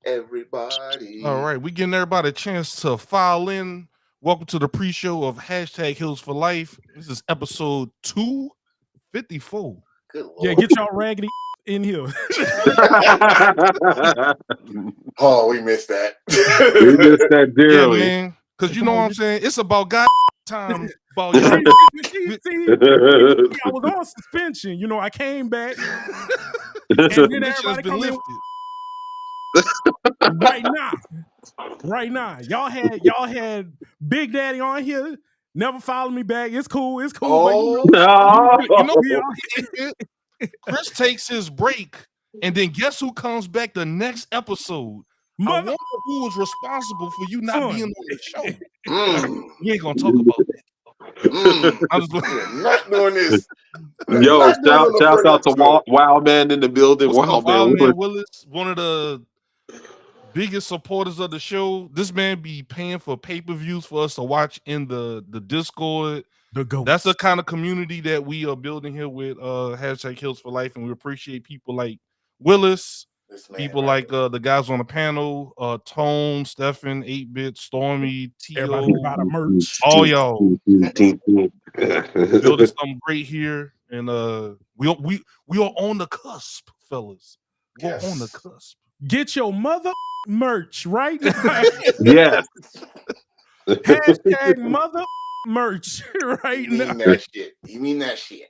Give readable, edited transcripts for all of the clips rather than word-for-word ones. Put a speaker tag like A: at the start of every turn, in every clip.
A: Everybody.
B: All right, we giving everybody a chance to file in. Welcome to the pre-show of #Hills for Life. This is episode 254.
A: Good Lord.
C: Yeah, get y'all raggedy in here.
A: Oh, we missed that.
D: We missed that
B: Yeah,
D: dearly.
B: man, because you know what I'm saying. It's about God time. About
C: See,
B: y'all.
C: I was on suspension. You know, I came back, and then
B: Suspension has
C: everybody
B: been
C: come in
B: lifted.
C: right now. Right now, y'all had Big Daddy on here. Never followed me back. It's cool. It's cool.
A: Oh,
B: You know,
C: We all-
B: Chris takes his break, and then guess who comes back the next episode? I
C: Mother-
B: wonder who was responsible for you not
C: Son.
B: being on the show.
A: mm,
B: We ain't gonna talk about that. I was
A: we're not doing this.
D: Yo,
A: Not doing it on the
D: shout
A: first
D: out to
A: episode.
D: Wild Man in the building.
B: What's up,
D: Wild Man.
B: Willis, one of the biggest supporters of the show. This man be paying for pay-per-views for us to watch in the Discord.
C: The goat.
B: That's the kind of community that we are building here with #Hills for Life, and we appreciate people like Willis,
A: This man
B: people
A: right
B: like the guys on the panel, Tone, Stefan, 8-Bit, Stormy,
C: Everybody
B: Tio,
C: buy the merch.
B: all y'all building something great here, and we are on the cusp, fellas. We're
A: Yes.
B: on the cusp.
C: Get your mother merch right now.
D: Yes.
C: #mother merch right
A: You
C: now.
A: mean that shit. You mean that shit.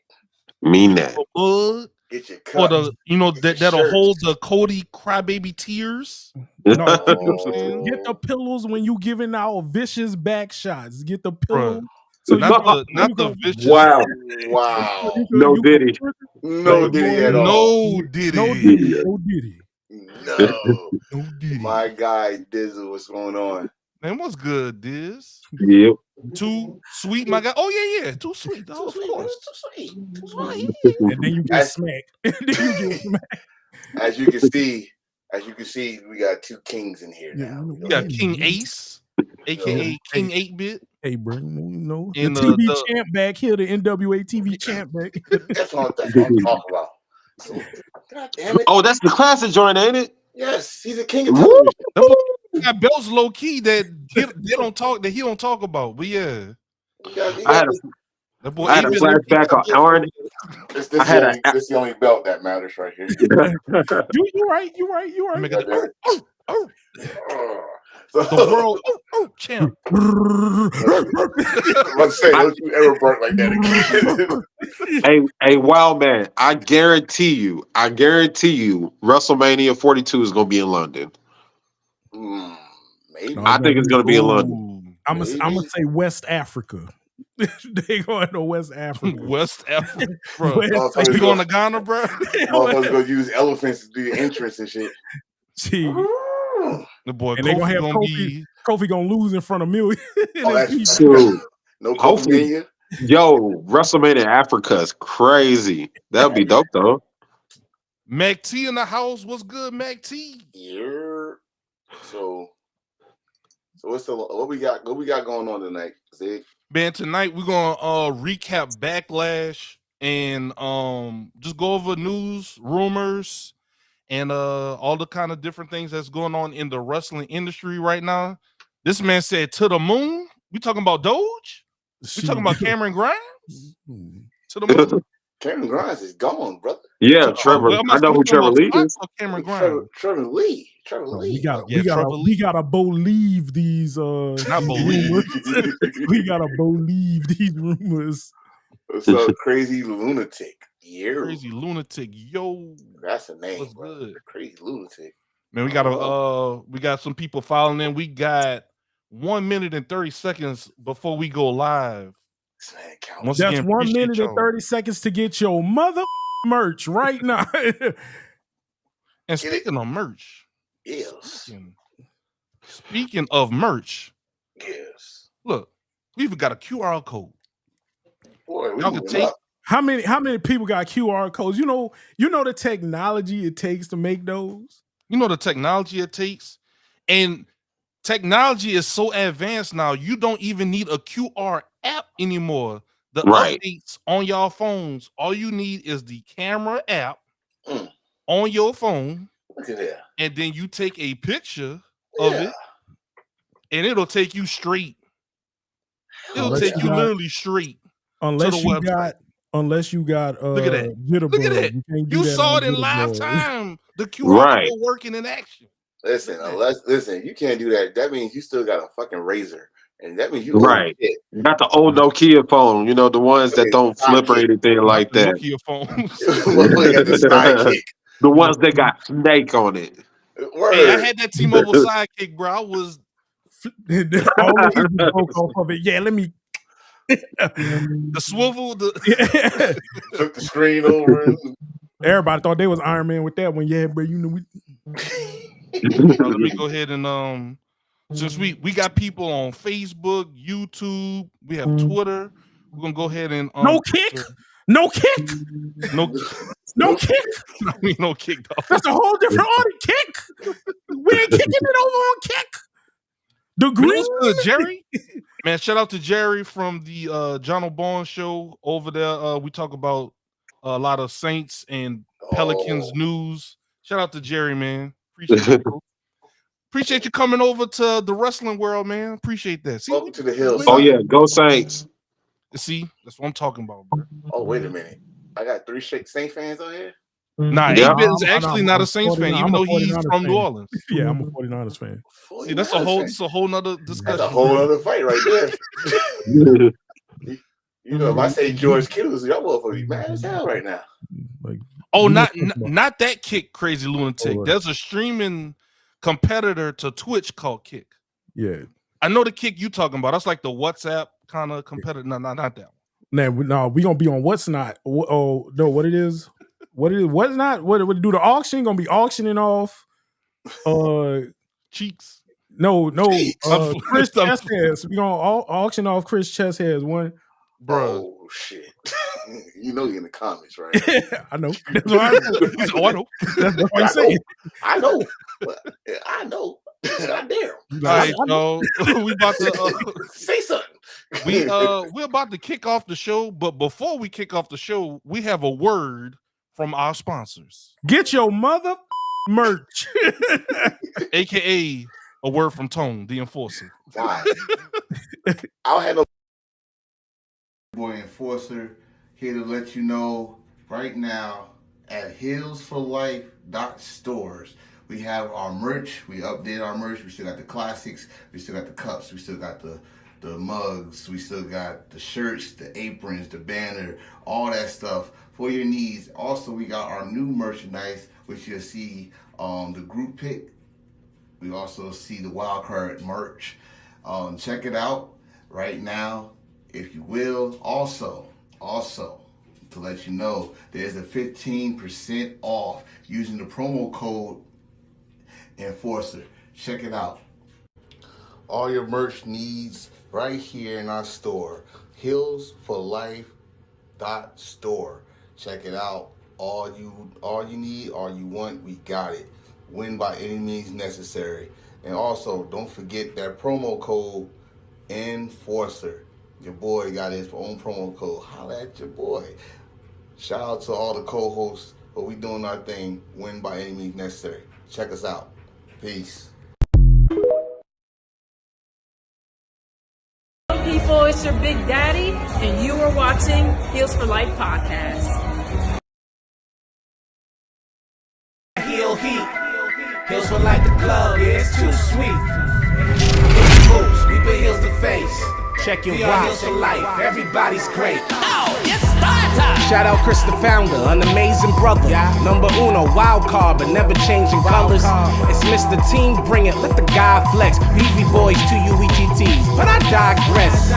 D: Mean that.
B: For bud,
A: Get your
B: for
A: cut.
B: the
A: Get your
B: that'll
A: shirts.
B: hold the Cody crybaby tears.
C: No,
A: Oh.
C: get the pillows when you giving out vicious back shots. Get the
B: Bruh.
C: pillow. So
B: Not
C: you
B: the
C: go-
B: vicious.
D: Wow.
A: Wow.
D: No Diddy.
A: No
C: Like,
A: Diddy
C: boy,
A: at all.
B: No Diddy.
C: No Diddy. No Diddy.
A: No.
B: No Diddy.
A: My guy Dizzle, what's going on?
B: Man, what's good, Diz?
D: Yep.
B: Too sweet, my guy. Oh yeah, too sweet.
A: Too
B: Oh, of
A: sweet,
B: course.
A: too sweet, too sweet.
C: And then you get
A: As-
C: smacked. And then you get smacked.
A: As you can see, we got two kings in here
C: Yeah,
A: now.
B: We got King Ace, aka King 8-Bit.
C: Hey, bro, you know the
B: And,
C: TV champ back here, the NWA TV champ back.
A: That's what I'm talking about. So, God damn it.
D: Oh, that's the classic joint, ain't it?
A: Yes, he's a king of television.
B: That boy got belts low key that they don't talk that he don't talk about. But yeah,
D: I had
B: that boy
D: I had a
B: 8-Bit low-key
D: flashback on Aaron.
A: This
D: I had
A: is the only belt that matters right here.
C: You right.
B: make
A: Yeah,
B: it
A: So,
B: the world champ.
A: let's say, don't you ever bark like that again.
D: Hey, Wild Man, I guarantee you, WrestleMania 42 is going to be in London.
A: Maybe.
D: I think it's going to be in London.
C: I'm gonna say West Africa. They going to West Africa.
B: West Africa, bro.
C: West-
B: You going to Ghana, bro?
A: Motherfuckers gonna use elephants to do the entrance and shit.
C: See,
B: The boy
C: and they gonna have
B: Kofi be.
C: Kofi gonna lose in front of millions.
A: Oh, that's
D: So,
A: no
D: hopefully-
A: Kofi.
D: yo, WrestleMania Africa is crazy. That'd be dope, though.
B: Mac T in the house. What's good, Mac T?
A: Yeah. So what we got going on tonight, Zig?
B: Man, tonight we're gonna recap Backlash and just go over news, rumors, and all the kind of different things that's going on in the wrestling industry right now. This man said to the moon. We talking about Doge? We talking about Cameron Grimes? To the moon.
A: Cameron Grimes is gone, brother.
D: Yeah, Trevor.
B: Well,
D: I know who Trevor Lee is.
B: Cameron Grimes.
A: Trevor Lee. Trevor Lee.
C: We gotta believe these
B: Not believe.
C: rumors. We gotta believe these rumors.
A: What's up, crazy lunatic? Yeah.
B: Crazy lunatic. Yo.
A: That's a name.
B: What's
A: Bro.
B: good?
A: Crazy lunatic.
B: Man, we got some people filing in. We got 1 minute and 30 seconds before we go live.
A: This man counts.
B: Once
C: That's
B: again,
C: 1
B: appreciate
C: minute and
B: y'all.
C: 30 seconds to get your mother merch right now.
B: And speaking of merch,
A: Yes.
B: speaking of merch,
A: Yes.
B: look, we even got a QR code.
A: Boy, we
B: Y'all can
A: moving
B: take.
A: up.
C: How many people got QR codes? You know the technology it takes to make those.
B: You know the technology it takes, and technology is so advanced now. You don't even need a QR app anymore. The
D: Right.
B: updates on y'all phones, all you need is the camera app.
A: Mm.
B: on your phone,
A: Look at that.
B: and then you take a picture of it, and it'll take you straight. It'll
C: Unless
B: take
C: you
B: you
C: got-
B: literally straight.
C: Unless
B: the
C: you
B: website.
C: got, unless you got,
B: Look at that.
C: jitterbug.
B: Look at that.
C: You, can't do
B: You
C: that
B: saw
C: on
B: it in live
C: jitterbug.
B: time. The QR
D: Right.
B: code working in action.
A: Listen, you can't do that. That means you still got a fucking razor, and that means you
D: Right.
A: own shit.
D: Got the old Nokia phone, you know, the ones that don't flip or anything like
B: The
D: that.
B: Nokia phones.
A: Motherfucker got the sidekick.
D: The ones that got snake on it.
A: Word.
B: Hey, I had that T-Mobile sidekick, bro. I was
C: All the hinges broke off of it. Yeah, let me.
B: the swivel.
A: Took the screen over.
C: Everybody thought they was Iron Man with that one. Yeah, bro. You know we.
B: Now, let me go ahead and since we got people on Facebook, YouTube, we have Twitter. We're gonna go ahead and
C: No kick. No kick.
B: no
C: No kick.
B: I mean, no kick though.
C: That's a whole different order. Kick. We ain't kicking it over on kick. The
B: Man,
C: green.
B: what's good, Jerry? Man, shout out to Jerry from the John O'Bourne show over there. We talk about a lot of Saints and Pelicans news. Shout out to Jerry, man. Appreciate you, bro. Appreciate you coming over to the wrestling world, man. Appreciate that. See,
A: Welcome to the hills.
D: Oh yeah, go Saints.
B: see, that's what I'm talking about, bro.
A: Oh, wait a minute. I got 3 Saint fans on here.
B: Nah,
D: Yeah.
B: A-Ben's actually not a Saints fan, even though he's
C: 49ers
B: from
C: fan.
B: New Orleans.
C: Yeah, I'm a 49ers fan.
B: See, that's a whole nother discussion.
A: That's a whole other fight right there. You know, if I say George Kittles, y'all motherfuckers be mad as hell right now.
C: Like,
B: Oh,
C: you
B: not
C: know-
B: not that Kick, crazy lunatic.
C: Oh,
B: There's a streaming competitor to Twitch called Kick.
C: yeah.
B: I know the Kick you talking about. That's like the WhatsApp kind of competitor. No, not that one.
C: Now we gonna be on what's not. Oh no, what it is? What it is? What's not? What do the auction? Gonna be auctioning off?
B: Cheeks.
C: No.
B: I'm-
C: Chris
B: I'm-
C: Chestheads. We gonna auction off Chris Chestheads one.
B: Bro.
A: Oh shit! You know you're in the comments, right?
C: I know. That's what I know.
B: Oh, I know.
C: That's what
A: I
C: I'm saying.
A: I know. I know. I dare him.
B: All right, so we about to
A: Say something.
B: we're about to kick off the show, but before we kick off the show, we have a word from our sponsors,
C: Get your mother merch.
B: aka a word from Tone, the enforcer.
A: Why? I'll have no boy enforcer here to let you know right now at heelsforlife.stores. We have our merch. We updated our merch. We still got the classics. We still got the cups. We still got the mugs. We still got the shirts, the aprons, the banner, all that stuff for your needs. Also, we got our new merchandise, which you'll see the group pick. We also see the wild card merch. Check it out right now, if you will. Also, to let you know, there's a 15% off using the promo code Enforcer. Check it out. All your merch needs right here in our store, heelsforlife.store. Check it out. All you need, all you want, we got it. Win by any means necessary. And also, don't forget that promo code Enforcer. Your boy got his own promo code. Holla at your boy. Shout out to all the co-hosts, but we doing our thing. Win by any means necessary. Check us out. Peace.
E: People, it's your Big Daddy, and you are watching Heels for Life podcast.
F: Heel heat. Heels for Life the club, yeah, it's too sweet. Boots, we put heels to face. Check your watch. Heels for Life, everybody's great. Oh, it's start time. Shout out Chris the founder, an amazing brother. Number uno, wild card, but never changing colors. It's Mr. Team, bring it, let the guy flex. Beefy Boys to UETTs, but I digress.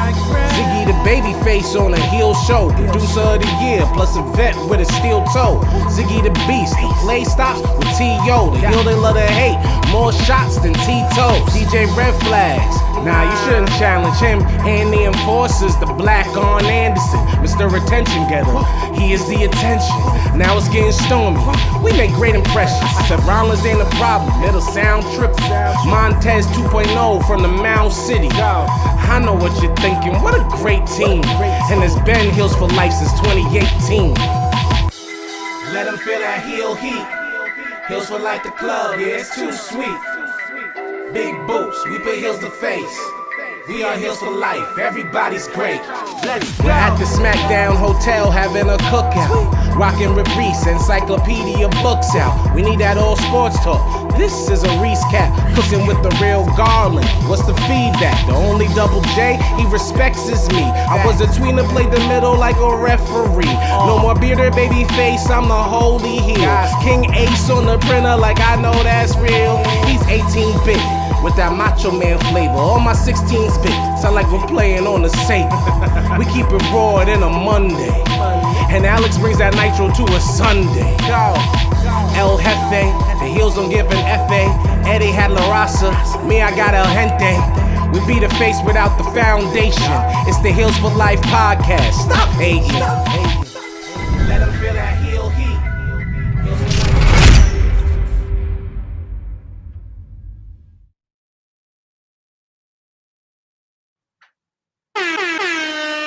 F: Ziggy the baby face on a heel show. Producer of the year, plus a vet with a steel toe. Ziggy the beast, play stops with T.O. The heel they love to hate, more shots than Tito. DJ Red Flags, nah you shouldn't challenge him. And the enforcers, the black on Anderson, Mr. Attention Getter. He is the attention. Now it's getting stormy. We make great impressions. Said Rollins ain't a problem. It'll sound trippy. Montez 2.0 from the Mound City. I know what you're thinking. What a great team. And it's been Heels for Life since 2018. Let them feel that heel heat. Heels feel like the club, yeah, it's too sweet. Big boots, we put heels to face. We are heels for life, everybody's great. We're at the SmackDown Hotel having a cookout. Rockin' with Reese, encyclopedia books out. We need that all sports talk. This is a Reese cap, cooking with the real Garland. What's the feedback? The only double J he respects is me. I was a tweener, played the middle like a referee. No more bearded baby face, I'm the holy heel. King Ace on the printer like I know that's real. He's 18-bit. With that Macho Man flavor, all my 16s spit sound like we're playing on the Satan. We keep it raw in a Monday, and Alex brings that nitro to a Sunday. El Jefe, the heels don't give an F.A. Eddie had La Raza, me I got El Gente. We be the face without the foundation. It's the Heels for Life podcast. Stop hating. Let them feel that heel heat.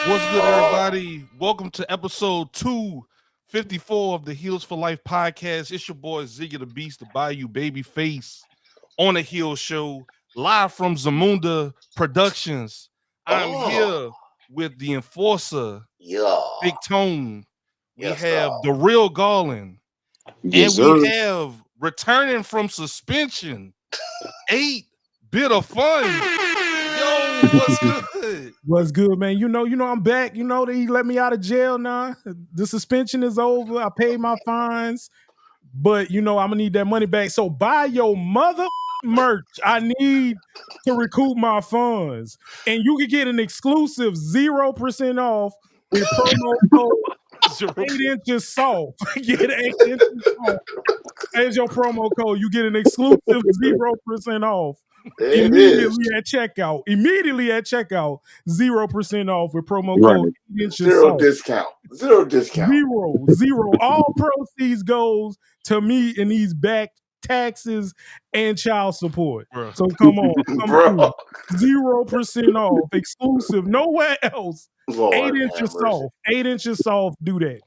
B: What's good, everybody? Welcome to episode 254 of the Heels for Life podcast. It's your boy Ziggy the Beast, the Bayou Babyface, on the Heel Show, live from Zamunda Productions. I'm here with the Enforcer, Big Tone. We have the Real Garland,
D: Yes,
B: and we
D: sir.
B: have returning from suspension, 8 Bit of Fun. Yo, what's good?
C: What's good, man? You know, I'm back. You know, they let me out of jail now. The suspension is over. I paid my fines, but you know, I'm gonna need that money back. So buy your mother merch. I need to recoup my funds, and you can get an exclusive 0% off with promo code 8 inches soft. Get 8 inches soft as your promo code. You get an exclusive 0% off. Immediately at checkout, 0% off with promo code 8 inches
G: Zero
C: soft.
G: discount. Zero discount.
C: Zero. All proceeds goes to me in these back taxes and child support.
B: Bruh.
C: So come on,
G: Bro.
C: 0% off, exclusive, nowhere else.
G: Lord
C: 8
G: have
C: inches
G: mercy.
C: soft. 8 inches soft. Do that.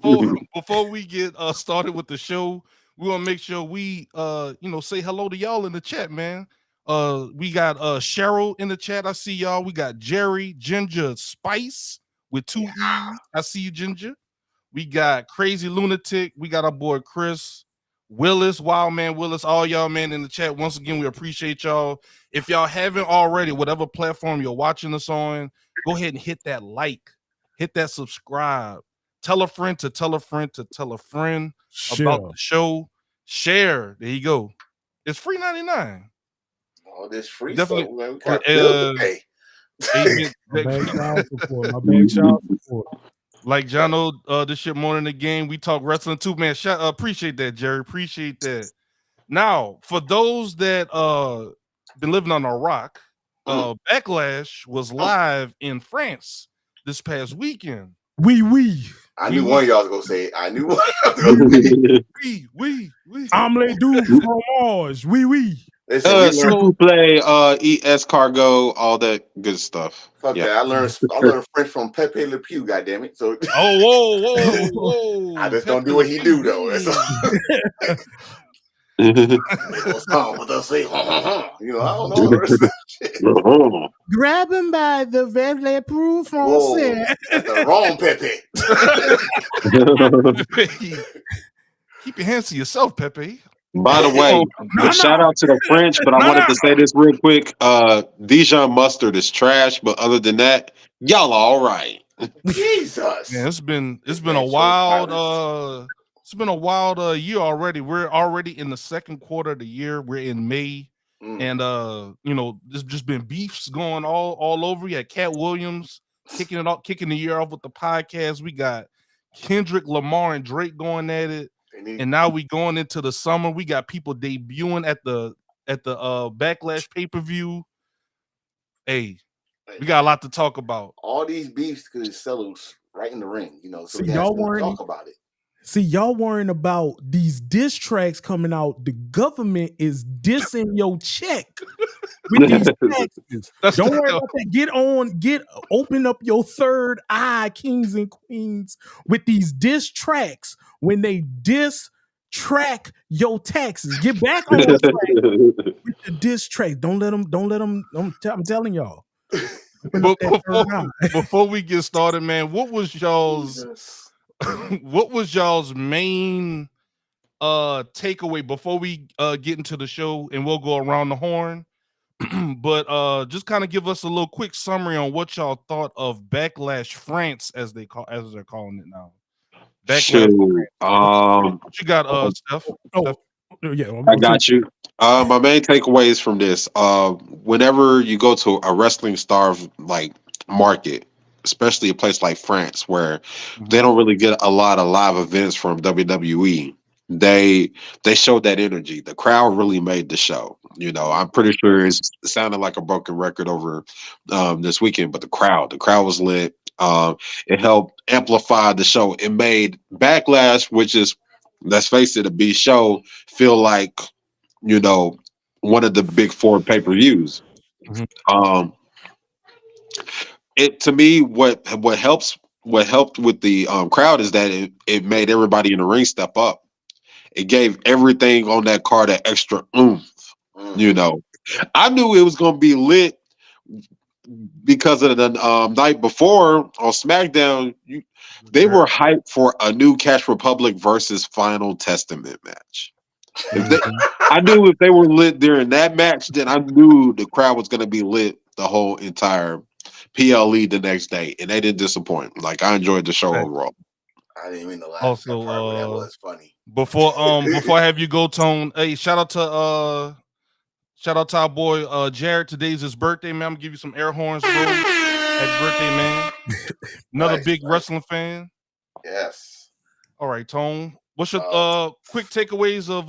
B: And before we get started with the show, we want to make sure we say hello to y'all in the chat, man. We got Cheryl in the chat. I see y'all. We got Jerry, Ginger, Spice with 2 E's. I see you, Ginger. We got Crazy Lunatic. We got our boy Chris Willis, Wild Man Willis, all y'all, man, in the chat. Once again, we appreciate y'all. If y'all haven't already, whatever platform you're watching us on, go ahead and hit that like, hit that subscribe. Tell a friend to tell a friend to tell a friend about the show. Share. There you go. It's free 99.
G: All this free
B: Definitely.
G: stuff, man. We got bills to pay.
C: My bad child support.
B: Like Jono, this shit more than the game. We talk wrestling too, man. Appreciate that, Jerry. Appreciate that. Now, for those that been living on a rock, Backlash was live in France this past weekend.
G: I knew one of y'all was gonna say it. I knew one of y'all was gonna say it.
B: We.
C: Omelette du fromage.
G: Listen,
D: S'il play, eat escargot, all that good stuff.
G: fuck that. I learned French from Pepe Le Pew, goddammit. So
B: whoa.
G: I just don't do what he do though. That's all. What they say? You know, I don't know the rest of that shit.
C: Grab him by the very proof
G: Whoa, that's the wrong Pepe.
B: Keep your hands to yourself, Pepe.
D: By the way, shout out to the French, but I wanted to say this real quick. Dijon mustard is trash, but other than that, y'all are all right.
G: Jesus.
B: Yeah, it's been a wild year already. We're already in the second quarter of the year. We're in May. And there's just been beefs going all over. You had Cat Williams kicking the year off with the podcast. We got Kendrick Lamar and Drake going at it. And now we going into the summer. We got people debuting at the Backlash pay-per-view. Hey, we got a lot to talk about.
G: All these beefs could settle right in the ring, you know. So
C: See,
G: we
C: y'all
G: have to
C: worrying
G: talk about it.
C: See, y'all worrying about these diss tracks coming out. The government is dissing your check with these taxes. Don't worry about that. Open up your third eye, kings and queens, with these diss tracks. When they diss track your taxes. Get back on track with the diss track. Don't let them. I'm telling y'all.
B: But before we get started, man, what was y'all's main takeaway before we get into the show, and we'll go around the horn? But just kind of give us a little quick summary on what y'all thought of Backlash France, as they're calling it now. Backlash
D: Shoot.
B: What you got, Steph? Steph?
C: Yeah,
D: I got you. My main takeaways from this: whenever you go to a wrestling star like market, especially a place like France, where they don't really get a lot of live events from WWE, they showed that energy. The crowd really made the show. You know, I'm pretty sure it sounded like a broken record over this weekend, but the crowd was lit. It helped amplify the show. It made Backlash, which is, let's face it, a B show, feel like, you know, one of the big four pay-per-views. It, to me, what helped with the crowd is that it made everybody in the ring step up. It gave everything on that card an extra oomph. You know, I knew it was going to be lit because of the night before on SmackDown. They were hyped for a new Cash Republic versus Final Testament match. I knew if they were lit during that match, then I knew the crowd was going to be lit the whole entire PLE the next day, and they didn't disappoint. Like, I enjoyed the show overall.
G: I didn't mean to laugh.
B: Also,
G: that part, but that was funny.
B: Before I have you go, Tone. Hey, shout out to our boy Jared. Today's his birthday, man. I'm gonna give you some air horns, bro. Happy birthday, man. Another big wrestling fan.
G: Yes.
B: All right, Tone. What's your quick takeaways of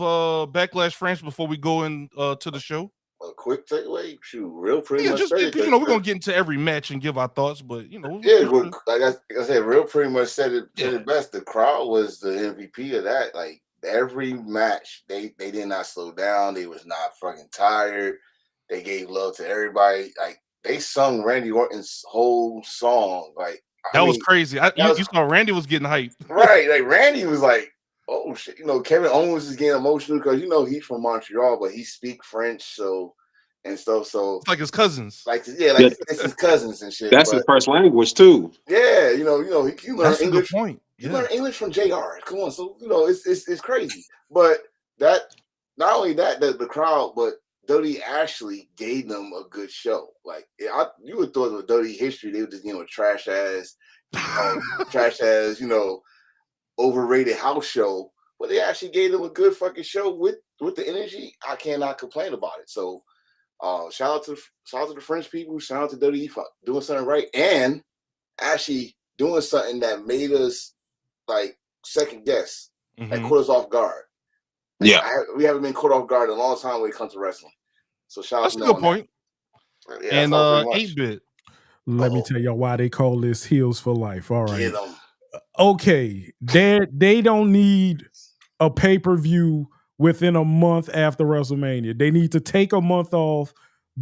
B: Backlash France before we go in to the show?
G: A quick takeaway, shoot, pretty much.
B: Just because we're gonna get into every match and give our thoughts, but
G: like I said, pretty much said it best. The crowd was the MVP of that. Like, every match, they did not slow down. They was not fucking tired. They gave love to everybody. Like, they sung Randy Orton's whole song. Like,
B: that was crazy. You saw Randy was getting hyped,
G: right? Like, Randy was like, oh shit, Kevin Owens is getting emotional because he's from Montreal, but he speak French, so it's
B: like his cousins,
G: it's his cousins and shit.
D: That's his first language too.
G: Yeah, he learned
B: That's
G: English.
B: A good point.
G: You learn English from JR. Come on, so it's crazy. But that, not only that, the crowd, but WWE actually gave them a good show. Like, you would thought with WWE history, they would just trash ass, overrated house show, but they actually gave them a good fucking show with the energy. I cannot complain about it. So shout out to the French people, shout out to WWE for doing something right and actually doing something that made us like second guess, like caught us off guard. Like, we haven't been caught off guard in a long time when it comes to wrestling. So shout out to them. That's a good point.
B: Yeah, and 8-bit.
C: Let me tell y'all why they call this Heels for Life. All right. Okay, they don't need a pay-per-view within a month after WrestleMania. They need to take a month off,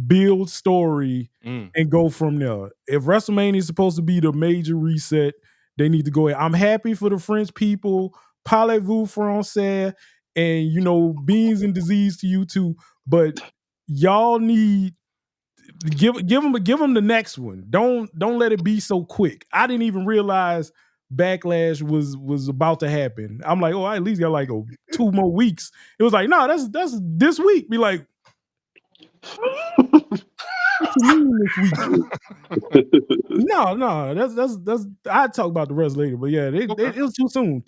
C: build story, and go from there. If WrestleMania is supposed to be the major reset, they need to go ahead. I'm happy for the French people. Parlez-vous français, and beans and disease to you too. But y'all need give them the next one. Don't let it be so quick. I didn't even realize Backlash was about to happen. I'm like, I at least got like 2 more weeks. It was like, no, that's this week. Be like, what you mean this week? No, that's I talk about the rest later. But yeah, it was too soon.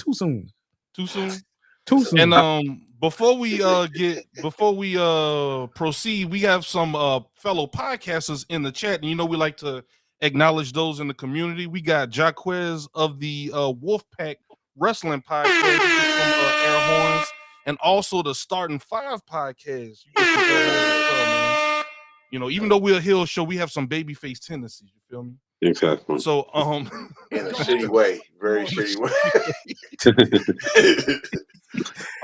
B: And before we proceed, we have some fellow podcasters in the chat, and we like to acknowledge those in the community. We got Jaquez of the Wolfpack Wrestling Podcast, some air horns, and also the Starting 5 Podcast. You get some air horns as well, man. Even though we're a heel show, we have some babyface tendencies. You feel me?
D: Exactly.
B: So,
G: in a shitty way, very shitty way.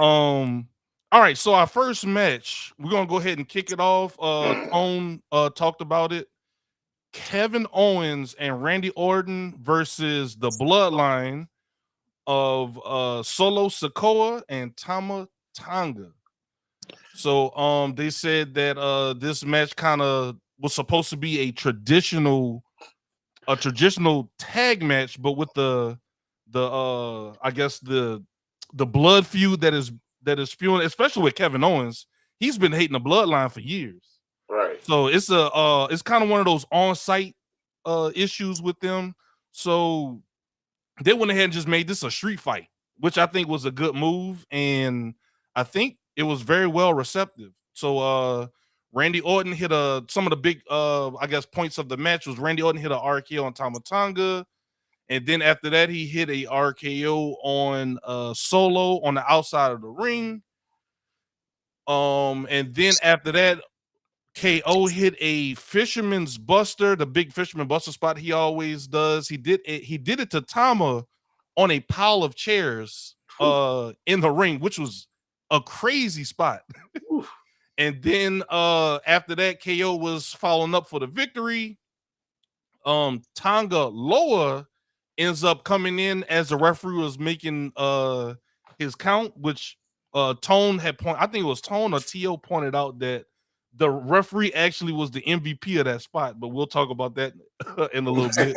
B: All right. So our first match, we're gonna go ahead and kick it off. Tone talked about it. Kevin Owens and Randy Orton versus the Bloodline of Solo Sikoa and Tama Tonga. So they said that this match kind of was supposed to be a traditional tag match, but with the I guess the blood feud that is spewing, especially with Kevin Owens. He's been hating the bloodline for years.
G: Right.
B: So it's it's kind of one of those on-site issues with them. So they went ahead and just made this a street fight, which I think was a good move, and I think it was very well receptive. So Randy Orton hit some of the big I guess points of the match was Randy Orton hit a RKO on Tama Tonga, and then after that he hit a RKO on Solo on the outside of the ring. And then after that, KO hit a Fisherman's Buster, the big Fisherman Buster spot he always does. He did it to Tama on a pile of chairs in the ring, which was a crazy spot. And then after that, KO was following up for the victory. Tonga Loa ends up coming in as the referee was making his count, which Tone had I think it was Tone or T.O. pointed out that the referee actually was the MVP of that spot, but we'll talk about that in a little bit.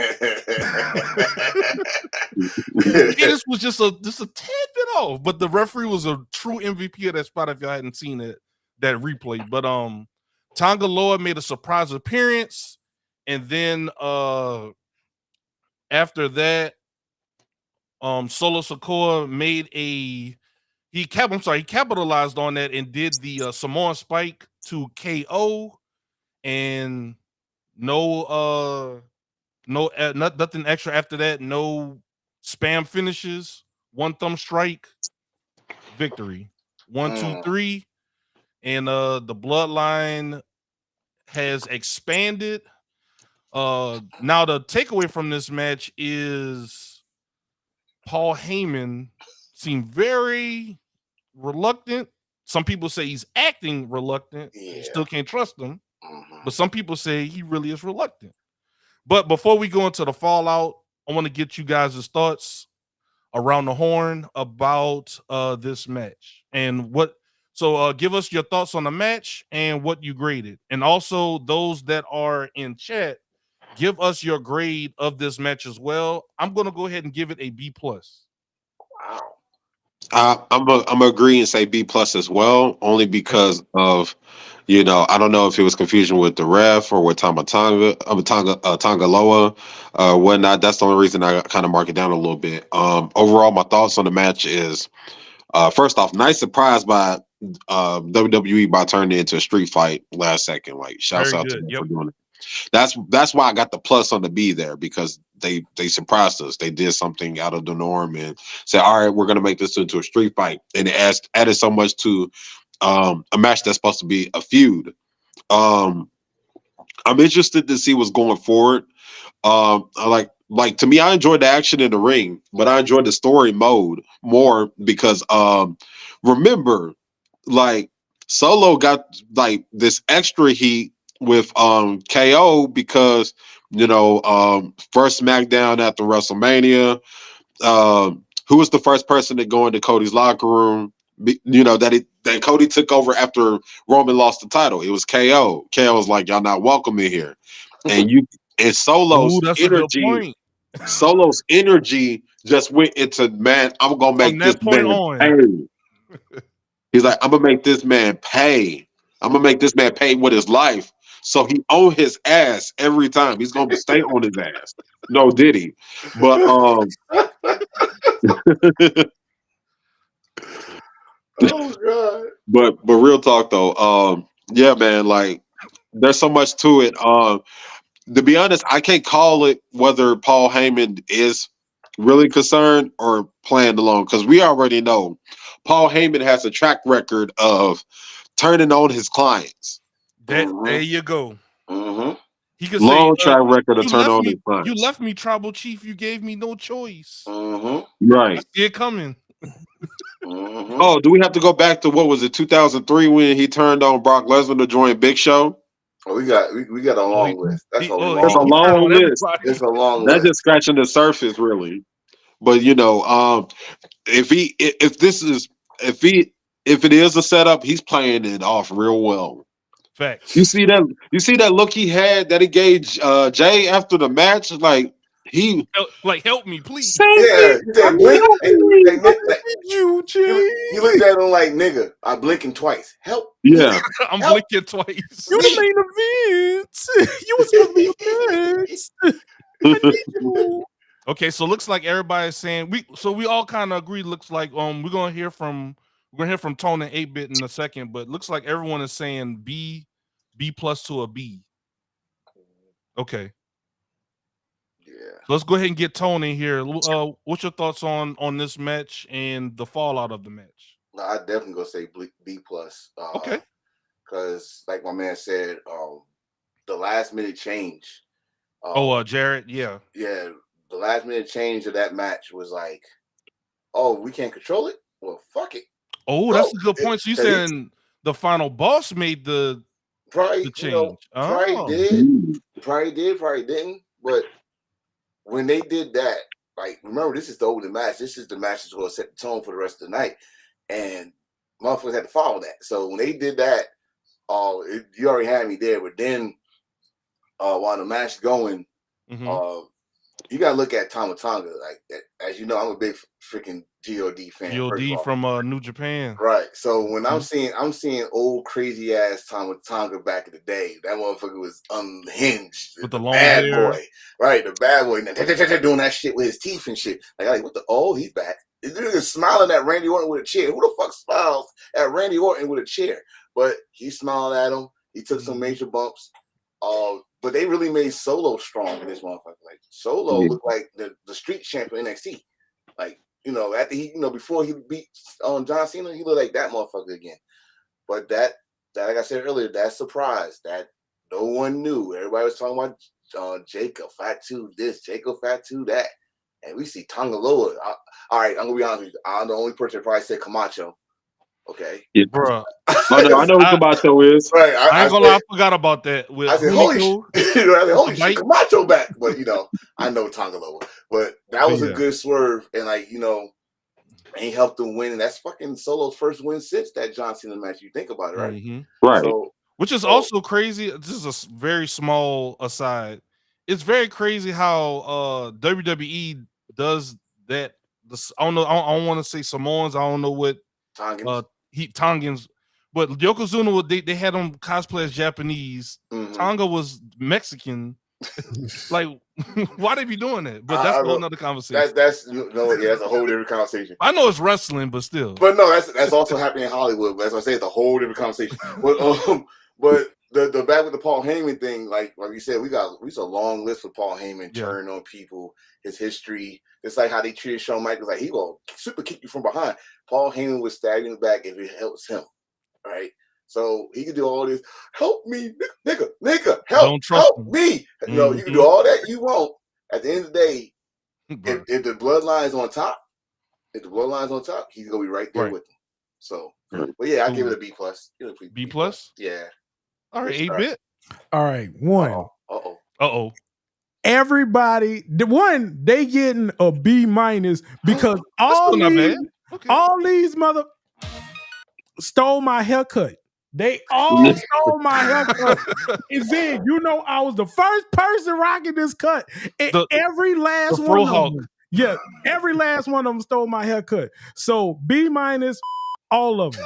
B: This was just a tad bit off, but the referee was a true MVP of that spot if y'all hadn't seen that replay. But Tonga Loa made a surprise appearance, and then after that, Solo Sikoa made he capitalized on that and did the Samoan Spike to KO, and nothing extra after that. No spam finishes. One thumb strike. Victory. 1, 2, 3, and the bloodline has expanded. Now the takeaway from this match is Paul Heyman seemed very reluctant. Some people say he's acting reluctant.
G: Yeah.
B: You still can't trust him. But some people say he really is reluctant. But before we go into the fallout, I want to get you guys' thoughts around the horn about this match and what. So give us your thoughts on the match and what you graded. And also those that are in chat, give us your grade of this match as well. I'm going to go ahead and give it a B+.
G: Wow.
D: I'm gonna agree and say B+ as well, only because of, I don't know if it was confusion with the ref or with Tonga Loa, whatnot. That's the only reason I kind of mark it down a little bit. Overall, my thoughts on the match is, first off, nice surprise by WWE by turning it into a street fight last second. Like, shouts out to them for doing it. That's why I got the plus on the B there, because they surprised us. They did something out of the norm and said, all right, we're going to make this into a street fight. And it added so much to a match that's supposed to be a feud. I'm interested to see what's going forward. Like to me, I enjoyed the action in the ring, but I enjoyed the story mode more because remember, like, Solo got like this extra heat with KO because first SmackDown after WrestleMania, who was the first person to go into Cody's locker room, that Cody took over after Roman lost the title? It was KO. KO was like, y'all not welcome in here. And Solo's energy, Solo's energy just went into, man, I'm gonna make this man pay. He's like, I'm gonna make this man pay. I'm gonna make this man pay with his life. So he owned his ass every time. He's gonna stay on his ass. No, did he? But
G: oh god.
D: But real talk though, yeah, man, like there's so much to it. To be honest, I can't call it whether Paul Heyman is really concerned or playing along, because we already know Paul Heyman has a track record of turning on his clients.
B: There you go. He could
D: long
B: say,
D: track record of turning on his clients.
B: You left me, Tribal Chief. You gave me no choice.
D: Right.
B: I see it coming.
D: Oh, do we have to go back to, what was it, 2003 when he turned on Brock Lesnar to join Big Show?
G: Oh, we got a long list. That's a long
D: list.
G: It's a long list.
D: That's just scratching the surface, really. But if it is a setup, he's playing it off real well.
B: Facts.
D: You see that look he had that he gave Jay after the match, like he
B: Help me, please.
D: save
G: Yeah,
D: me.
G: he said, blink. He looked at him like, nigga, I'm blinking twice. Help.
D: Yeah.
B: I'm
G: Help.
B: blinking twice.
C: You the main event. You was supposed to be the best. I need you.
B: Okay, so looks like everybody's saying we all kind of agree. Looks like we're gonna hear from Tone and 8-Bit in a second, but looks like everyone is saying B plus to a B. Okay.
G: Yeah.
B: So let's go ahead and get Tone in here. What's your thoughts on this match and the fallout of the match?
G: No, I definitely gonna say B plus.
B: Okay.
G: Because like my man said, the last minute change.
B: Jarrett, yeah.
G: Yeah, the last minute change of that match was like, oh, we can't control it? Well, fuck it.
B: Oh, that's a good point. So you saying the final boss made the change?
G: Probably did, probably didn't. But when they did that, like, remember, this is the older match. This is the match that's going to set the tone for the rest of the night. And motherfuckers had to follow that. So when they did that, you already had me there. But then while the match is going, you got to look at Tama Tonga. Like, as you know, I'm a big freaking God fan.
B: God from New Japan.
G: Right. So when I'm seeing old crazy ass Tama Tonga back in the day, that motherfucker was unhinged.
B: With the long
G: bad
B: hair.
G: boy. Right, the bad boy doing that shit with his teeth and shit. Like what the he's back. This dude is smiling at Randy Orton with a chair. Who the fuck smiles at Randy Orton with a chair? But he smiled at him. He took some major bumps. But they really made Solo strong in this motherfucker. Like Solo looked like the street champ of NXT. Like, after he, before he beat John Cena, he looked like that motherfucker again. But that like I said earlier, that surprise that no one knew. Everybody was talking about Jacob Fatu this, Jacob Fatu that, and we see Tonga Loa. All right, I'm gonna be honest with you. I'm the only person that probably said Camacho. Okay,
D: yeah.
B: Bro.
D: I know what Camacho is.
G: Right,
B: I ain't gonna lie, I forgot about that.
G: I said, holy shit, Camacho back. But I know Tonga Loa. But that was a good swerve, and he helped them win, and that's fucking Solo's first win since that John Cena match. You think about it, right?
D: Right.
G: So,
B: which is also crazy. This is a very small aside. It's very crazy how WWE does that. I don't know. I don't want to say Samoans. I don't know what Tongans, but Yokozuna, they had him cosplay as Japanese. Tonga was Mexican. Like, why they be doing that? But that's a whole nother conversation.
G: That's a whole different conversation.
B: I know it's wrestling, but still.
G: But no, that's also happening in Hollywood. But as I say, it's a whole different conversation. But the back with the Paul Heyman thing, like you said, we got a long list for Paul Heyman turning on people, his history. It's like how they treated Shawn Michaels. Like, he will super kick you from behind. Paul Heyman was stabbed in the back if it helps him, right? So he could do all this. Help me, nigga, help me. You can do all that you want. At the end of the day, if the bloodline's on top, he's gonna be right there with them. So, but yeah, I give it a B plus.
B: B plus?
G: Yeah.
B: All right, 8-Bit.
C: All right, one.
B: Uh-oh.
C: Everybody, they getting a B minus because all these mother stole my haircut. They all stole my haircut. And then, I was the first person rocking this cut. And every last one of them. Yeah, every last one of them stole my haircut. So B minus, all of them.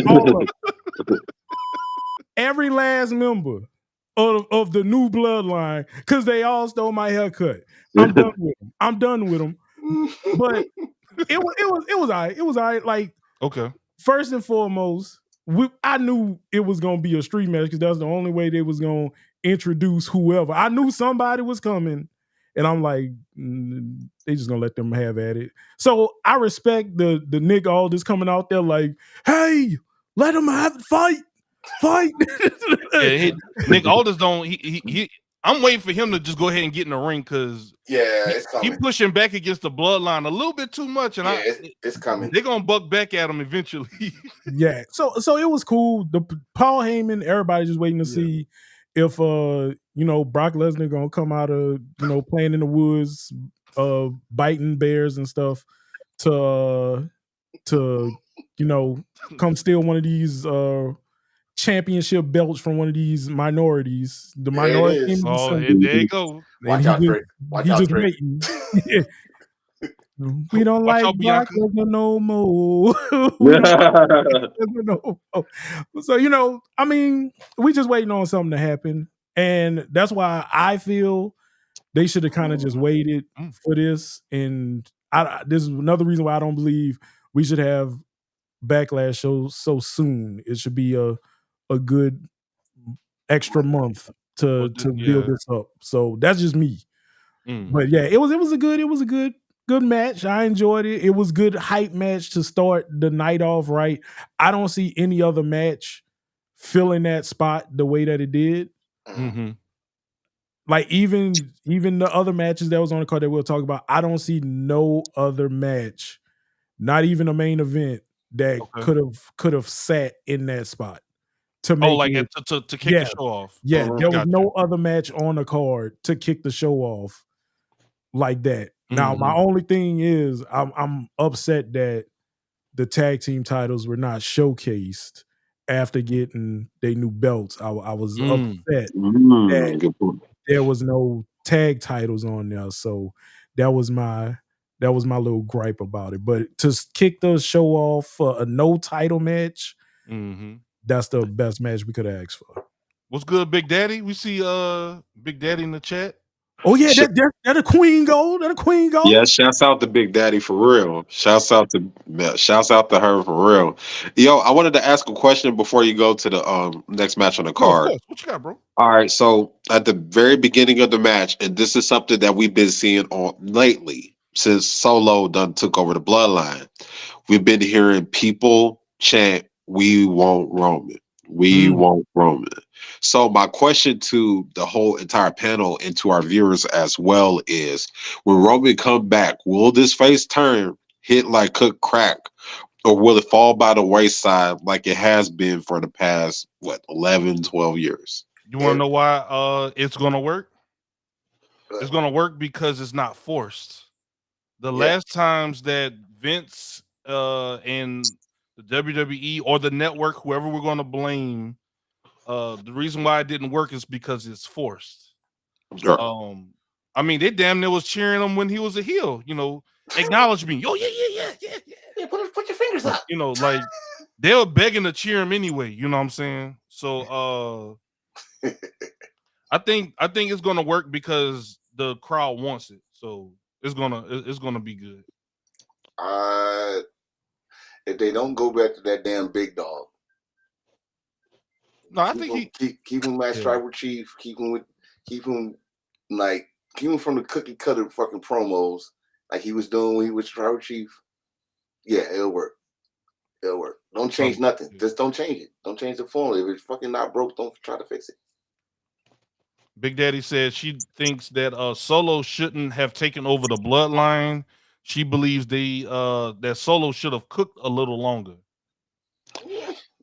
C: All of them. Every last member of the new bloodline, because they all stole my haircut. I'm done with them. But it was all right. It was all right. Like,
B: okay.
C: First and foremost, I knew it was gonna be a street match because that's the only way they was gonna introduce whoever. I knew somebody was coming, and I'm like, they just gonna let them have at it. So I respect the Nick Aldis coming out there like, hey, let them have fight.
B: Nick Aldis don't. I'm waiting for him to just go ahead and get in the ring because
G: it's coming.
B: He pushing back against the bloodline a little bit too much, and
G: it's coming.
B: They're gonna buck back at him eventually.
C: Yeah. So it was cool. The Paul Heyman, everybody just waiting to see if Brock Lesnar gonna come out of playing in the woods biting bears and stuff to come steal one of these championship belts from one of these minorities. The
G: There it
C: minority
G: is.
C: team is
B: Oh,
C: assembled,
B: there you go.
C: and
G: Watch out, Drake. Watch out,
C: just
G: Drake.
C: waiting. We don't
B: Watch
C: like
B: out,
C: Brock
B: Bianca.
C: Lesnar no more. We don't like Lesnar no more. So I mean, we just waiting on something to happen, and that's why I feel they should have kind of just waited for this. And this is another reason why I don't believe we should have Backlash show so soon. It should be a good extra month to build this up. So that's just me. But yeah, it was a good match. I enjoyed it. It was good hype match to start the night off right. I don't see any other match filling that spot the way that it did.
B: Mm-hmm.
C: Like even the other matches that was on the card that we'll talk about, I don't see no other match, not even a main event that could have sat in that spot to make it
B: to kick the show off.
C: Yeah, there was
B: Gotcha.
C: no other match on the card to kick the show off like that. Now, my only thing is I'm upset that the tag team titles were not showcased after getting their new belts. I was upset that
D: Good point.
C: there was no tag titles on there. So that was my little gripe about it. But to kick the show off for a no title match, that's the best match we could have asked for.
B: What's good, Big Daddy? We see Big Daddy in the chat.
C: Oh yeah, that a queen goal. That a queen goal.
D: Yeah, shouts out to Big Daddy for real. Shouts out to her for real. Yo, I wanted to ask a question before you go to the next match on the card.
B: Of course. What you got, bro?
D: All right, so at the very beginning of the match, and this is something that we've been seeing on lately since Solo done took over the bloodline. We've been hearing people chant, "We want Roman. We want Roman." So my question to the whole entire panel and to our viewers as well is, when Roman come back, will this face turn, hit like cooked crack, or will it fall by the wayside like it has been for the past, 11, 12 years?
B: You want to know why it's going to work? It's going to work because it's not forced. The last times that Vince and the WWE or the network, whoever we're going to blame, the reason why it didn't work is because it's forced.
D: Sure.
B: I mean, they damn near was cheering him when he was a heel. Acknowledge me. Yo, yeah.
G: Yeah, put your fingers up.
B: Like they were begging to cheer him anyway. You know what I'm saying? So I think it's gonna work because the crowd wants it. So it's gonna be good.
G: If they don't go back to that damn big dog.
B: No, I think
G: keep him as tribal chief. Keep him from the cookie cutter fucking promos like he was doing when he was tribal chief. Yeah, it'll work. Don't change nothing. Just don't change it. Don't change the formula. If it's fucking not broke, don't try to fix it.
B: Big Daddy said she thinks that Solo shouldn't have taken over the bloodline. She believes that Solo should have cooked a little longer.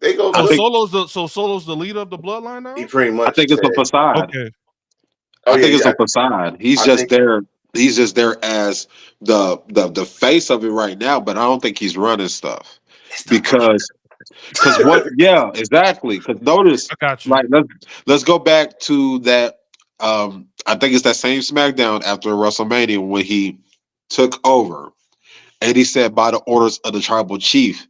G: They go.
B: Solo's the leader of the bloodline now.
G: He pretty much.
D: I think it's a facade.
B: Okay.
D: I think it's a facade. He's just there. He's just there as the face of it right now, but I don't think he's running stuff because what? Yeah, exactly. Because notice,
B: I got you.
D: Like let's go back to that. I think it's that same SmackDown after WrestleMania when he took over, and he said by the orders of the tribal chief.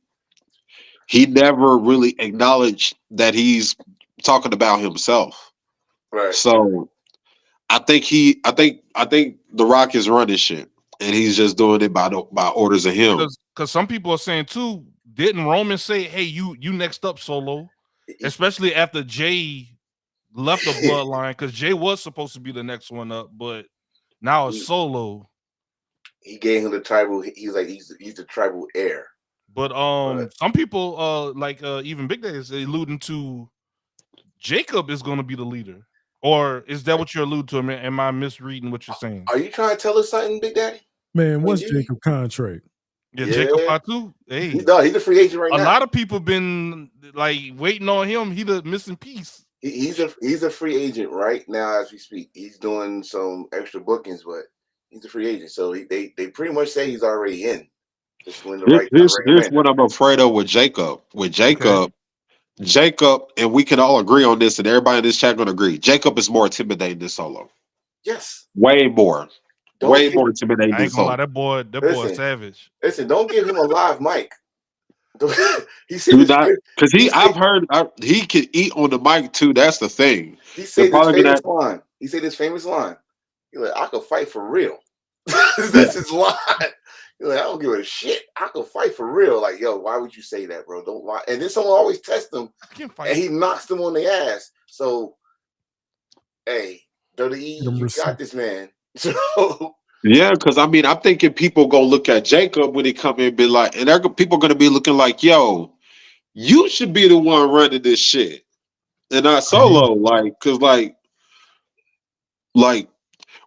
D: He never really acknowledged that he's talking about himself.
G: Right.
D: So I think The Rock is running shit, and he's just doing it by orders of him.
B: Because some people are saying too, didn't Roman say, "Hey, you next up, Solo," especially after Jay left the bloodline, because Jay was supposed to be the next one up, but now it's Solo.
G: He gave him the tribal. He's the tribal heir.
B: But some people even Big Daddy is alluding to Jacob is going to be the leader, or is that what you're alluding to? Am I misreading what you're saying?
G: Are you trying to tell us something, Big Daddy?
C: Man, what's Jacob's contract?
B: Yeah, Jacob Fatu. Hey,
G: no, he's a free agent right now.
B: A lot of people been waiting on him. He the missing piece.
G: He's a free agent right now as we speak. He's doing some extra bookings, but He's a free agent, so they pretty much say he's already in. Just when the right time to bring him
D: Here's
G: in.
D: what I'm afraid of with Jacob. Jacob, and we can all agree on this, and everybody in this chat gonna agree. Jacob is more intimidating than Solo.
G: Yes.
D: Way more. Way more intimidating
B: I
D: than
B: ain't gonna lie,
D: Solo.
B: that boy is savage.
G: Listen, don't give him a live mic. He said
D: Do
G: this
D: not, because I've heard he can eat on the mic too. That's the thing.
G: He said
D: They're
G: this
D: probably
G: famous
D: gonna.
G: line. He said this famous line. He's like, I could fight for real. That's his line. He's like, I don't give a shit. I could fight for real. Like, yo, why would you say that, bro? Don't lie. And then someone always tests him, and he knocks them on the ass. So, hey, WWE, you got this, man. So.
D: Yeah, because I mean, I'm thinking people gonna look at Jacob when he come in and be like, and people gonna be looking like, yo, you should be the one running this shit, and not Solo. Like, cause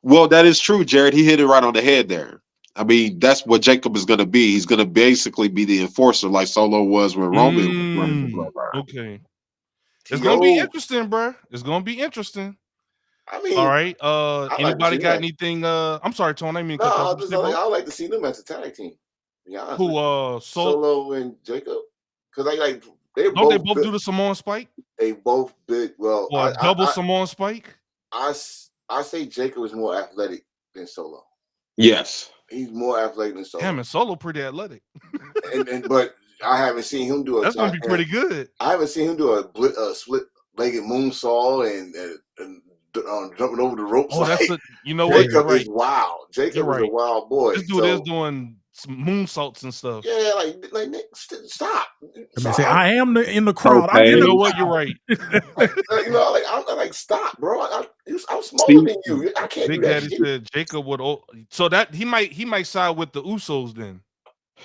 D: well, that is true, Jared. He hit it right on the head there. I mean, that's what Jacob is gonna be. He's gonna basically be the enforcer, like Solo was when Roman was running the bloodline.
B: Okay, it's gonna be interesting, bro. It's gonna be interesting.
G: I mean,
B: all right. Anybody
G: like
B: got anything? I'm sorry, Tony. I mean,
G: no, I like to see them as a tag team. Yeah,
B: who?
G: Solo and Jacob, because
B: they both do the Samoan Spike.
G: They both big. Well,
B: double Samoan Spike.
G: I say Jacob is more athletic than Solo.
D: Yes,
G: he's more athletic than Solo.
B: Damn, and Solo pretty athletic.
G: but I haven't seen him do a.
B: That's gonna be pretty good.
G: I haven't seen him do a split-legged moonsault and jumping over the ropes.
B: Oh, that's
G: you know what? Jacob is wild. Jacob is a wild boy.
B: This dude is doing some moonsaults and stuff.
G: Yeah, like stop.
C: I am in the crowd.
B: Okay. You know what? You're right.
G: I'm like, stop, bro. I'm smaller than you. I can't
B: Big
G: do that.
B: Daddy said Jacob would. So that he might side with the Usos then.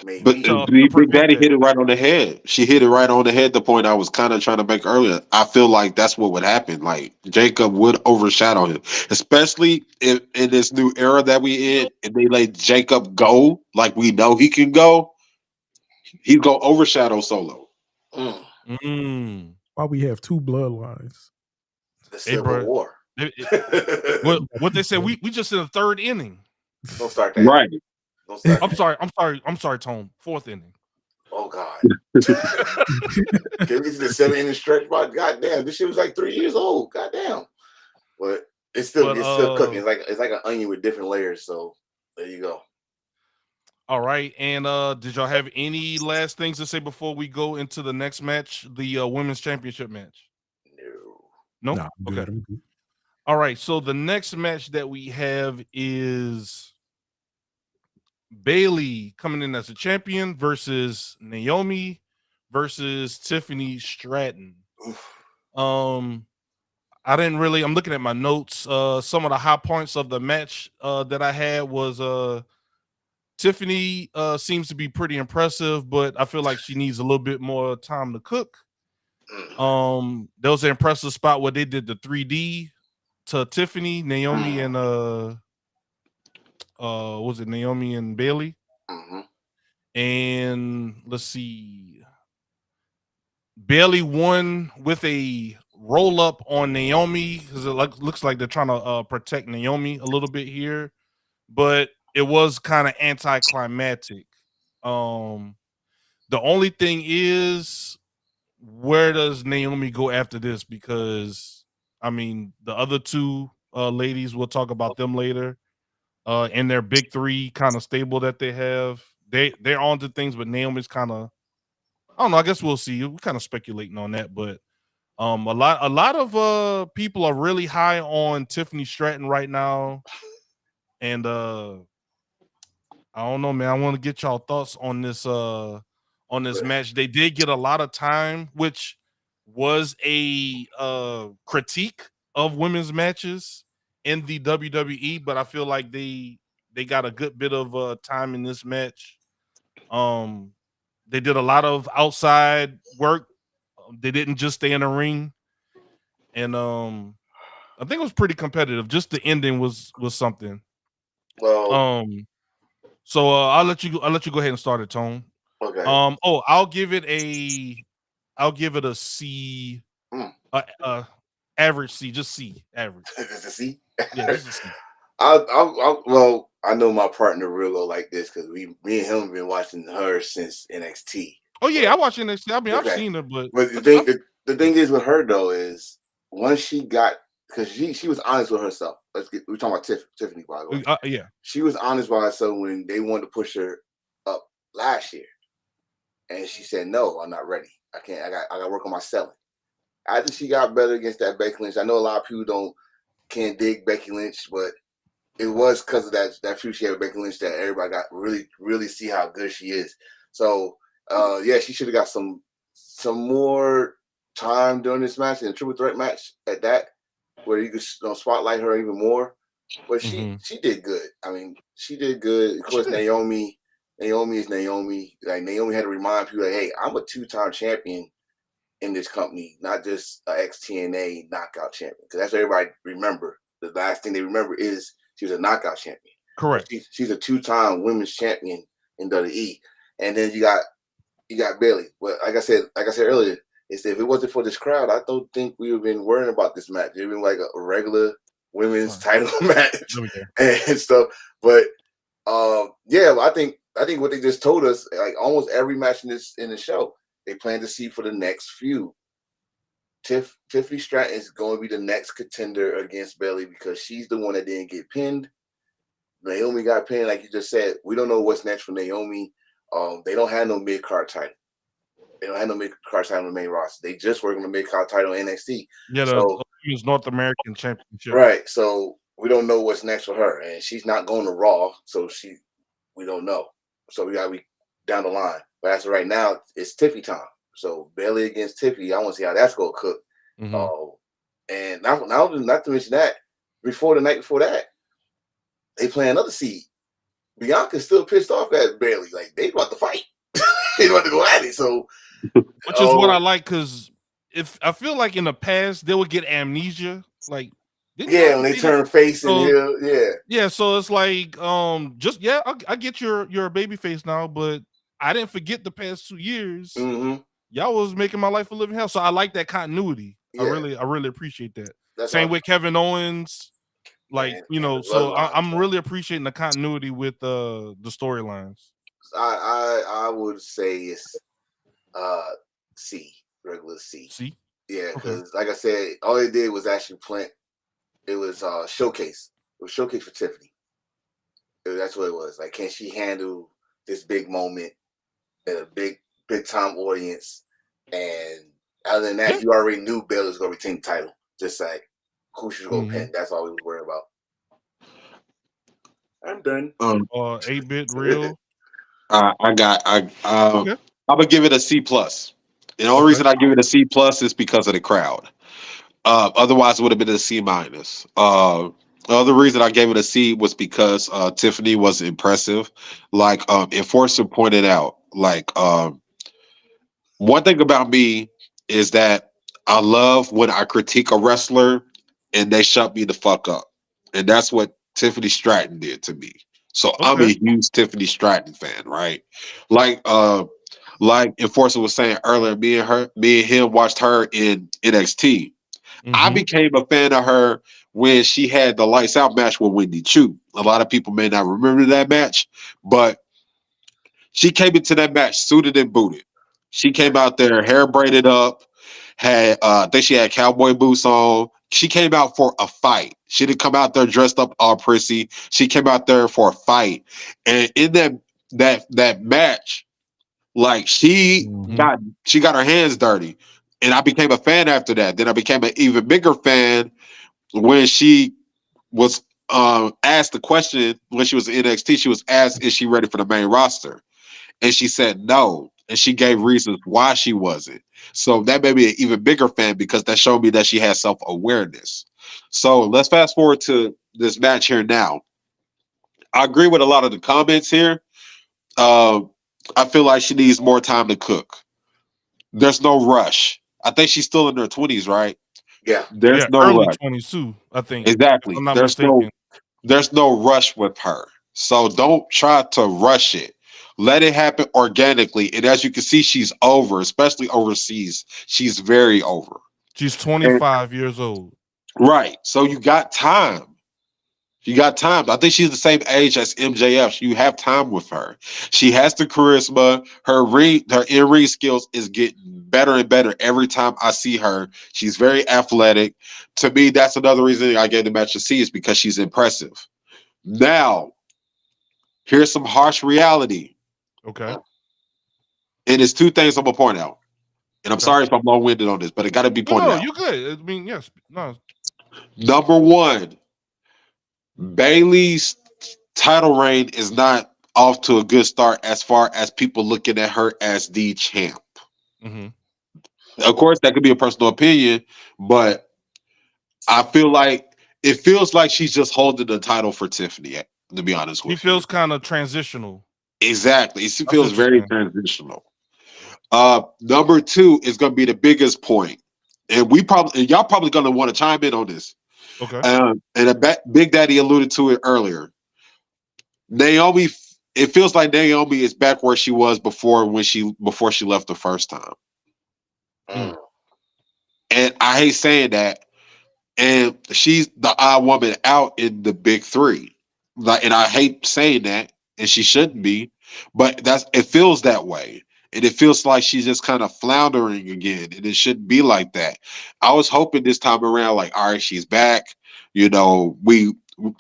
G: Maybe.
D: But Big Daddy hit it right on the head. She hit it right on the head. The point I was kind of trying to make earlier. I feel like that's what would happen. Like Jacob would overshadow him, especially in this new era that we in. If they let Jacob go, like we know he can go, he's gonna overshadow Solo.
C: Why we have two bloodlines?
G: The Civil War.
B: What they said? We just in the third inning.
G: Don't start that.
D: Right.
B: I'm sorry, Tone. Fourth inning.
G: Oh God. Can we get to the 7-inning stretch? God damn, this shit was like 3 years old. God damn. But it's still cooking. It's like an onion with different layers. So there you go.
B: All right. And did y'all have any last things to say before we go into the next match, the women's championship match? No.
C: Nah,
B: okay. All right. So the next match that we have is Bailey coming in as a champion versus Naomi versus Tiffany Stratton. I'm looking at my notes. Some of the high points of the match that I had was Tiffany seems to be pretty impressive, but I feel like she needs a little bit more time to cook. There was an impressive spot where they did the 3D to Tiffany, Naomi, and was it Naomi and Bailey? And let's see, Bailey won with a roll up on Naomi because it looks like they're trying to protect Naomi a little bit here, but it was kind of anticlimactic. The only thing is, where does Naomi go after this? Because I mean, the other two ladies, we'll talk about them later. And their big three kind of stable that they have, they're on to things, but Naomi's kind of, I don't know. I guess we'll see. We're kind of speculating on that, but a lot of people are really high on Tiffany Stratton right now, and I don't know, man. I want to get y'all thoughts on this match. They did get a lot of time, which was a critique of women's matches in the WWE, but I feel like they got a good bit of time in this match. They did a lot of outside work. They didn't just stay in the ring, and I think it was pretty competitive. Just the ending was something.
G: Well,
B: so I'll let you go ahead and start it, Tone.
G: Okay.
B: I'll give it a C. Average C, just C, average.
G: Just a C?
B: Yeah, just a C.
G: Well, I know my partner real go like this because me and him have been watching her since NXT.
B: Oh yeah, I watch NXT. I mean, I've
G: Okay.
B: seen her, but
G: But the thing is with her though is once she got because she was honest with herself. We're talking about Tiffany, by the way.
B: yeah,
G: She was honest with herself when they wanted to push her up last year, and she said, "No, I'm not ready. I can't. I got to work on my selling." After she got better against that Becky Lynch, I know a lot of people can't dig Becky Lynch, but it was because of that feud she had with Becky Lynch that everybody got really see how good she is. So yeah, she should have got some more time during this match, in a triple threat match at that, where you could spotlight her even more. But she did good. I mean, she did good. Of course, Naomi is Naomi. Like Naomi had to remind people, like, hey, I'm a 2-time champion in this company, not just an ex-TNA knockout champion. Because that's what everybody remember. The last thing they remember is she was a knockout champion.
B: correct.
G: She's a 2-time women's champion in WWE. And then you got Bayley. But like I said earlier, if it wasn't for this crowd, I don't think we would have been worrying about this match. It would have been like a regular women's title match and stuff. But yeah, I think what they just told us, like almost every match in the show, they plan to see for the next feud. Tiffany Stratton is going to be the next contender against Bayley because she's the one that didn't get pinned. Naomi got pinned, like you just said. We don't know what's next for Naomi. They don't have no mid-card title. They don't have no mid-card title on the main roster. They just work on the mid-card title in NXT.
B: Yeah, the North American Championship.
G: Right. So we don't know what's next for her, and she's not going to Raw, so we don't know. So we got to be down the line. But as of right now, it's Tiffy time. So Bayley against Tiffy, I want to see how that's going to cook. And not to mention that, the night before that, they play another seed. Bianca's still pissed off at Bayley. Like, they about to fight. They about to go at it. So,
B: which is what I like, because if I feel like in the past they would get amnesia, like
G: when they turn face and heel,
B: yeah. So it's like, I get you're a baby face now, but I didn't forget the past 2 years. Y'all was making my life a living hell. So I like that continuity. I really appreciate that. Same with Kevin Owens. Like, so I'm really appreciating the continuity with the storylines.
G: I would say it's C, regular C.
B: C?
G: Yeah, because like I said, all they did was actually plant. It was showcase. It was showcase for Tiffany. That's what it was. Like, can she handle this big moment in a big time audience? And other than that, you already knew Bayley was going to retain the title. Just like who she's going to pin. That's all we was worried about. I'm done.
B: 8-bit real.
D: I'm gonna give it a C plus. And the only reason I give it a C plus is because of the crowd. Otherwise, it would have been a C minus. The other reason I gave it a C was because Tiffany was impressive. Like Enforcer pointed out, like one thing about me is that I love when I critique a wrestler and they shut me the fuck up. And that's what Tiffany Stratton did to me. So I'm a huge Tiffany Stratton fan, right? Like Enforcer was saying earlier, me and him watched her in NXT. I became a fan of her when she had the Lights Out match with Wendy Chu. A lot of people may not remember that match, but she came into that match suited and booted. She came out there, hair braided up, had I think she had cowboy boots on. She came out for a fight. She didn't come out there dressed up all prissy. She came out there for a fight. And in that match, like she got her hands dirty. And I became a fan after that. Then I became an even bigger fan when she was asked the question when she was in NXT. She was asked, is she ready for the main roster? And she said no. And she gave reasons why she wasn't. So that made me an even bigger fan because that showed me that she has self-awareness. So let's fast forward to this match here now. I agree with a lot of the comments here. I feel like she needs more time to cook. There's no rush. I think she's still in her 20s, right?
G: Yeah.
B: There's no early rush. 22, I think.
D: Exactly.
B: I'm not mistaken.
D: There's no rush with her. So don't try to rush it. Let it happen organically. And as you can see, she's over, especially overseas. She's very over.
B: She's 25 years old.
D: Right. So you got time. You got time. I think she's the same age as MJF. You have time with her. She has the charisma. Her in-ring skills is getting better and better every time I see her. She's very athletic. To me, that's another reason I gave the match a C, is because she's impressive. Now, here's some harsh reality.
B: Okay.
D: And it's two things I'm gonna point out. And I'm
B: Okay.
D: sorry if I'm long-winded on this, but it got to be pointed
B: No,
D: out.
B: you're good. I mean, yes. No.
D: Number one, Bailey's title reign is not off to a good start as far as people looking at her as the champ.
B: Mm-hmm.
D: Of course, that could be a personal opinion, but I feel like it feels like she's just holding the title for Tiffany, to be honest
B: He
D: with
B: feels
D: you.
B: kind of transitional.
D: Exactly. It
B: That's
D: feels very
B: interesting.
D: transitional. Number two is going to be the biggest point. And y'all probably going to want to chime in on this.
B: Okay.
D: Big Daddy alluded to it earlier. Naomi, it feels like Naomi is back where she was before she left the first time.
B: Mm.
D: And I hate saying that. And she's the odd woman out in the big three. And I hate saying that, and she shouldn't be, but it feels that way. And it feels like she's just kind of floundering again, and it shouldn't be like that. I was hoping this time around, like, all right, she's back. You know,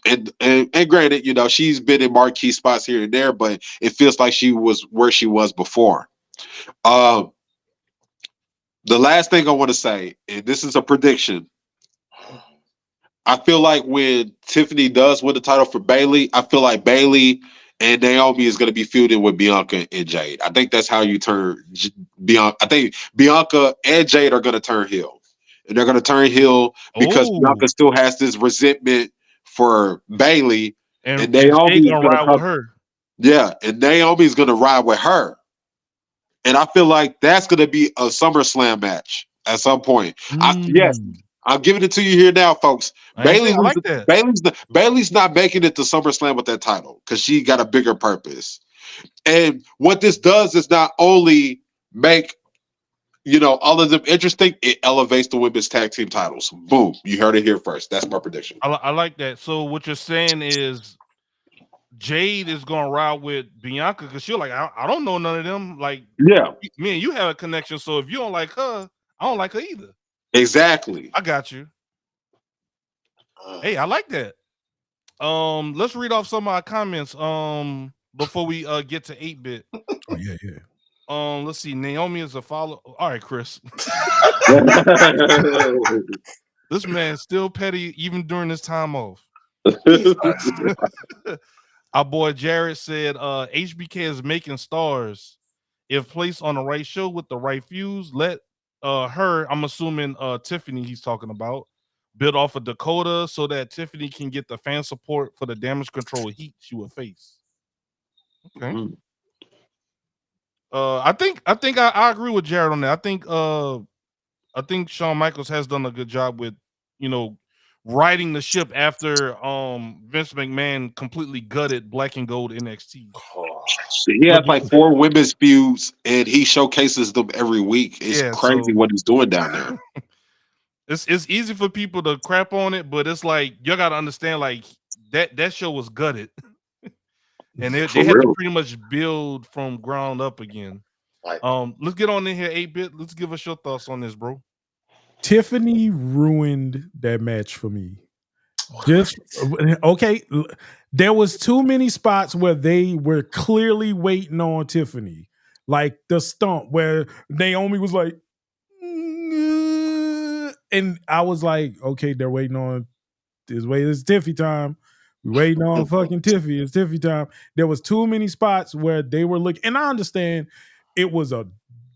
D: and granted, you know, she's been in marquee spots here and there, but it feels like she was where she was before. The last thing I want to say, and this is a prediction. I feel like when Tiffany does win the title for Bailey, I feel like Bailey and Naomi is going to be feuding with Bianca and Jade. I think that's how you turn Bianca. I think Bianca and Jade are going to turn heel. And they're going to turn heel because Bianca still has this resentment for Bailey. And Naomi
B: Jade
D: is
B: gonna
D: going to
B: ride
D: come.
B: with her.
D: Yeah, and Naomi is going to ride with her. And I feel like that's going to be a SummerSlam match at some point. Yes, I'm giving it to you here now, folks.
B: I like that.
D: Bailey's not making it to SummerSlam with that title because she got a bigger purpose. And what this does is not only make, you know, all of them interesting, it elevates the women's tag team titles. Boom. You heard it here first. That's my prediction.
B: I like that. So what you're saying is Jade is gonna ride with Bianca because you're like, I don't know none of them. Like,
D: yeah,
B: me and you have a connection. So if you don't like her, I don't like her either.
D: Exactly.
B: I got you. Hey, I like that. Let's read off some of our comments. Before we get to 8-bit.
C: Oh yeah.
B: Let's see. Naomi is a follow. All right, Chris. This man's still petty even during his time off. Our boy Jared said HBK is making stars. If placed on the right show with the right fuse, let her, I'm assuming Tiffany he's talking about, build off of Dakota so that Tiffany can get the fan support for the damage control heat she would face. Okay. I think I agree with Jared on that. I think Shawn Michaels has done a good job with, you know, riding the ship after Vince McMahon completely gutted Black and Gold NXT.
D: He has like 4 women's feuds and he showcases them every week. It's crazy what he's doing down there.
B: It's easy for people to crap on it, but it's like you gotta understand, like that show was gutted. And they had to pretty much build from ground up again. Let's get on in here, 8-bit. Let's give us your thoughts on this, bro.
C: Tiffany ruined that match for me. Just okay. There was too many spots where they were clearly waiting on Tiffany, like the stump where Naomi was like, and I was like, okay, they're waiting on this. Wait, it's Tiffy time. We're waiting on fucking Tiffy. It's Tiffy time. There was too many spots where they were looking, and I understand it was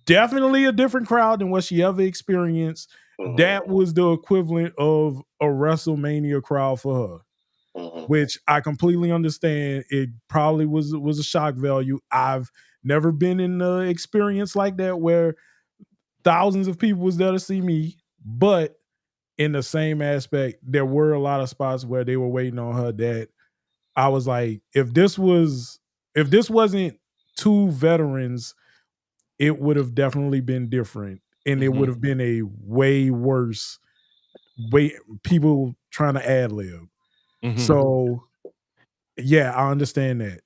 C: definitely a different crowd than what she ever experienced. That was the equivalent of a WrestleMania crowd for her, which I completely understand. It probably was a shock value. I've never been in an experience like that where thousands of people was there to see me, but in the same aspect, there were a lot of spots where they were waiting on her that I was like, if this wasn't 2 veterans, it would have definitely been different. And it would have been a way worse people trying to ad lib.
B: Mhm.
C: So yeah, I understand that.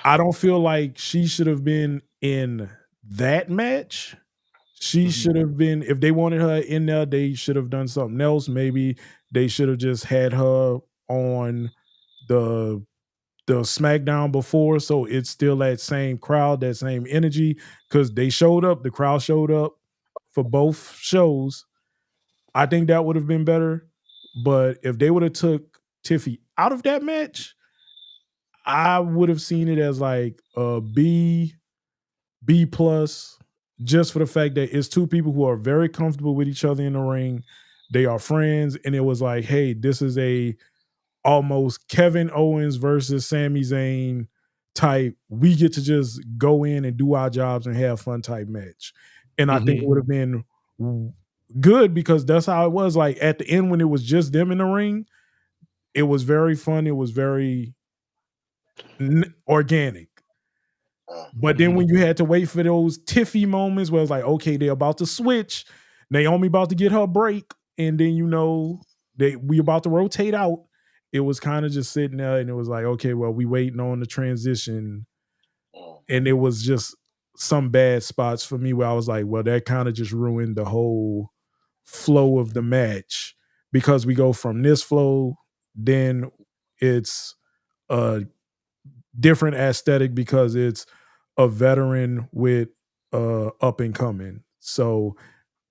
C: I don't feel like she should have been in that match. She
B: Mhm.
C: should have been, if they wanted her in there, they should have done something else. Maybe they should have just had her on the SmackDown before, so it's still that same crowd, that same energy. Because they showed up, the crowd showed up for both shows. I think that would have been better. But if they would have took Tiffy out of that match, I would have seen it as like a B plus, just for the fact that it's two people who are very comfortable with each other in the ring. They are friends, and it was like, hey, this is a almost Kevin Owens versus Sami Zayn type. We get to just go in and do our jobs and have fun type match. And I think it
B: Mhm.
C: would have been good because that's how it was. Like at the end, when it was just them in the ring, it was very fun. It was very organic. But then
B: Mhm.
C: when you had to wait for those tiffy moments where it's like, okay, they're about to switch, Naomi about to get her break, and then we about to rotate out. It was kind of just sitting there, and it was like, okay, well, we waiting on the transition, and it was just some bad spots for me where I was like, well, that kind of just ruined the whole flow of the match because we go from this flow, then it's a different aesthetic because it's a veteran with up and coming. So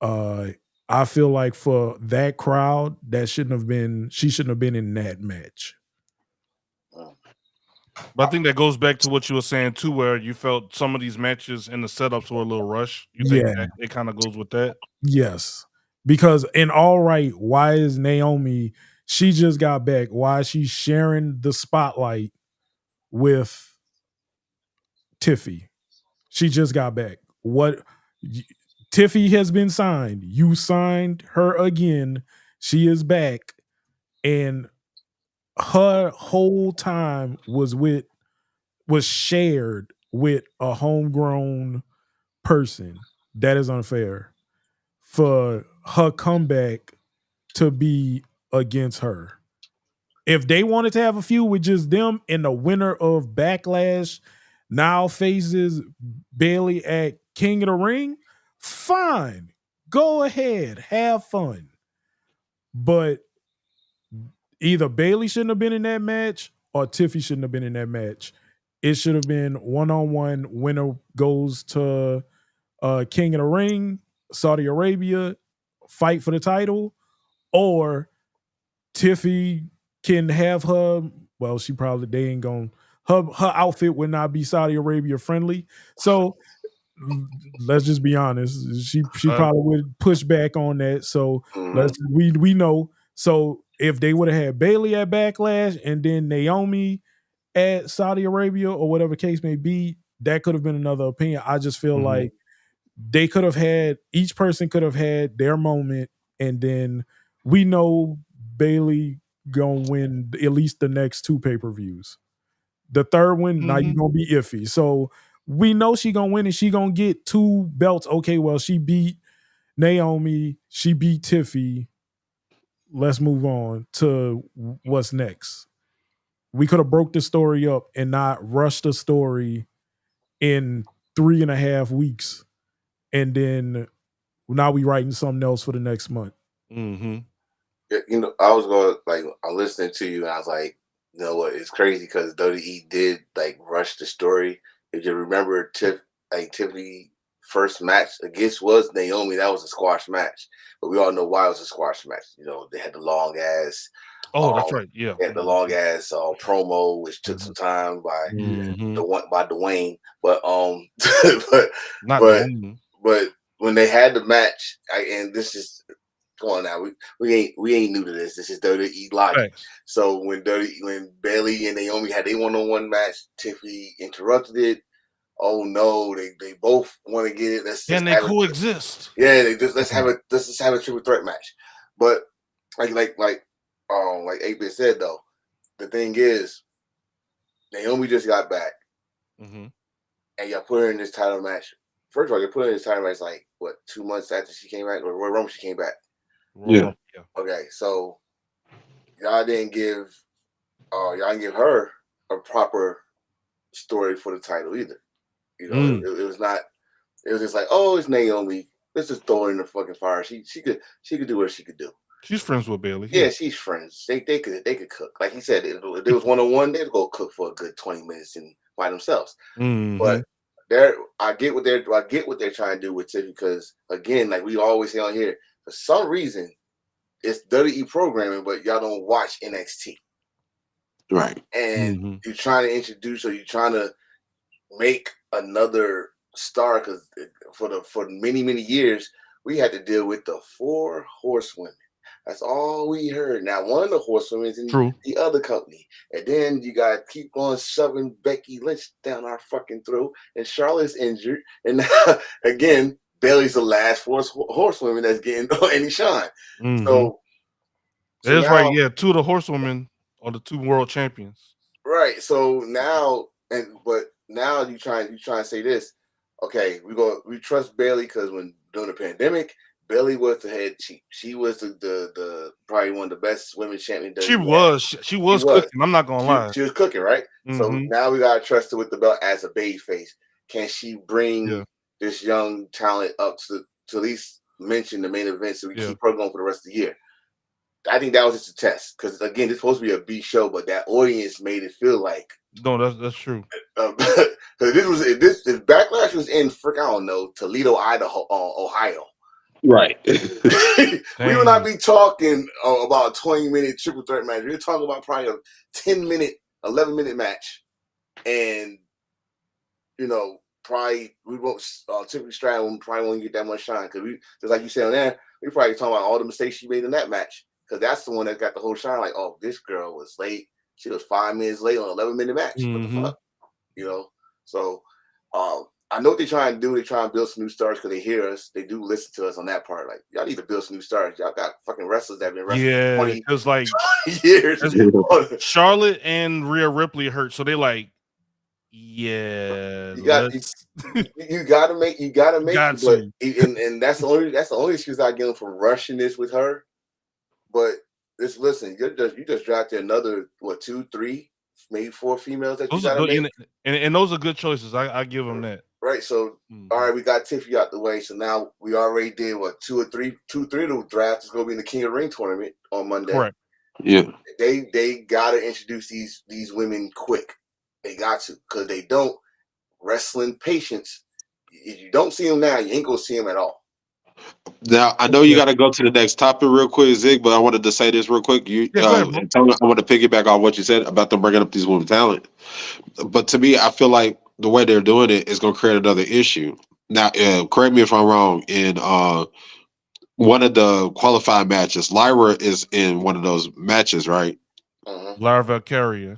C: uh I feel like for that crowd, she shouldn't have been in that match.
B: But I think that goes back to what you were saying too, where you felt some of these matches and the setups were a little rushed. You think
C: Yeah,
B: that it kind of goes with that?
C: yes. Because in All Right, why is Naomi, she just got back. Why is she sharing the spotlight with Tiffy? She just got back. What Tiffy has been signed. You signed her again. She is back. And her whole time was shared with a homegrown person. That is unfair. For her comeback to be against her. If they wanted to have a feud with just them and the winner of Backlash now faces Bailey at King of the Ring, fine. Go ahead, have fun. But either Bailey shouldn't have been in that match or Tiffy shouldn't have been in that match. It should have been one-on-one. Winner goes to King of the Ring, Saudi Arabia, fight for the title, or Tiffy can have her. Well, she probably they ain't going. Her outfit would not be Saudi Arabia friendly. So let's just be honest. She
B: Uh,
C: probably would push back on that. So
G: Mhm.
C: we know. So if they would have had Bailey at Backlash and then Naomi at Saudi Arabia or whatever case may be, that could have been another opinion. I just feel
B: Mhm.
C: like they could have had each person could have had their moment, and then we know Bailey gonna win at least the next two pay-per-views. The third one, now you
B: Mhm.
C: gonna be iffy. So we know she gonna win and she gonna get two belts. Okay, well, she beat Naomi, she beat Tiffy. Let's move on to what's next. We could have broke the story up and not rushed the story in 3.5 weeks, and then now we writing something else for the next month.
B: Mhm.
G: Yeah, I was going like I'm listening to you, and I was like, you know what? It's crazy because WWE did like rush the story. If you remember, Tiffany first match against was Naomi. That was a squash match, but we all know why it was a squash match. They had the long ass,
B: Oh, that's
G: um,
B: right. Yeah.
G: they had the long ass promo, which took some time by
B: Mhm.
G: Dwayne, but but
B: Not
G: but
B: Dwayne.
G: but when they had the match, and this is come on now. We ain't new to this. This is WWE logic.
B: Facts.
G: So when Bailey and Naomi had their one-on-one match, Tiffany interrupted it. Oh no, they both want to get it. Let's
B: Can
G: just
B: they
G: have it.
B: coexist?
G: Yeah, let's just have a triple threat match. But like 8-Bit said though, the thing is Naomi just got back
B: Mhm.
G: and y'all put her in this title match. First of all, you put her in this title match like what 2 months after she came back, or Royal Rumble she came back.
B: Royal
D: Yeah.
B: Rumble, yeah.
G: Okay, so y'all didn't give her a proper story for the title either. You know, it was not. It was just like, oh, it's Naomi. Let's just throw her in the fucking fire. She could do what she could do.
B: She's friends with Bailey.
G: Yeah, she's friends. They could cook. Like he said, if there was 1-on-1, they'd go cook for a good 20 minutes and by themselves. But I get what they're trying to do with it, because again, like we always say on here, for some reason it's WWE programming, but y'all don't watch NXT.
D: Right.
G: And you're trying to introduce, or you're trying to make another star, because for many years we had to deal with the 4 horsewomen. That's all we heard. Now one of the horsewomen is in the other company, and then you got to keep on shoving Becky Lynch down our fucking throat, and Charlotte's injured, and now, again Bailey's the last horsewoman that's getting any shine. So
B: that's
G: now,
B: right. Yeah, 2 of the horsewomen are the 2 world champions.
G: Right. So now, but now you try to say this. Okay, we trust Bailey because during the pandemic, Bailey was the head chief. She was the probably one of the best women champions.
B: She was cooking. I'm not gonna lie.
G: She was cooking, right? So now we gotta trust her with the belt as a baby face. Can she bring this young talent up to at least mention the main event, so we keep her going for the rest of the year? I think that was just a test, because again, it's supposed to be a B show, but that audience made it feel like
B: that's true.
G: Because if Backlash was in I don't know, Toledo, Idaho, Ohio,
D: right?
G: We would not be talking about a 20-minute triple threat match. We're talking about probably a 10-minute, 11-minute match, and probably we won't. Tiffany Stratton probably won't get that much shine, because we, just like you said on there, we probably talking about all the mistakes she made in that match. Because that's the one that got the whole shine. Like, oh, this girl was late. She was 5 minutes late on an 11-minute match. What the fuck? So I know what they're trying to do. They're trying to build some new stars because they hear us. They do listen to us on that part. Like, y'all need to build some new stars. Y'all got fucking wrestlers that have been wrestling for 20 years.
B: Charlotte and Rhea Ripley hurt, so they like,
G: you gotta make it. But and that's the only excuse I give them for rushing this with her. But listen, you just drafted another 2, 3, maybe 4 females that you gotta make.
B: And those are good choices. I give them that.
G: Right. So all right, we got Tiffany out the way. So now we already did 2 or 3 of the draft is gonna be in the King of the Ring tournament on Monday.
B: Correct.
D: Yeah.
G: They gotta introduce these women quick. They got to, because they don't. Wrestling patience. If you don't see them now, you ain't gonna see them at all.
D: Now I know you got to go to the next topic real quick, Zig, but I wanted to say this real quick. I want to piggyback on what you said about them bringing up these women talent. But to me, I feel like the way they're doing it is going to create another issue. Now, correct me if I'm wrong. In one of the qualified matches, Lyra is in one of those matches, right?
B: Lyra Valkyria.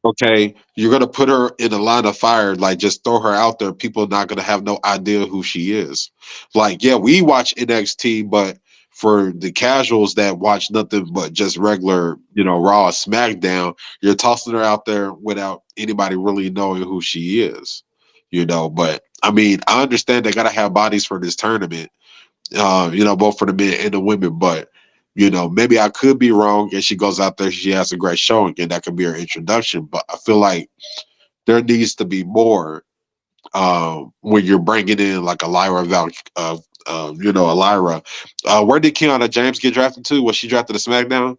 D: Okay, you're gonna put her in a line of fire, like just throw her out there. People are not gonna have no idea who she is. Like, yeah, we watch NXT, but for the casuals that watch nothing but just regular, Raw, SmackDown, you're tossing her out there without anybody really knowing who she is. But I mean, I understand they gotta have bodies for this tournament, both for the men and the women, but maybe I could be wrong, and she goes out there, she has a great showing, and that could be her introduction. But I feel like there needs to be more when you're bringing in like a Lyra a Lyra. Where did Kiana James get drafted to? Was she drafted to SmackDown?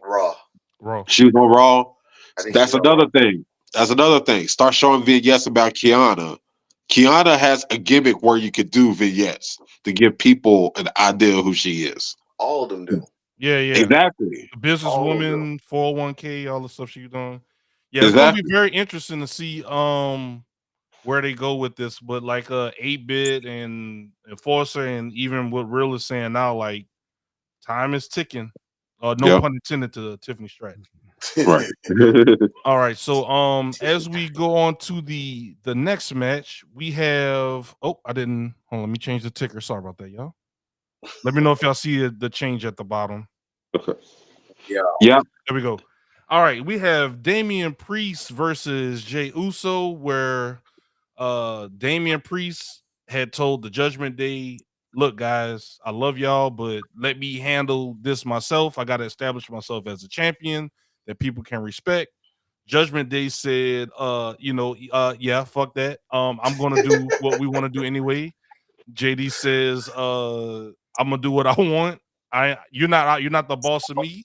G: Raw.
D: She was on Raw. That's another thing. That's another thing. Start showing vignettes about Kiana. Kiana has a gimmick where you could do vignettes to give people an idea who she is.
G: All of them do.
B: Yeah.
D: Exactly.
B: The businesswoman, 401k, all the stuff she's doing. Yeah, it's gonna be very interesting to see where they go with this. But like 8-Bit and Enforcer, and even what Real is saying now, like time is ticking. No pun intended to Tiffany Stratton.
D: Right.
B: All right. So as we go on to the next match, we have let me change the ticker. Sorry about that, y'all. Let me know if y'all see the change at the bottom.
D: Okay.
G: Yeah.
B: There we go. All right. We have Damian Priest versus Jey Uso, where Damian Priest had told the Judgment Day look, guys, I love y'all, but let me handle this myself. I got to establish myself as a champion that people can respect. Judgment Day said, yeah, fuck that. I'm gonna do what we want to do anyway. JD says, I'm gonna do what I want. You're not the boss of me.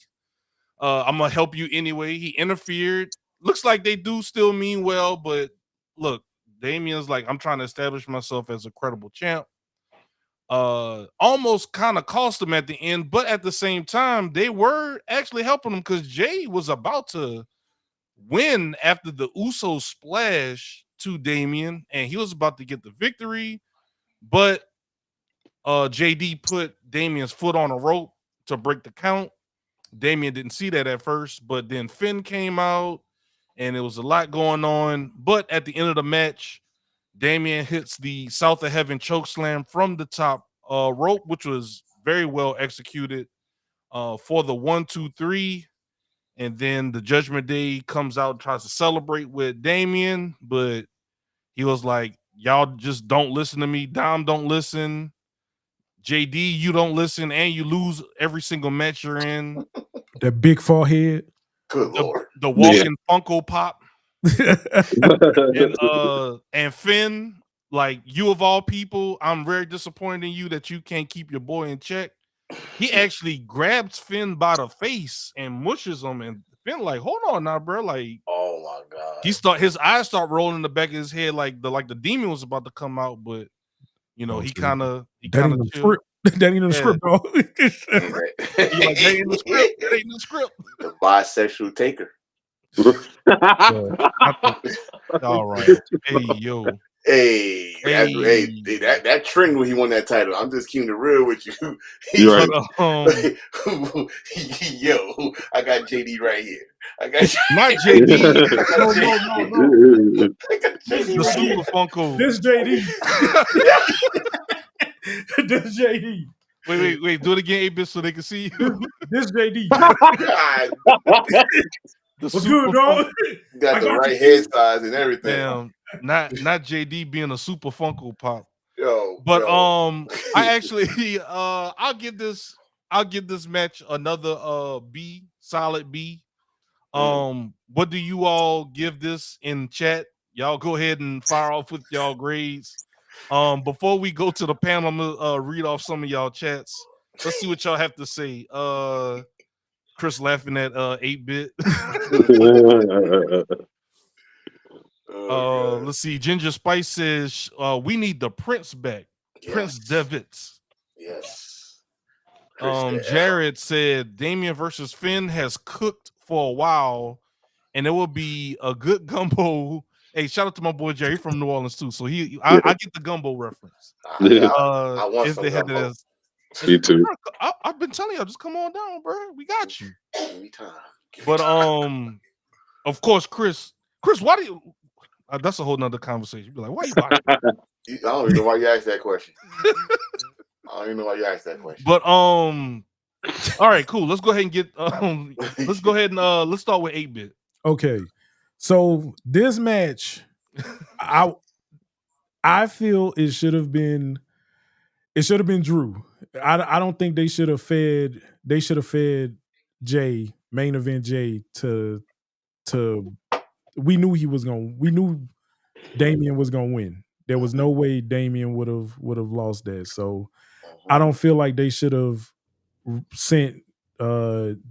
B: I'm gonna help you anyway. He interfered. Looks like they do still mean well, but look, Damien's like, I'm trying to establish myself as a credible champ. Almost kind of cost him at the end, but at the same time, they were actually helping him because Jay was about to win after the Usos splash to Damien, and he was about to get the victory, but JD put Damien's foot on a rope to break the count. Damien didn't see that at first, but then Finn came out, and it was a lot going on. But at the end of the match, Damien hits the South of Heaven choke slam from the top rope, which was very well executed for the 1, 2, 3. And then the Judgment Day comes out and tries to celebrate with Damien, but he was like, y'all just don't listen to me. Dom don't listen. JD, you don't listen, and you lose every single match you're in.
C: That big forehead.
G: Good Lord.
B: The walking Funko Pop. And Finn, like, you of all people, I'm very disappointed in you that you can't keep your boy in check. He actually grabs Finn by the face and mushes him, and Finn like, hold on now, bro. Like,
G: oh my God.
B: His eyes start rolling in the back of his head like the demon was about to come out, but he kind of chilled.
C: That ain't in the script, dog.
B: That ain't in the script. That ain't in the script.
G: The bisexual taker.
B: All right. Hey, yo.
G: Hey, that trend when he won that title. I'm just keeping it real with you.
D: You're right.
G: Yo, I got JD right here. I got
B: not JD.
C: No.
B: The Super Funko.
C: This JD. This JD.
B: Wait. Do it again, 8-bit, so they can see you.
C: This JD.
G: God.
C: What's good, dog?
G: Got the right head size and everything.
B: Damn, not JD being a Super Funko Pop.
G: But
B: I actually I'll give this match another B, solid B. What do you all give this in chat? Y'all go ahead and fire off with y'all grades. Before we go to the panel, I'm gonna read off some of y'all chats. Let's see what y'all have to say. Chris laughing at 8-bit. Let's see. Ginger Spice says we need the Prince back. Yes. Prince Devitz.
G: Yes.
B: Jared said Damien versus Finn has cooked for a while, and it will be a good gumbo. Hey, shout out to my boy Jerry from New Orleans too. So I get the gumbo reference.
G: I want
B: if
G: some
B: they had
G: gumbo.
D: Me too.
B: I've been telling y'all, just come on down, bro. We got you.
G: Anytime.
B: But of course, Chris, why do you? That's a whole nother conversation. You'd be like, why you?
G: I don't even know why you asked that question.
B: But all right, cool. Let's go ahead and get let's go ahead and let's start with 8-bit.
C: Okay, so this match, I feel it should have been Drew. I don't think they should have fed Jay, main event Jay, to we knew Damien was gonna win. There was no way Damien would have lost that. So I don't feel like they should have sent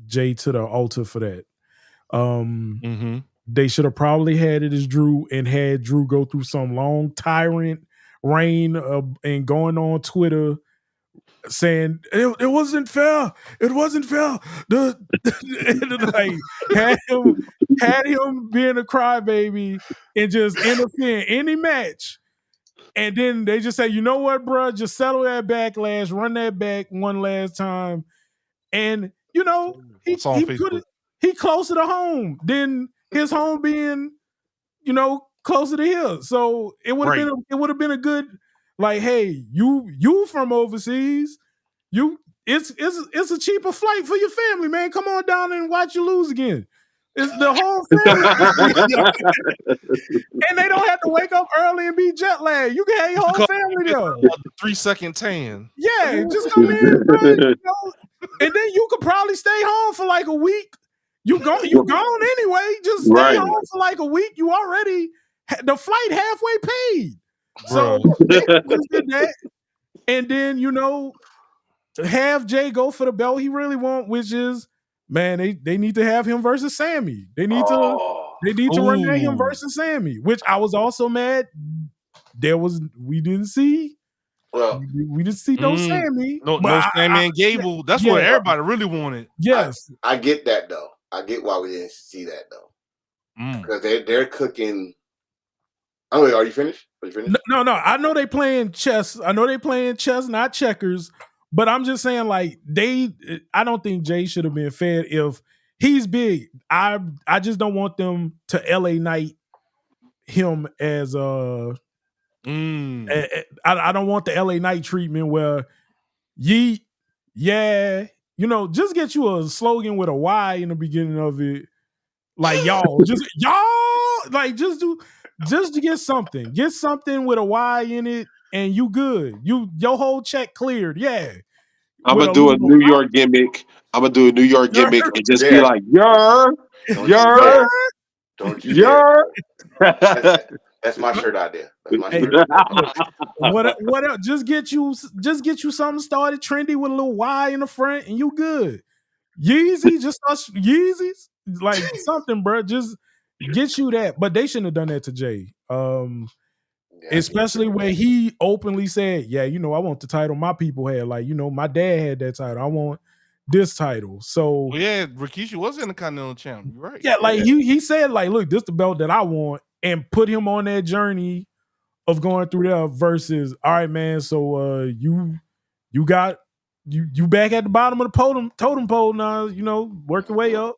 C: Jay to the altar for that. They should have probably had it as Drew and had Drew go through some long tyrant reign and going on Twitter saying it wasn't fair. It wasn't fair. Had him being a crybaby and just interfere in any match. And then they just say, you know what, bro? Just settle that backlash, run that back one last time. And he closer to home than his home being, closer to here. So it would have been a good, like, hey, you from overseas, it's a cheaper flight for your family, man. Come on down and watch you lose again. It's the whole family. And they don't have to wake up early and be jet lagged. You can have your whole family there.
B: The 3-second tan.
C: Yeah, just come in, bro. You know? And then you could probably stay home for like a week. You gone anyway. Just stay home for like a week. You already the flight halfway paid. So they just did that. And then, you know, have Jay go for the belt he really want, which is, man, they need to have him versus Sammy. They need to run that him versus Sammy, which I was also mad. We didn't see.
G: Well,
C: we didn't see no Sammy.
B: No Sammy and Gable. That's what everybody really wanted.
C: Yes.
G: I get that though. I get why we didn't see that though. Because they're cooking. Oh wait, are you finished?
C: No. I know they playing chess. I know they playing chess, not checkers. But I'm just saying, like, I don't think Jay should have been fed if he's big. I just don't want them to LA Knight him as I don't want the LA Knight treatment where you know, just get you a slogan with a Y in the beginning of it. Like y'all, just to get something. Get something with a Y in it and you good. Your whole check cleared. Yeah.
D: I'm gonna do a New York gimmick. I'm gonna do a New York gimmick and just be like,
G: Don't you dare. That's my shirt idea. That's my shirt.
C: What else? Just get you something started trendy with a little Y in the front and you good. Yeezy, just us Yeezys, like something, bro. Just get you that. But they shouldn't have done that to Jay. Especially when he openly said, "Yeah, you know, I want the title my people had. Like, you know, my dad had that title. I want this title." So
B: Rikishi was in the Continental Champ. You're right.
C: Yeah, like he said, like, look, this the belt that I want, and put him on that journey of going through there versus, all right, man. So you got you back at the bottom of the totem pole now. You know, work your way up,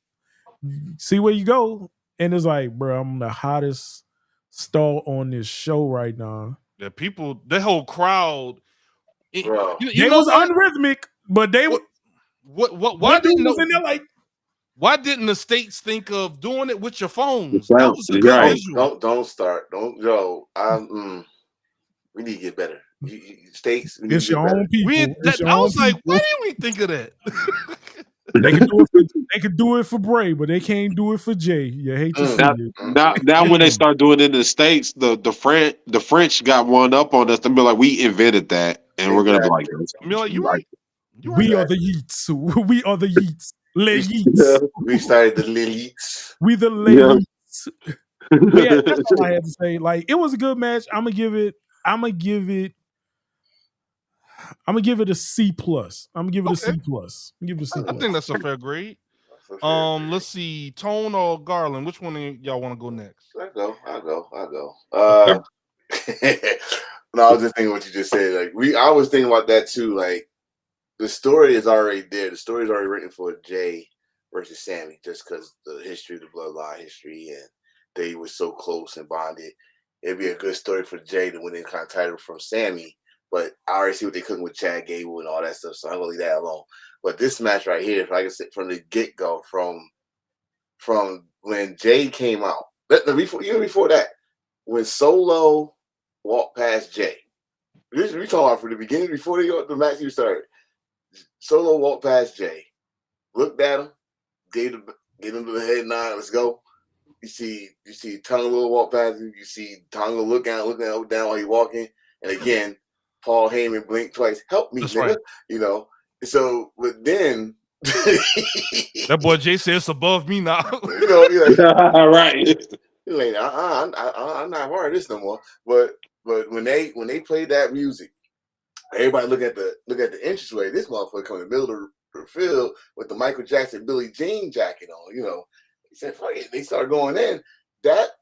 C: see where you go, and it's like, bro, I'm the hottest star on this show right now.
B: Yeah, people, the whole crowd,
C: they was unrhythmic, but they were.
B: Why didn't the states think of doing it with your phones? That was a good visual.
G: Don't start. We need to get better. States,
C: it's your own people.
B: I was like, why didn't we think of that?
C: They could do it for Bray, but they can't do it for Jay. You hate to see it.
D: Now when they start doing it in the States, the French got one up on us. They'll be like, we invented that, and we're gonna be like,
B: you're right.
C: We are the Yeats. We are the Yeats. Les Yeats.
G: We started the Yeats.
C: We the Les Yeats. Yeah, that's all I had to say. Like, it was a good match. I'm gonna give it a C plus. I'm gonna give it a C plus.
B: I think that's a fair grade. Let's see, Tone or Garland. Which one of y'all want to go next?
G: I'll go. No, I was just thinking what you just said. Like, I was thinking about that too. Like, the story is already there. The story is already written for Jay versus Sammy, just because the history, the bloodline history, and they were so close and bonded. It'd be a good story for Jay to win the kind of title from Sammy. But I already see what they're cooking with Chad Gable and all that stuff, so I'm gonna leave that alone. But this match right here, like I said, from the get go, from when Jay came out, even before that, when Solo walked past Jay, we talking about from the beginning, before the match even started. Solo walked past Jay, looked at him, gave him the head nod. Let's go. You see Tonga walk past him. You see Tonga looking up and down while he's walking, and again. Paul Heyman blinked twice. Help me,
B: that's
G: nigga.
B: Right.
G: You know. So, but then
B: that boy Jay said it's above me now.
G: You know, you're like,
D: right.
G: You're like, I'm not part of this no more. But when they played that music, everybody look at the entranceway. This motherfucker come in the middle of the field with the Michael Jackson Billie Jean jacket on. You know, he said, "Fuck it." They started going in. That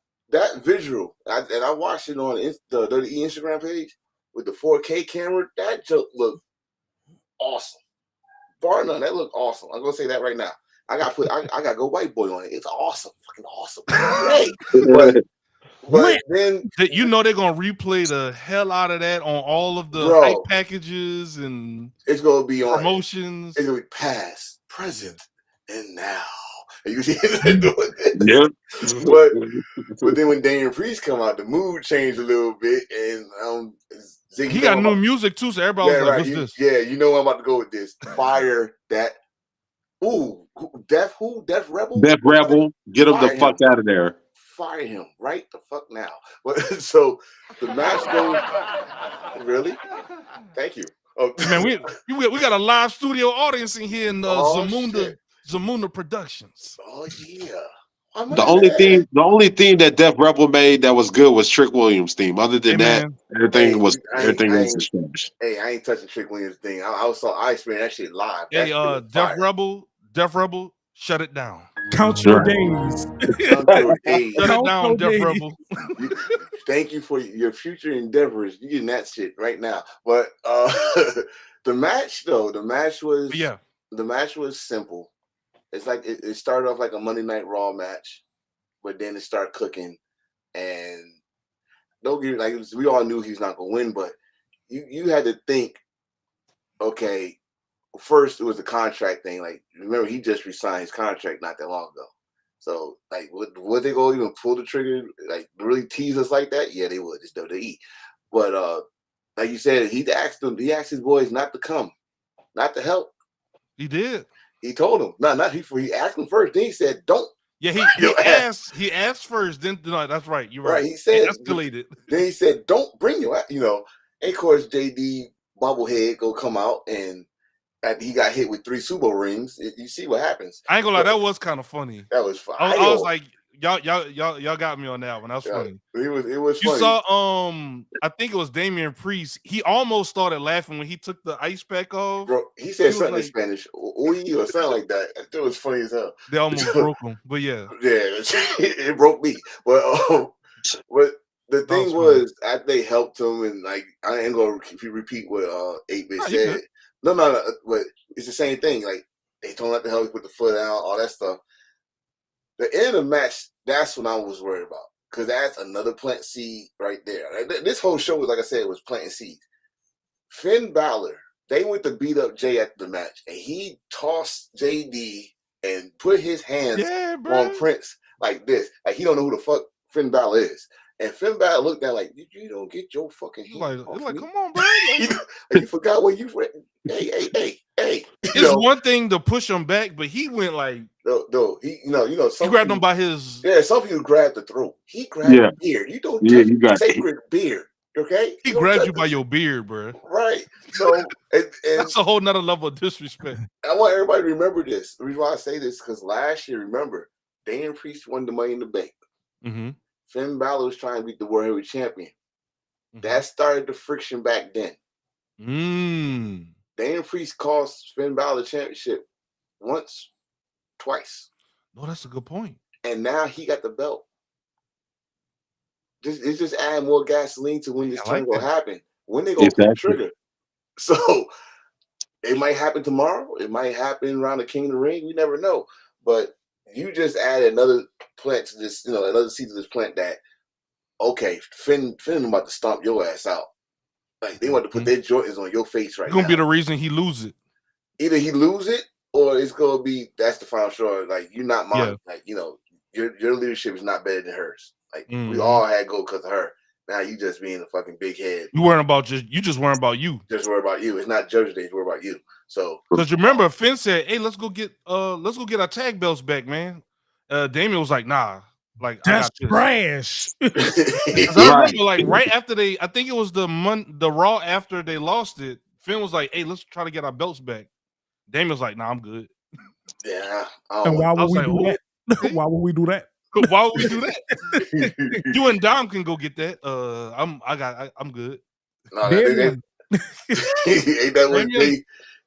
G: visual, and I watched it on the WWE Instagram page. With the 4K camera, that joke looked awesome. Bar none, that looked awesome. I'm gonna say that right now. I gotta go white boy on it. It's awesome, fucking awesome. Great. But then
B: you know they're gonna replay the hell out of that on all of the hype packages, and
G: it's gonna be on
B: promotions.
G: It's gonna be past, present, and now. And you see him doing this.
D: Yeah.
G: But then when Damian Priest come out, the mood changed a little bit, and Ziggy,
B: He got new music too, so everybody was like, "What's this?"
G: Yeah, you know I'm about to go with this. Fire that. Ooh, Death Rebel?
D: Death Rebel, get him the
G: Fire
D: fuck out of there.
G: Fire him right the fuck now. But so the match goes. Really? Thank you. Oh,
B: Man, we got a live studio audience in here in
G: shit.
B: Zamunda Productions.
G: Oh yeah.
D: The only theme that Death Rebel made that was good was Trick Williams' theme. Other than that, everything was trash.
G: Hey, I ain't touching Trick Williams' thing. I experienced that shit live.
B: Hey, Death Rebel, shut it down.
C: Count your days.
G: Count your days.
B: Shut it down, Death Rebel.
G: Thank you for your future endeavors. You getting that shit right now. But the match was simple. It's like it started off like a Monday Night Raw match, but then it started cooking. And don't get like we all knew he was not gonna win, but you had to think, okay, first it was a contract thing. Like remember, he just resigned his contract not that long ago. So like, would they go even pull the trigger, like really tease us like that? Yeah, they would. It's WWE. But like you said, he asked his boys not to come, not to help.
B: He did.
G: He told him, he asked him first. Then he said, "Don't."
B: Yeah, he asked first. Then no, that's right. You're right.
G: He said,
B: escalated.
G: Then he said, "Don't bring your," And of course, JD Bubblehead go come out, and he got hit with 3 sumo rings. You see what happens.
B: I ain't gonna lie, that was kind of funny.
G: That was fun.
B: I was like, y'all got me on that one. That was funny.
G: It was.
B: You
G: funny.
B: saw I think it was Damian Priest. He almost started laughing when he took the ice pack off.
G: Bro, he said something in Spanish, or something like that. It was funny as hell.
B: They almost broke him, but yeah,
G: it broke me. But the thing was, after they helped him, and like I ain't gonna repeat what 8-Bit said. No, but it's the same thing. Like they told him not to help, put the foot out, all that stuff. The end of the match, that's what I was worried about. Because that's another plant seed right there. This whole show was, like I said, was planting seeds. Finn Balor, they went to beat up Jay after the match, and he tossed JD and put his hands on Prince like this. Like he don't know who the fuck Finn Balor is. And Finn Balor looked at like, you don't get your fucking hands off me.
B: Come on, bro.
G: You forgot where you went. Hey.
B: It's one thing to push him back, but he went like
G: no. He
B: he grabbed him by his
G: some people grabbed the throat. He grabbed the beard. You don't touch you got sacred beard. Okay?
B: He grabbed you by your beard, bro.
G: Right. So and
B: that's a whole nother level of disrespect.
G: I want everybody to remember this. The reason why I say this because last year, remember, Damian Priest won the Money in the Bank.
B: Mm-hmm.
G: Finn Balor was trying to beat the World Heavyweight Champion. Mm-hmm. That started the friction back then. Damian Priest cost Finn Balor the championship once, twice.
B: Oh, that's a good point. And
G: now he got the belt. It's just adding more gasoline to when this turn gonna happen. When they gonna pull the trigger. So it might happen tomorrow. It might happen around the King of the Ring. We never know. But you just add another plant to this, another seed to this plant that, okay, Finn about to stomp your ass out. Like they want to put their Jordans on your face right now.
B: It's gonna be the reason he lose it.
G: Either he lose it or it's gonna be that's the final straw. Like you're not mine. Like your leadership is not better than hers. Like we all had go because of her. Now you just being a fucking big head.
B: You weren't about you just weren't about you.
G: Just worry about you. It's not Judge Day. It's worry about you. So
B: because remember, Finn said, "Hey, let's go get our tag belts back, man." Damian was like, "Nah, like
C: that's trash."
B: I remember, like right after I think it was the Raw after they lost it. Finn was like, "Hey, let's try to get our belts back." Damian was like, "Nah, I'm good."
G: Yeah.
C: And why would we do that? Why would we do that?
B: Why would we do that? You and Dom can go get that. I'm good.
G: No, ain't that what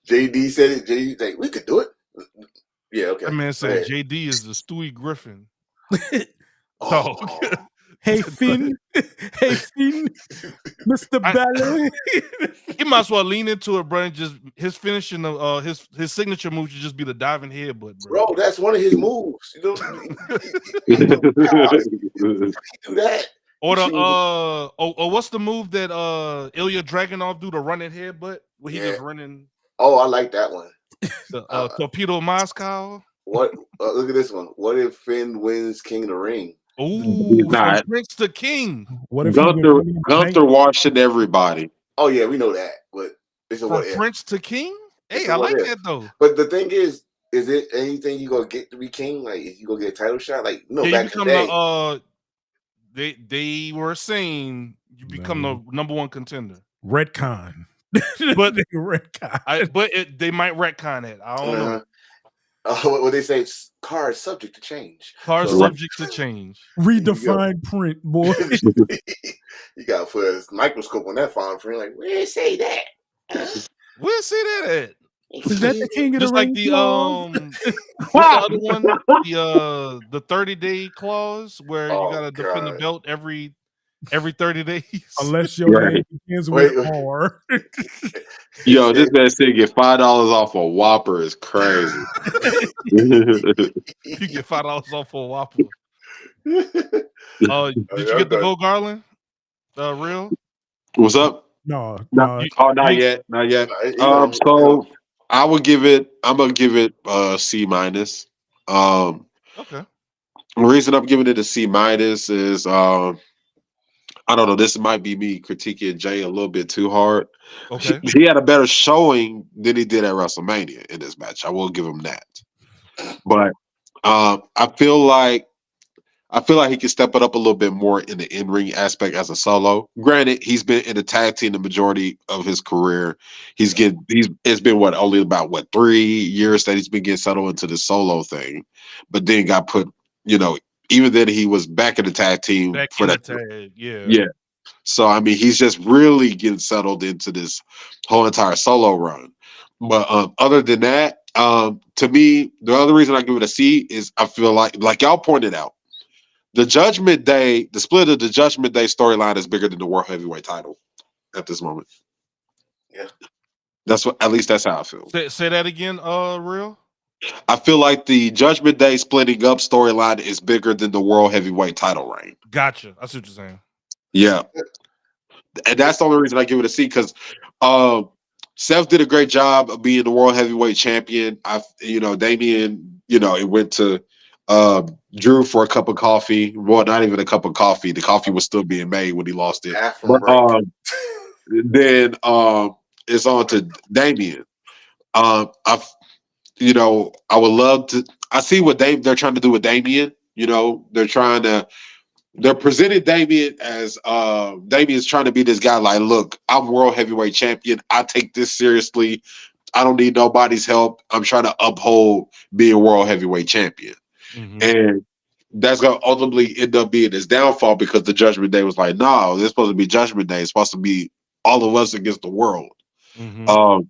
G: JD said? It. JD like we could do it. Yeah, okay.
B: That man said JD is the Stewie Griffin.
C: Hey Finn, Mr. Balor.
B: He might as well lean into it, bro. And just his finishing his signature move should just be the diving headbutt,
G: bro. That's one of his moves. You know, do that.
B: Or the what's the move that Ilya Dragunov do, the running headbutt where he just running?
G: Oh, I like that one.
B: The Torpedo Moscow.
G: What? Look at this one. What if Finn wins King of the Ring?
B: Ooh, from
D: not.
B: Prince to King.
C: What if he wins Money in the Bank?
D: Gunther washing everybody.
G: Oh yeah, we know that, but it's a
B: From
G: what if.
B: Prince to King?
G: It's
B: Hey,
G: a
B: I
G: what
B: like
G: if.
B: that though.
G: But the thing is it anything you gonna get to be king? Like, if you gonna get a title shot? Like, no,
B: Yeah,
G: back in the day.
B: They were saying you become the number one contender.
C: Retcon.
B: But
C: retcon.
B: They might retcon it. I don't know.
G: What they say, card subject to change.
B: Card subject to change.
C: Redefine print, boy.
G: You gotta put a microscope on that fine print. Like, where say that?
B: Where's see that at?
C: Is that the King of
B: Just
C: the
B: like
C: Ring
B: the
C: clause?
B: what's the other one? The 30-day clause where you gotta defend the belt every 30 days.
C: Unless your name begins with R.
D: Yo, this man said get $5 off a Whopper is crazy.
B: You get $5 off for a Whopper. Did you get the Go Garland? Real?
D: What's up?
C: No.
D: Not yet. Not yet. So I'm gonna give it C minus.
B: Okay.
D: The reason I'm giving it a C minus is I don't know. This might be me critiquing Jay a little bit too hard.
B: Okay.
D: He had a better showing than he did at WrestleMania in this match. I will give him that. But I feel like he can step it up a little bit more in the in-ring aspect as a solo. Granted, he's been in the tag team the majority of his career. It's been only about 3 years that he's been getting settled into the solo thing, but then got put, even then he was back in the tag team for that. Yeah. So I mean, he's just really getting settled into this whole entire solo run. But other than that, to me, the other reason I give it a C is I feel like y'all pointed out, the split of the Judgment Day storyline is bigger than the World Heavyweight title at this moment.
G: Yeah.
D: At least that's how I feel.
B: Say that again, Real?
D: I feel like the Judgment Day splitting up storyline is bigger than the World Heavyweight title reign.
B: Gotcha. I see what you're saying.
D: Yeah. And that's the only reason I give it a C, because Seth did a great job of being the World Heavyweight champion. Damian, it went to Drew for a cup of coffee. Well, not even a cup of coffee. The coffee was still being made when he lost it. But then it's on to Damian. I would love to. I see what they're trying to do with Damian. They're presenting Damian as Damian's trying to be this guy. Like, look, I'm World Heavyweight champion. I take this seriously. I don't need nobody's help. I'm trying to uphold being World Heavyweight champion. Mm-hmm. And that's going to ultimately end up being his downfall, because the Judgment Day was like, no, this is supposed to be Judgment Day. It's supposed to be all of us against the world. Mm-hmm.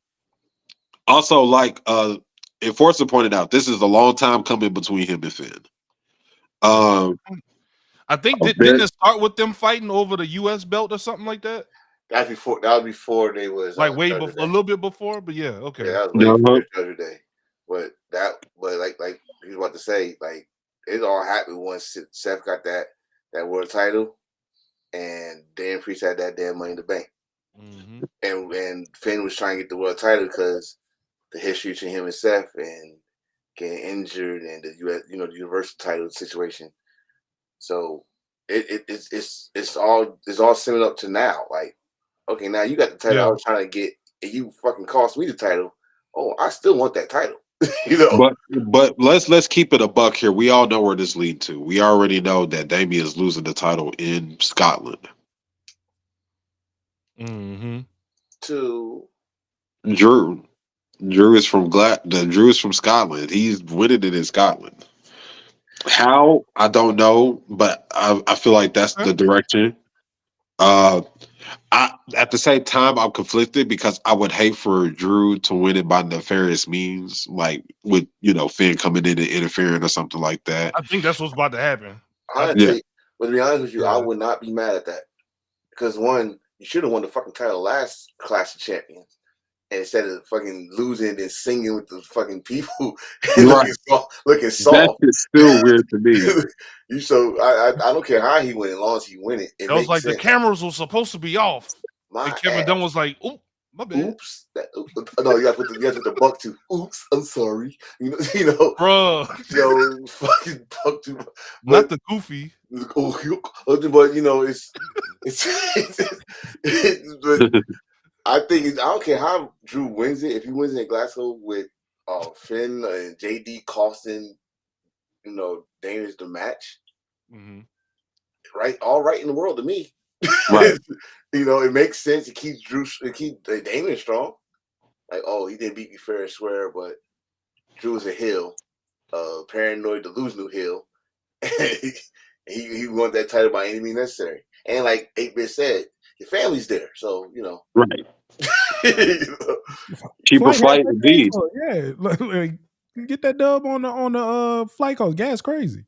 D: Also, like Enforcer pointed out, this is a long time coming between him and Finn.
B: I think didn't it start with them fighting over the U.S. belt or something like that?
G: That was before they was
B: like way before, a little bit before, but yeah, okay.
G: Yeah, that was way before Judgment Day. But like he was about to say, like, it all happened once Seth got that world title, and Dan Priest had that damn Money in the Bank, mm-hmm. and Finn was trying to get the world title because the history between him and Seth and getting injured and the U.S. the Universal title situation. So it's all similar up to now. Like, okay, now you got the title I was trying to get, and you fucking cost me the title. Oh, I still want that title.
D: But let's keep it a buck here. We all know where this leads to. We already know that Damien is losing the title in Scotland.
B: Mm-hmm.
G: To
D: Drew. Drew is from Scotland. He's winning it in Scotland. How? I don't know, but I feel like that's the direction. At the same time, I'm conflicted because I would hate for Drew to win it by nefarious means, like with Finn coming in and interfering or something like that.
B: I think that's what's about to happen.
G: But to be honest with you, I would not be mad at that, because one, you should have won the fucking title last Clash of Champions. And instead of fucking losing and singing with the fucking people, looking soft.
D: That is still weird to me.
G: I don't care how he win, as long as he win it.
B: It was like sense. The cameras were supposed to be off. And Kevin Dunn was like, "Oop, My bad.
G: Oops. No, you have to put the buck to. Oops, I'm sorry. You know,
B: Bro.
G: Fucking buck to.
B: Not the goofy.
G: But you know, it's but I think I don't care how Drew wins it. If he wins it in Glasgow with Finn and JD costing, you know, Daniels the match, right? All right in the world to me.
D: Right.
G: You know, it makes sense. It keeps Damien strong. Like, oh, he didn't beat me fair and square, but Drew's a heel, paranoid, delusional heel. he won that title by any means necessary. And like 8-Bit said, your family's there, so you know.
D: Right.
G: You know.
D: Cheaper flight indeed.
C: Yeah, like, get that dub on the flight cost. Gas crazy.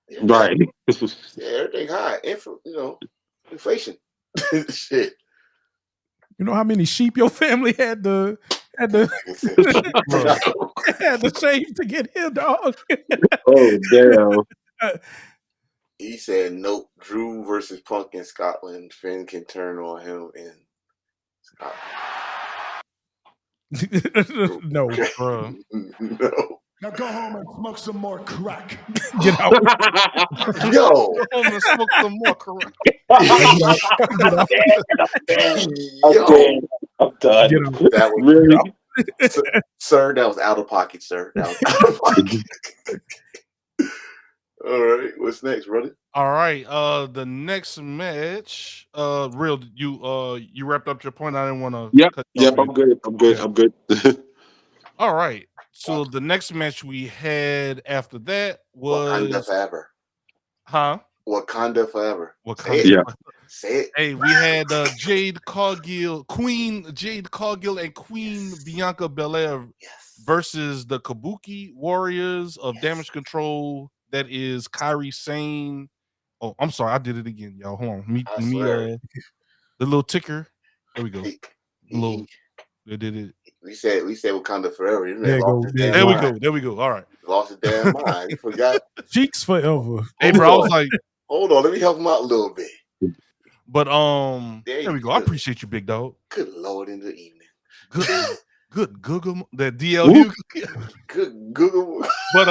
G: Yeah,
D: right.
G: Yeah, everything high. Inflation. Shit.
C: You know how many sheep your family had to had to shave to get here, dog?
D: Oh damn.
G: He said, nope, Drew versus Punk in Scotland. Finn can turn on him in Scotland.
C: No,
B: bro.
G: No.
H: Now go home and smoke some more crack.
C: Get out.
G: Yo.
B: Go home and smoke some more crack.
G: Yo.
D: I'm done.
G: That was
D: really?
G: Sir, that was out of pocket, sir. That was out of pocket. All right, what's next, brother?
B: All right, the next match, real, you wrapped up your point. I didn't want to.
D: Yep, I'm good. I'm good.
B: All right, so the next match we had after that was
G: Wakanda Forever.
B: Huh?
G: Wakanda Forever. Say it.
B: Hey, we had Jade Cargill, Queen Jade Cargill, and Queen Bianca Belair versus the Kabuki Warriors of Damage Control. That is Kairi Sane. Oh, I'm sorry, I did it again, y'all. Hold on, the little ticker. There we go. They did it.
G: We said Wakanda Forever.
B: There we go. All right.
G: Lost his damn mind. He forgot.
C: Cheeks forever.
B: Hey, bro, I was like,
G: hold on, let me help him out a little bit.
B: But there we go. I appreciate you, big dog.
G: Good Lord, in the evening.
B: Good Google that DLU.
G: Good Google.
B: But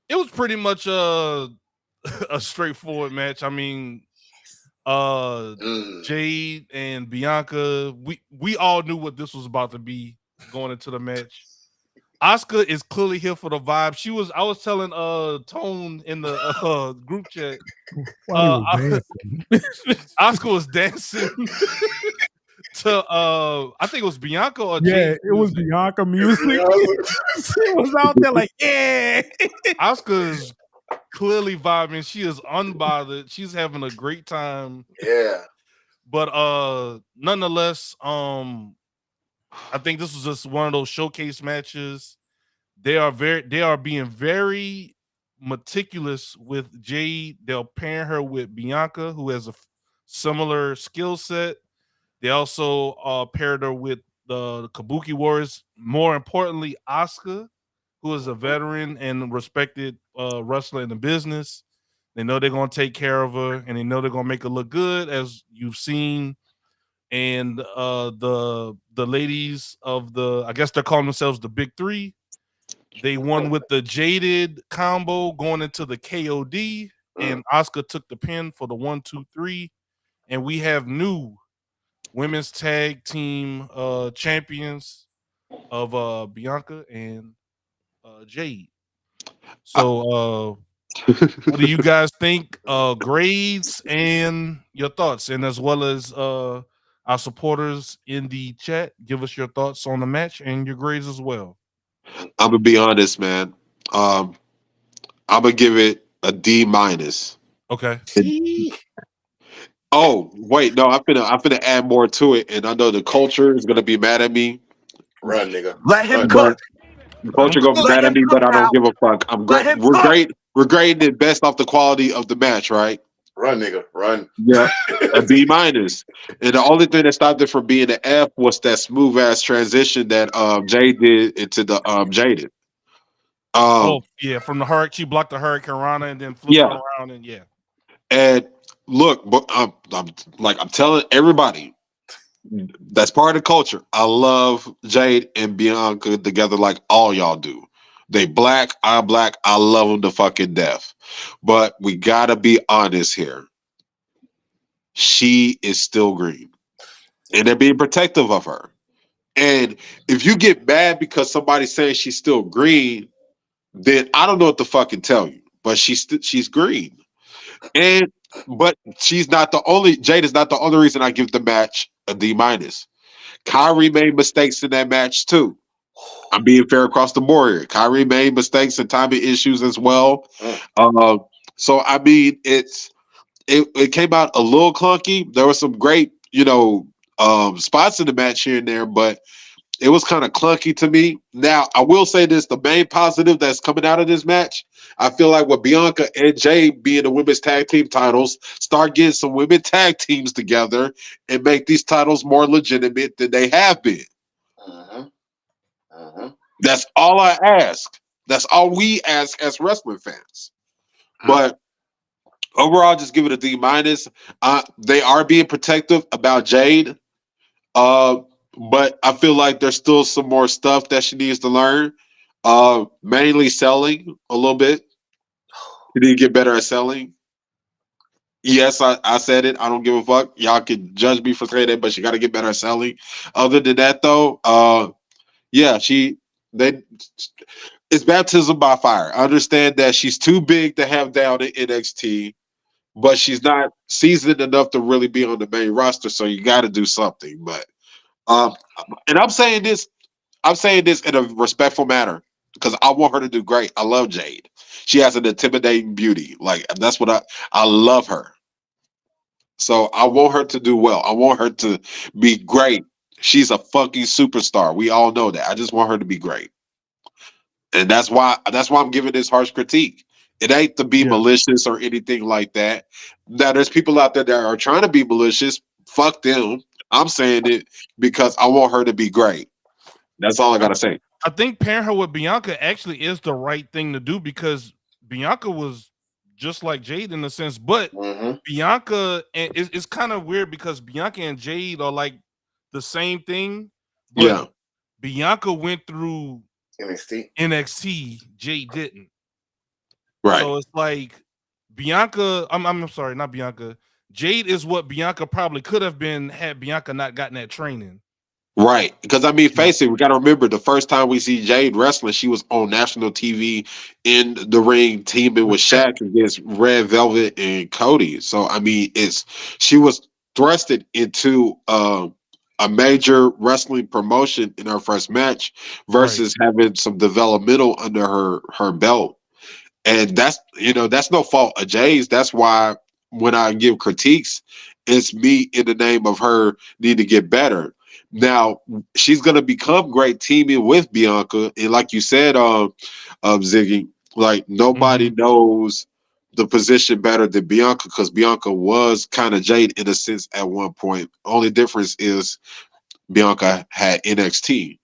B: it was pretty much a straightforward match. I mean, Jade and Bianca, we all knew what this was about to be going into the match. Asuka is clearly here for the vibe. I was telling Tone in the group chat. Asuka was dancing to I think it was Bianca or Jade.
C: It was Bianca music. It was out there like, yeah.
B: Asuka is clearly vibing. She is unbothered. She's having a great time.
G: Yeah.
B: But nonetheless, I think this was just one of those showcase matches. They are being very meticulous with Jade. They'll pair her with Bianca, who has a similar skill set. They also paired her with the Kabuki Warriors. More importantly, Asuka, who is a veteran and respected wrestler in the business. They know they're going to take care of her, and they know they're going to make her look good, as you've seen. And the ladies of I guess they're calling themselves the Big Three. They won with the Jaded combo going into the KOD, and Asuka took the pin for the 1, 2, 3. And we have new women's tag team champions of Bianca and Jade. So what do you guys think? Grades and your thoughts, and as well as our supporters in the chat, give us your thoughts on the match and your grades as well.
D: I'm gonna be honest, man. I'm gonna give it a D-.
B: Okay.
D: Oh wait, no, I'm finna add more to it, and I know the culture is gonna be mad at me.
G: Run, nigga.
H: Let him cook.
D: The culture gonna be mad at me, but I don't give a fuck. We're great. We're grading it based off the quality of the match, right?
G: Run, nigga, run.
D: Yeah, a B-. And the only thing that stopped it from being an F was that smooth ass transition that Jay did into the Jaded.
B: From the hurricane, she blocked the Hurricane Rana and then flipped it around, and
D: And look, but I'm telling everybody that's part of the culture. I love Jade and Bianca together like all y'all do. They black, I'm black. I love them to fucking death. But we gotta be honest here. She is still green, and they're being protective of her. And if you get mad because somebody's saying she's still green, then I don't know what to fucking tell you. But she's green, and but she's not the only. Jade is not the only reason I give the match a D minus. Kyrie made mistakes in that match too. I'm being fair across the board here. Kyrie made mistakes and timing issues as well. Uh, so I mean, it came out a little clunky. There were some great, spots in the match here and there, but it was kind of clunky to me. Now, I will say this: the main positive that's coming out of this match, I feel like with Bianca and Jay being the women's tag team titles, start getting some women tag teams together and make these titles more legitimate than they have been. That's all I ask. That's all we ask as wrestling fans. But overall, just give it a D minus. They are being protective about Jade. But I feel like there's still some more stuff that she needs to learn. Mainly selling a little bit. You need to get better at selling. Yes, I said it. I don't give a fuck. Y'all can judge me for saying that, but she got to get better at selling. Other than that, though, yeah, it's baptism by fire. I understand that she's too big to have down in NXT, but she's not seasoned enough to really be on the main roster. So you got to do something. But and I'm saying this in a respectful manner because I want her to do great. I love Jade. She has an intimidating beauty. Like that's what I love her. So I want her to do well. I want her to be great. She's a fucking superstar. We all know that. I just want her to be great. And that's why I'm giving this harsh critique. It ain't to be malicious or anything like that. Now there's people out there that are trying to be malicious. Fuck them. I'm saying it because I want her to be great. That's all I gotta say.
B: I think pairing her with Bianca actually is the right thing to do because Bianca was just like Jade in a sense, but Bianca, and it's kind of weird because Bianca and Jade are like the same thing, but Bianca went through NXT, Jade didn't.
D: Right.
B: So it's like Bianca, I'm sorry, not Bianca. Jade is what Bianca probably could have been had Bianca not gotten that training.
D: Right. Because I mean, face it, we gotta remember the first time we see Jade wrestling, she was on national TV in the ring teaming with Shaq against Red Velvet and Cody. So I mean, she was thrusted into a major wrestling promotion in her first match versus having some developmental under her belt. And that's no fault of Jay's. That's why when I give critiques, it's me in the name of her need to get better. Now she's gonna become great teaming with Bianca, and like you said, Ziggy, like nobody knows the position better than Bianca because Bianca was kind of Jade in a sense at one point. Only difference is Bianca had NXT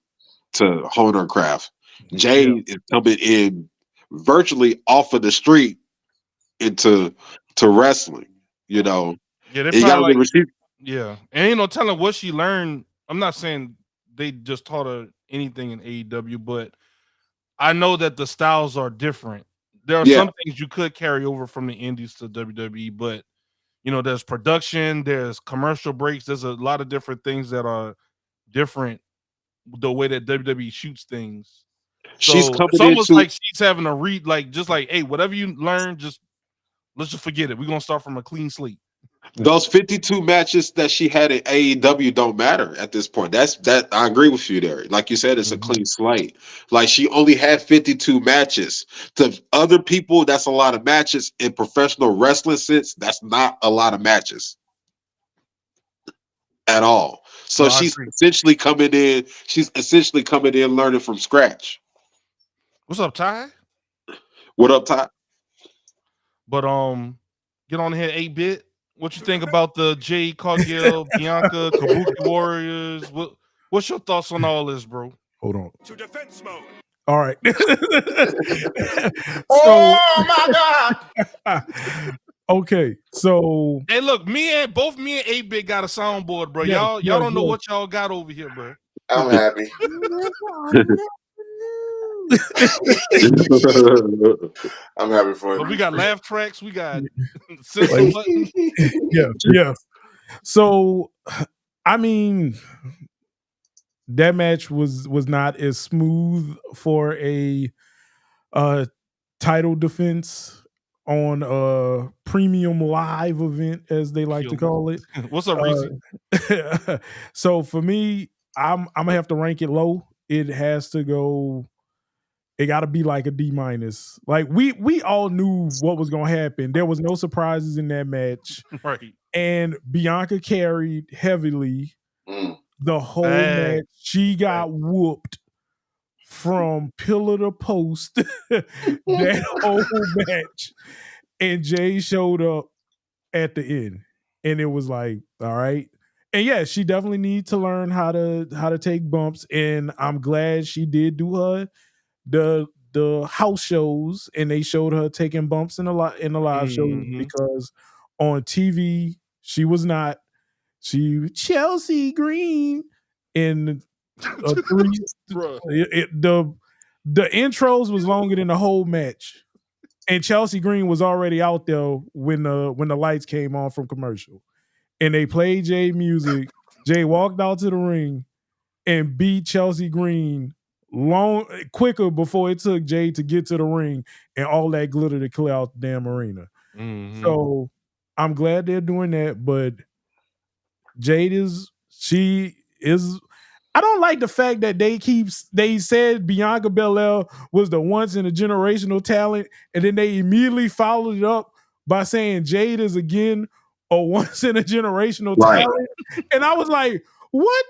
D: to hone her craft. Jade is coming in virtually off of the street into wrestling,
B: Yeah, they
D: and you gotta
B: and telling what she learned. I'm not saying they just taught her anything in AEW, but I know that the styles are different. There are some things you could carry over from the indies to WWE, but there's production, there's commercial breaks, there's a lot of different things that are different the way that WWE shoots things. So it's almost like she's having a read, like just like, hey, whatever you learn, let's just forget it. We're gonna start from a clean slate.
D: Those 52 matches that she had in AEW don't matter at this point. That I agree with you there. Like you said, it's a clean slate. Like she only had 52 matches. To other people, that's a lot of matches. In professional wrestling sense, that's not a lot of matches at all. So she's essentially coming in. She's essentially coming in learning from scratch.
B: What's up, Ty?
D: What up, Ty?
B: But get on here, 8-bit. What you think about the Jade Cargill, Bianca, Kabuki Warriors? What's your thoughts on all this, bro?
C: Hold on.
H: To defense mode.
C: All right.
G: Oh my God!
C: Okay, so
B: Hey, look, both me and 8-Bit got a soundboard, bro.
C: Yes,
B: Y'all
C: yes,
B: don't know
C: yes.
B: what y'all got over here, bro.
G: I'm happy. I'm happy for
B: But
G: you.
B: we got laugh tracks, we got censor
C: Like-
B: button.
C: yeah. So, I mean, that match was not as smooth for a title defense on a premium live event, as they like to call it.
B: What's up, Reese?
C: So for me, I'm gonna have to rank it low. It has to go. It got to be like a D minus. Like we all knew what was gonna happen. There was no surprises in that match,
B: Right.
C: and Bianca carried heavily the whole
B: Hey.
C: match. She got whooped from pillar to post that whole match, and Jay showed up at the end, and it was like, all right. And yeah, she definitely needs to learn how to take bumps, and I'm glad she did do the house shows, and they showed her taking bumps in the live shows, because on TV she was not. She Chelsea Green in three. The intros was longer than the whole match, and Chelsea Green was already out there when the lights came on from commercial, and they played Jay music. Jay walked out to the ring and beat Chelsea Green quicker before it took Jay to get to the ring and all that glitter to clear out the damn arena. So I'm glad they're doing that, but Jade is I don't like the fact that they said Bianca Belair was the once in a generational talent, and then they immediately followed it up by saying Jade is again a once in a generational talent. And I was like, what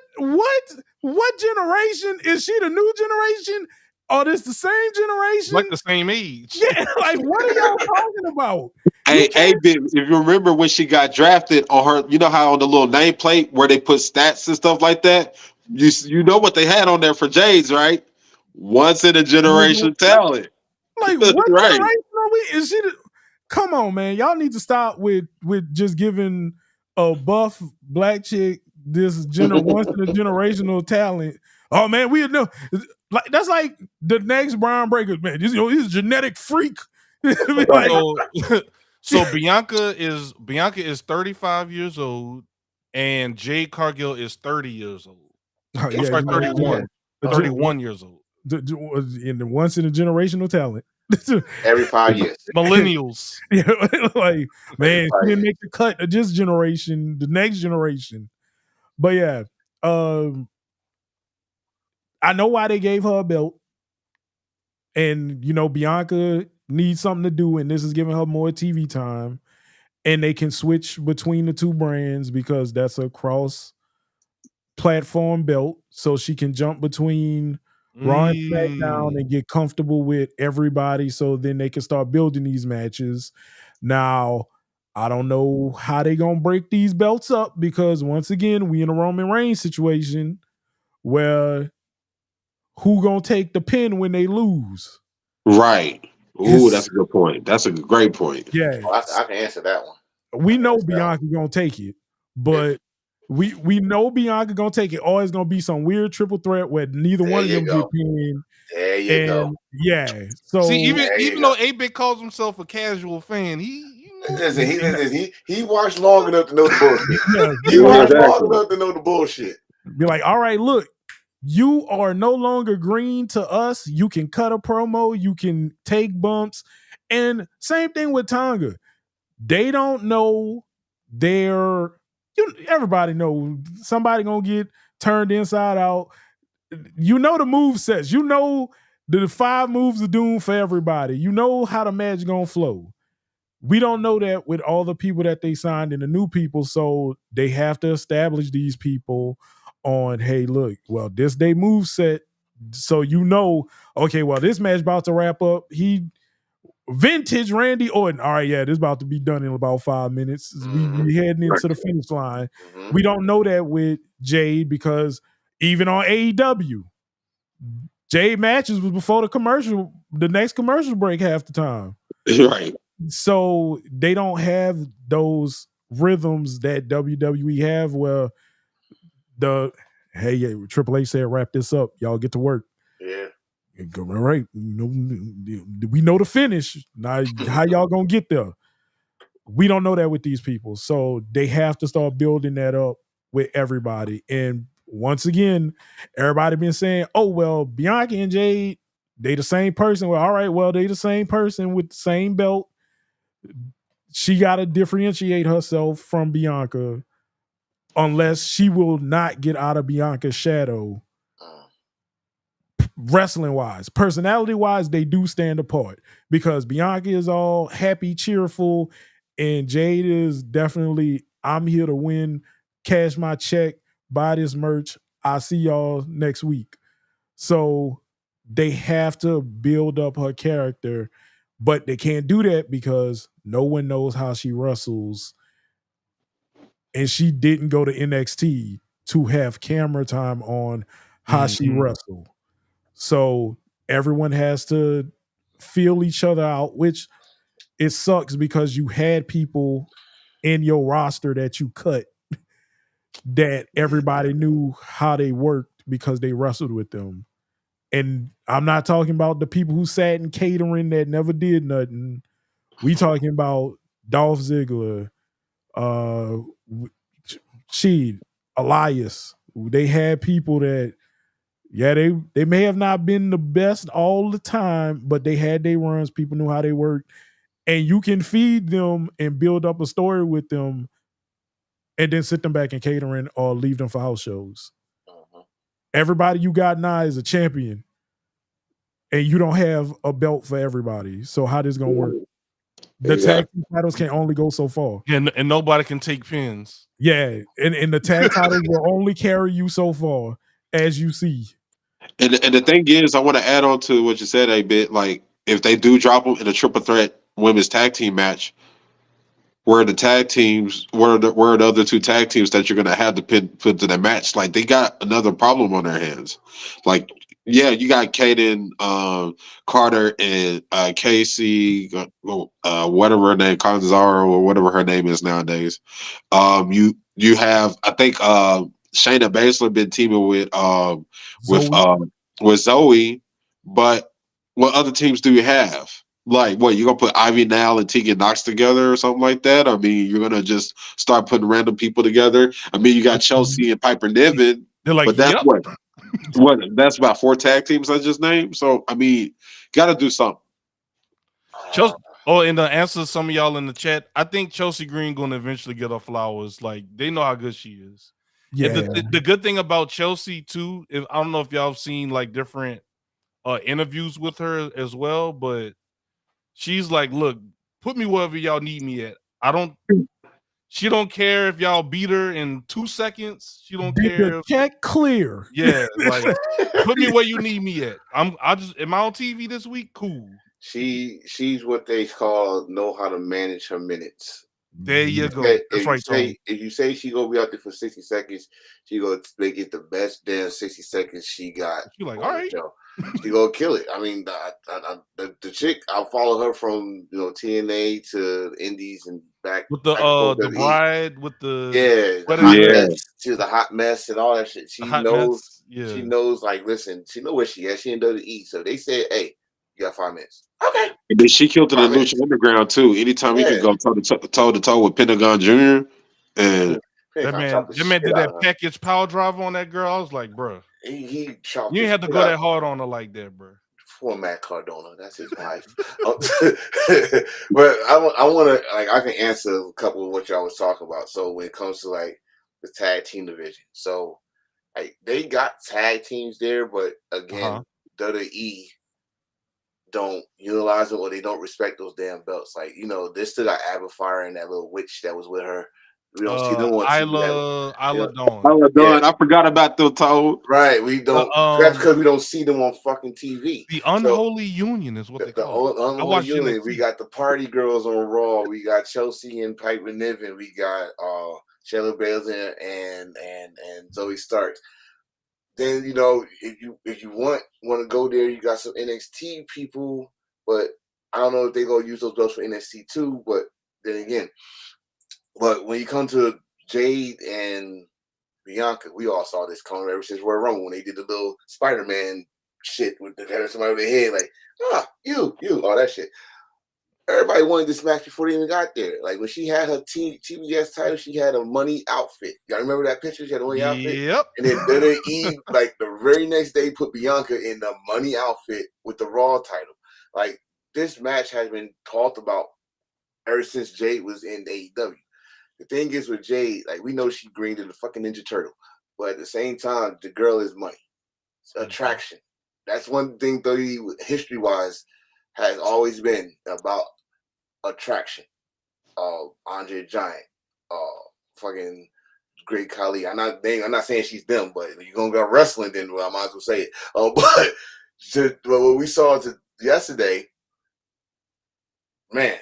C: generation? Is she the new generation? Or this the same generation?
B: Like the same age.
C: Yeah, like what are y'all talking about?
D: Hey, if you remember when she got drafted on her, you know how on the little nameplate where they put stats and stuff like that, you know what they had on there for Jades, right? Once in a generation talent.
C: Like what
D: Right.
C: generation are we? Is she? Come on, man! Y'all need to stop with just giving a buff black chick this once in a generational talent. Oh man, we know like that's like the next Brian Breaker, man. He's a genetic freak. Like,
B: so Bianca is 35 years old, and Jade Cargill is 30 years old. I'm sorry, 31. 31 years old.
C: In the once in a generational talent.
G: Every 5 years.
B: Millennials.
C: Yeah, like man, she didn't make the cut of this generation, the next generation. But yeah, I know why they gave her a belt. And Bianca needs something to do, and this is giving her more TV time. And they can switch between the two brands because that's a cross platform belt, so she can jump between Raw and SmackDown and get comfortable with everybody, so then they can start building these matches. Now, I don't know how they gonna break these belts up, because once again, we in a Roman Reigns situation where who gonna take the pin when they lose?
D: Right. Ooh, that's a good point. That's a great point.
C: Yeah.
G: Oh, I can answer that one.
C: We know Bianca gonna take it, but we know Bianca gonna take it, or it's gonna be some weird triple threat where neither one of them get pinned.
G: There you go.
C: Yeah. So
B: see, even though 8-Bit calls himself a casual fan,
G: he watched long enough to know the bullshit. He watched long enough to know the bullshit.
C: Be like, all right, look, you are no longer green to us. You can cut a promo, you can take bumps, and same thing with Tonga. They don't know everybody know somebody gonna get turned inside out. You know the move sets. You know the 5 moves of doom for everybody. You know how the match gonna flow. We don't know that with all the people that they signed and the new people, so they have to establish these people on, hey, look, well, this day move set, so okay, well, this match about to wrap up. Vintage Randy Orton. All right, yeah, this is about to be done in about 5 minutes. We heading into the finish line. We don't know that with Jade, because even on AEW, Jade matches was before the next commercial break half the time.
D: Right.
C: So they don't have those rhythms that WWE have where the hey, yeah, Triple H said wrap this up. Y'all get to work.
G: Yeah.
C: All right. We know the finish. Now how y'all gonna get there? We don't know that with these people. So they have to start building that up with everybody. And once again, everybody been saying, oh, well, Bianca and Jade, they the same person. Well, all right, well, they the same person with the same belt. She got to differentiate herself from Bianca unless she will not get out of Bianca's shadow. Wrestling wise, personality wise, they do stand apart because Bianca is all happy, cheerful, and Jade is definitely, I'm here to win, cash my check, buy this merch. I'll see y'all next week. So they have to build up her character, but they can't do that because no one knows how she wrestles. And she didn't go to NXT to have camera time on how she wrestled. So everyone has to feel each other out, which it sucks because you had people in your roster that you cut that everybody knew how they worked because they wrestled with them. And I'm not talking about the people who sat in catering that never did nothing. We talking about Dolph Ziggler, uh, Elias. They had people that, yeah, they may have not been the best all the time, but they had their runs. People knew how they worked. And you can feed them and build up a story with them and then sit them back in catering or leave them for house shows. Everybody you got now is a champion. And you don't have a belt for everybody. So how this gonna work? The tag team titles can only go so far.
B: Yeah, and nobody can take pins.
C: Yeah, and the tag titles will only carry you so far, as you see.
D: And the thing is, I want to add on to what you said a bit. Like, if they do drop them in a triple threat women's tag team match, where the tag teams, where are the other two tag teams that you're gonna have to put to the match? Like, they got another problem on their hands. Like, yeah, you got Kaden Carter and Casey, whatever her name, Kanzaro or whatever her name is nowadays. You have, I think, Shayna Baszler been teaming with Zoe, but what other teams do you have? Like, what, you gonna put Ivy Nile and Tegan Knox together or something like that? I mean, you're gonna just start putting random people together. I mean, you got Chelsea and Piper Niven,
B: They're like,
D: but that's
B: yep.
D: what that's about 4 tag teams I just named. So I mean, gotta do something.
B: Chelsea, and to answer some of y'all in the chat, I think Chelsea Green gonna eventually get her flowers. Like, they know how good she is.
C: Yeah.
B: And the good thing about Chelsea too, I don't know if y'all have seen like different interviews with her as well, but she's like, look, put me wherever y'all need me at. She don't care if y'all beat her in 2 seconds. She don't care.
C: Check clear.
B: Yeah, like, put me where you need me at. Am I on TV this week? Cool.
G: She's what they call know how to manage her minutes.
B: There you go. That's right, Tony.
G: If you say she gonna be out there for 60 seconds, she gonna make it the best damn 60 seconds she got.
B: She like, all right.
G: She gonna kill it. I mean, the chick, I'll follow her from TNA to Indies and back
B: with the bride with the
G: she was a hot mess and all that shit. She knows.
B: Yeah.
G: She knows. Like, listen, she know where she is. She in WWE. So they said, hey, you got 5 minutes. Okay.
D: And then she killed it in Lucha Underground too. Anytime he could go toe to toe with Pentagon Jr. And
B: that man did that package power drive on that girl. I was like, bro,
G: he chopped.
B: You ain't have to go that hard on her like that, bro.
G: For Matt Cardona, that's his wife. But I want to, like, I can answer a couple of what y'all was talking about. So when it comes to like the tag team division, so like they got tag teams there, but again, WWE don't utilize it or they don't respect those damn belts. Like, they still got Fire and that little witch that was with her. We don't see them on
B: Isla Dawn.
D: Isla Dawn. I forgot about the toe.
G: Right, we don't. That's because we don't see them on fucking TV.
B: The Unholy Union is what they call it.
G: Unholy Union. We got the Party Girls on Raw. We got Chelsea and Piper Niven. We got Shayna Baszler and Zoe Starks. Then if you want to go there, you got some NXT people, but I don't know if they're gonna use those belts for NXT too, but then again, but when you come to Jade and Bianca, we all saw this coming ever since Royal Rumble when they did the little Spider-Man shit with the head of somebody over their head, like, you, all that shit. Everybody wanted this match before they even got there. Like when she had her TBS title, she had a money outfit. Y'all remember that picture? She had a money outfit.
B: Yep.
G: And then WWE, like the very next day, put Bianca in the money outfit with the Raw title. Like this match has been talked about ever since Jade was in AEW. The thing is with Jade, like we know she greened in the fucking Ninja Turtle, but at the same time, the girl is money. It's attraction. That's one thing, history-wise, has always been about attraction. Andre the Giant, fucking Great Khali. I'm not saying she's them, but you're gonna go wrestling, then I might as well say it. But what we saw yesterday, man.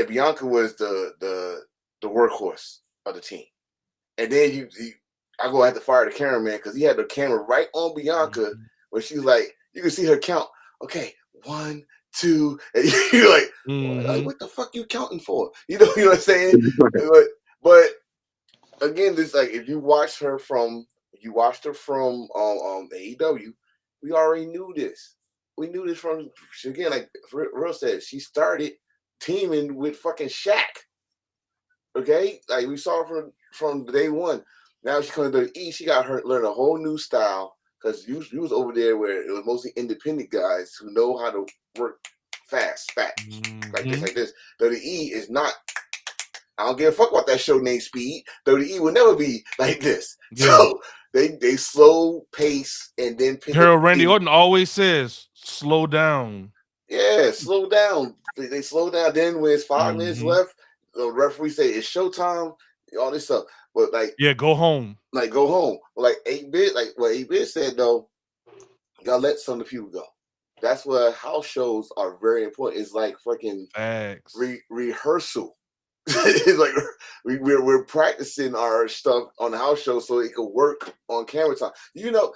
G: Bianca was the workhorse of the team, and then I go have to fire the cameraman because he had the camera right on Bianca where she's like, you can see her count. Okay, 1, 2, and you're like, what the fuck you counting for? You know what I'm saying? but again, this like if you watched her from AEW, we already knew this. We knew this from again, like Real said, she started teaming with fucking Shaq. Okay, like we saw from day one. Now she comes to the E. She got her learn a whole new style because you was over there where it was mostly independent guys who know how to work fast, like this. WWE is not. I don't give a fuck about that show named Speed. WWE will never be like this. Yeah. So they slow pace and then pick
B: Harold Randy Orton always says, "Slow down."
G: Yeah, slow down. They slow down. Then when it's 5 minutes left, the referee say it's showtime. All this stuff, but like,
B: go home.
G: Like go home. Like 8-bit, like what 8-bit said though. You gotta let some of the people go. That's why house shows are very important. It's like fucking rehearsal. It's like we're practicing our stuff on the house show so it could work on camera time. You know,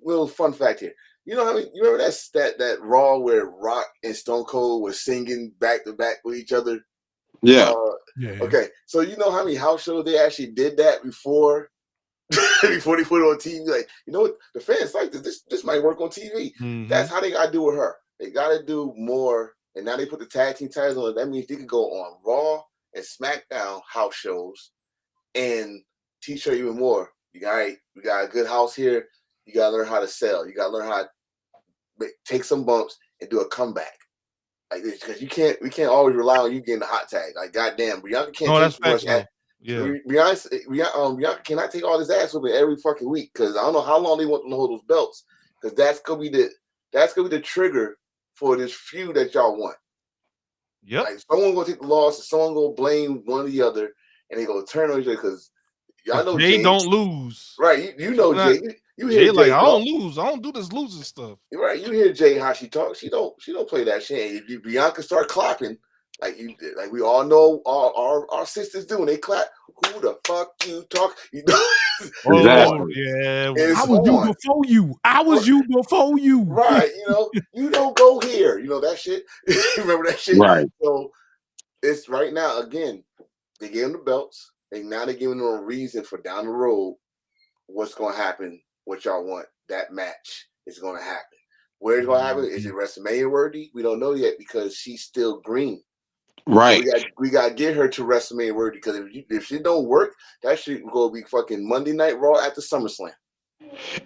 G: little fun fact here. You know how you remember that Raw where Rock and Stone Cold were singing back to back with each other?
D: Yeah.
G: Okay. So you know how many house shows they actually did that before before they put it on TV? Like, you know what? The fans like this. This might work on TV. That's how they gotta do with her. They gotta do more. And now they put the tag team titles on it. That means they could go on Raw and SmackDown house shows and teach her even more. We got a good house here. You gotta learn how to sell. You gotta learn how to take some bumps and do a comeback. Like this, because we can't always rely on you getting the hot tag. Like goddamn, Bianca can't take too much ass. Yeah, Bianca cannot take all this ass with me every fucking week because I don't know how long they want them to hold those belts. Because that's gonna be the trigger for this feud that y'all want.
B: Yeah,
G: like someone gonna take the loss, and someone gonna blame one or the other, and they gonna turn on each other because y'all know
B: Jay don't lose.
G: Right, you know Jay. You hear
B: Jay like
G: Jay
B: I don't lose. I don't do this losing stuff.
G: Right, you hear Jay how she talks. She don't play that shit. If Bianca start clapping, like we all know our sisters do when they clap. Who the fuck you talk? You know.
D: Exactly.
B: Yeah.
C: I was you before you. I was you before you.
G: Right. You know. You don't go here. You know that shit. Remember that shit.
D: Right.
G: So it's right now again. They gave them the belts. Now they're giving them a reason for down the road what's going to happen. What y'all want, that match is going to happen. Where it's going to happen? Is it WrestleMania worthy? We don't know yet because she's still green.
D: Right.
G: So we got to get her to WrestleMania worthy because if she don't work, that shit going to be fucking Monday Night Raw at the SummerSlam.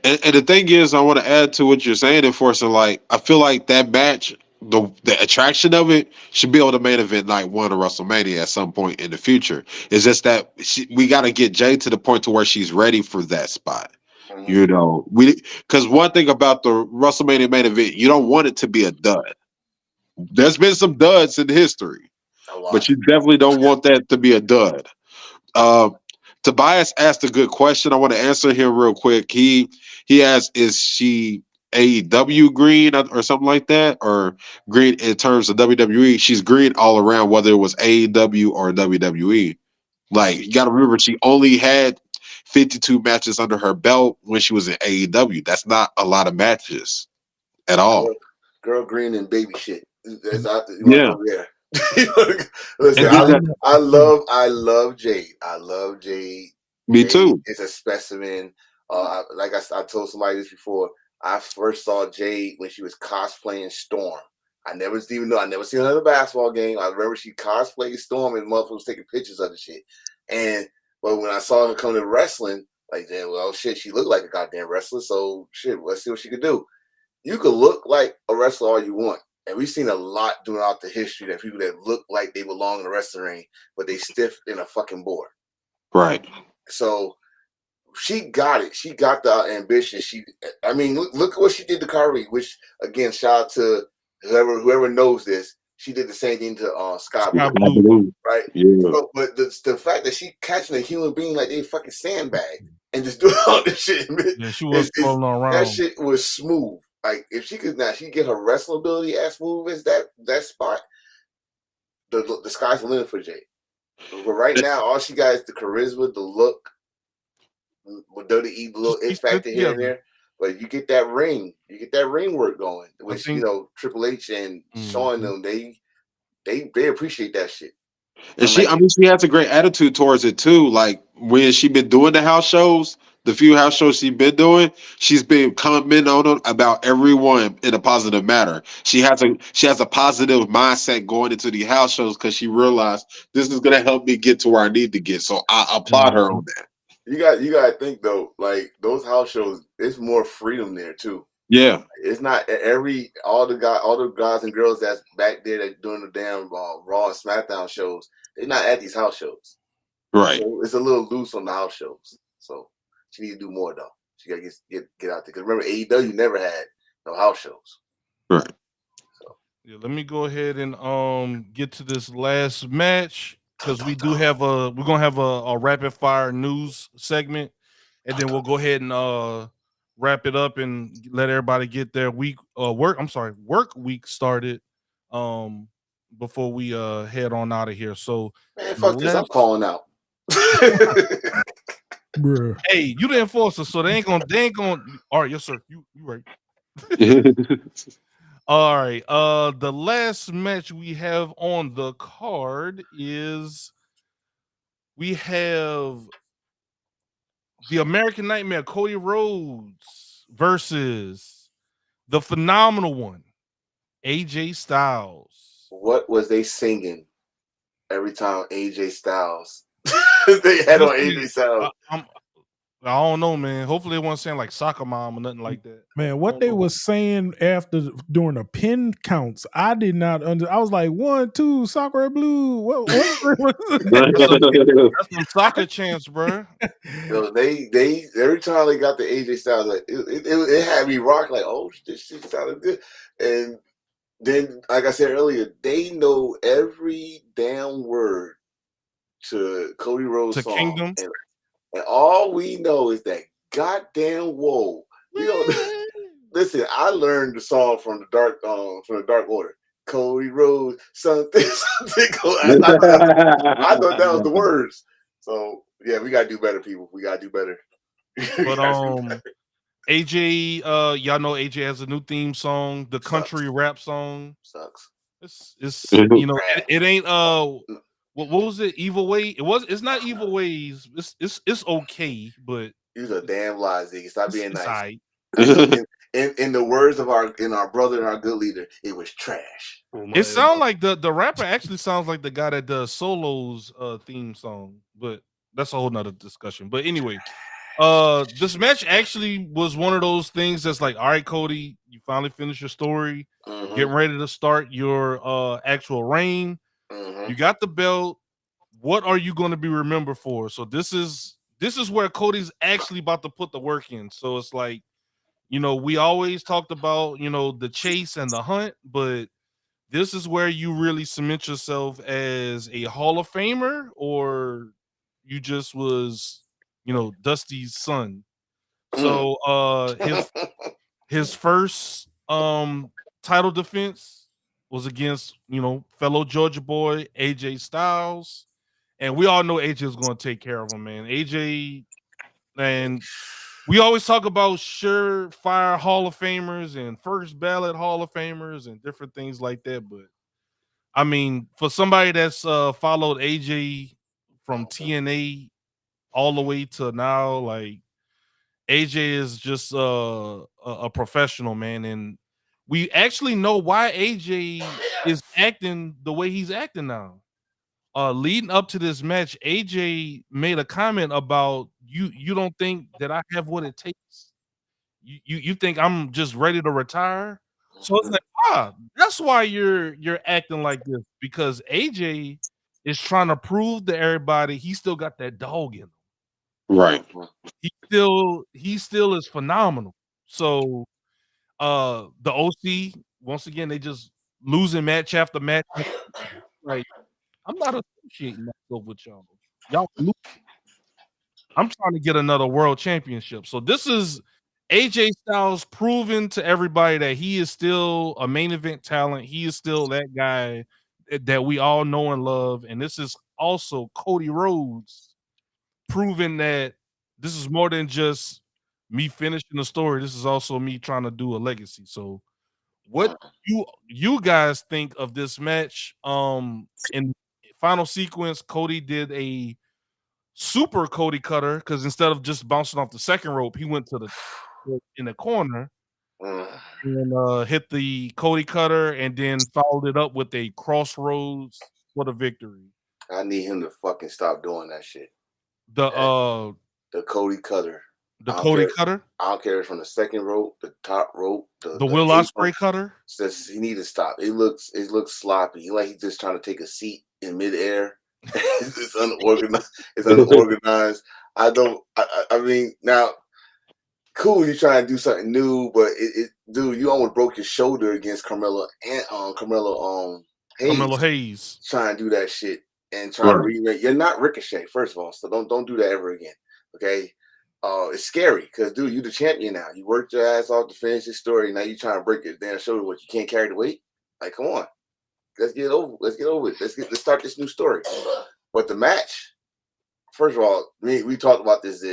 D: And the thing is, I want to add to what you're saying, Enforcer. Like, I feel like that match, the attraction of it should be able to main event night 1 of WrestleMania at some point in the future. It's just that we got to get Jay to the point to where she's ready for that spot. You know, because one thing about the WrestleMania main event, you don't want it to be a dud. There's been some duds in history, but you definitely don't want that to be a dud. Tobias asked a good question. I want to answer him real quick. He asked, "Is she AEW green or something like that, or green in terms of WWE?" She's green all around, whether it was AEW or WWE. Like, you got to remember, she only had 52 matches under her belt when she was in AEW. That's not a lot of matches at all.
G: Girl green and baby shit.
D: Yeah.
G: Listen,
D: And then that,
G: I love Jade. I love Jade.
D: me
G: Jade
D: too.
G: is a specimen. Like I told somebody this before. I first saw Jade when she was cosplaying Storm. I never seen her in a basketball game. I remember she cosplayed Storm and motherfuckers was taking pictures of the shit. But when I saw her come to wrestling, like, then, well, shit, she looked like a goddamn wrestler. So shit, let's see what she could do. You could look like a wrestler all you want. And we've seen a lot throughout the history that people that look like they belong in the wrestling ring, but they stiff in a fucking board.
D: Right.
G: So she got it. She got the ambition. Look at what she did to Kyrie, which again, shout out to whoever knows this. She did the same thing to Sky
B: Sky
G: Blue,
B: Blue.
G: right?
D: Yeah.
G: So, but the fact that she catching a human being like they fucking sandbag and just doing all this shit,
B: Yeah, she was rolling around.
G: that shit was smooth. Like if she could get her wrestling ability as smooth as that spot, the sky's the limit for Jade. But right now, all she got is the charisma, the look, with WWE, the little it factor here and there. But you get that ring work going, which Triple H and Shawn them, they appreciate that shit.
D: And she has a great attitude towards it too. Like when she been doing the house shows, the few house shows she's been doing, she's been commenting on them about everyone in a positive manner. She has a positive mindset going into the house shows because she realized this is gonna help me get to where I need to get. So I applaud her on that.
G: You got to think though, like those house shows, it's more freedom there too.
D: Yeah,
G: it's not all the guys and girls that's back there that doing the damn Raw and SmackDown shows. They're not at these house shows,
D: right?
G: So it's a little loose on the house shows. So she need to do more though. She got to get out there because remember AEW never had no house shows,
D: right?
G: So
B: yeah, let me go ahead and get to this last match because we're gonna have a rapid fire news segment, and then we'll go ahead and wrap it up and let everybody get their work week started before we head on out of here. So
G: man, fuck this, I'm calling out.
B: Hey, you the enforcer, so they ain't gonna all right, yes sir, you right. All right, the last match we have on the card is we have the American Nightmare Cody Rhodes versus the phenomenal one AJ Styles.
G: What was they singing every time AJ Styles they had on AJ Styles?
B: I don't know, man. Hopefully it wasn't saying like soccer mom or nothing like that.
C: Man, what they was saying during the pin counts, I did not I was like 1, 2, soccer blue. What?
B: That's some soccer chants, bro.
G: They every time they got the AJ Styles, like it had me rock like, oh, this shit sounded good. And then, like I said earlier, they know every damn word to Cody Rhodes' song.
B: Kingdom.
G: And all we know is that goddamn whoa. Listen, I learned the song from the Dark Order. Cody Rhodes, something. I thought that was the words. So yeah, we gotta do better, people. We gotta do better.
B: But AJ, y'all know AJ has a new theme song, the country rap song.
G: Sucks.
B: It's it ain't what was it? Evil Way? It's not Evil Ways. It's okay, but
G: you's a damn lie, Ziggy. Stop being nice.
B: Right.
G: In the words of our brother and our good leader, it was trash.
B: It sounds like the rapper actually sounds like the guy that does Solo's theme song, but that's a whole nother discussion. But anyway, this match actually was one of those things that's like, all right, Cody, you finally finished your story, getting ready to start your actual reign. You got the belt. What are you going to be remembered for? So this is where Cody's actually about to put the work in. So it's like, we always talked about, the chase and the hunt, but this is where you really cement yourself as a Hall of Famer, or you just was, Dusty's son. So his first title defense was against, fellow Georgia boy AJ Styles. And we all know AJ is going to take care of him, man. AJ, and we always talk about surefire Hall of Famers and first ballot Hall of Famers and different things like that. But I mean, for somebody that's followed AJ from TNA all the way to now, like AJ is just a professional, man, and we actually know why AJ is acting the way he's acting now. Leading up to this match, AJ made a comment about you don't think that I have what it takes. You think I'm just ready to retire? So it's like, that's why you're acting like this, because AJ is trying to prove to everybody he still got that dog in him.
D: Right.
B: He still is phenomenal. So the OC, once again, they just losing match after match. Like, I'm not associating myself with y'all. Y'all lose. I'm trying to get another world championship. So this is AJ Styles proving to everybody that he is still a main event talent. He is still that guy that we all know and love. And this is also Cody Rhodes proving that this is more than just me finishing the story. This is also me trying to do a legacy. So what you guys think of this match? In final sequence, Cody did a super Cody cutter, because instead of just bouncing off the second rope, he went to the in the corner and hit the Cody cutter, and then followed it up with a crossroads for the victory.
G: I need him to fucking stop doing that shit.
B: The
G: Cody cutter.
B: The Cody cutter?
G: I don't care if it's from the second rope, the top rope,
B: the Will Ospreay cutter.
G: Says he need to stop. It looks sloppy. Like he's just trying to take a seat in midair. It's unorganized. It's unorganized. I mean, now, cool, you're trying to do something new, but dude, you almost broke your shoulder against Carmelo
B: Hayes.
G: Trying to do that shit and trying to remake. You're not Ricochet, first of all, so don't do that ever again. Okay. It's scary because, dude, you're the champion now. You worked your ass off to finish this story. Now you're trying to break your damn shoulder. What, you can't carry the weight? Like, come on. Let's get over it. Let's start this new story. But the match, first of all, we talked about this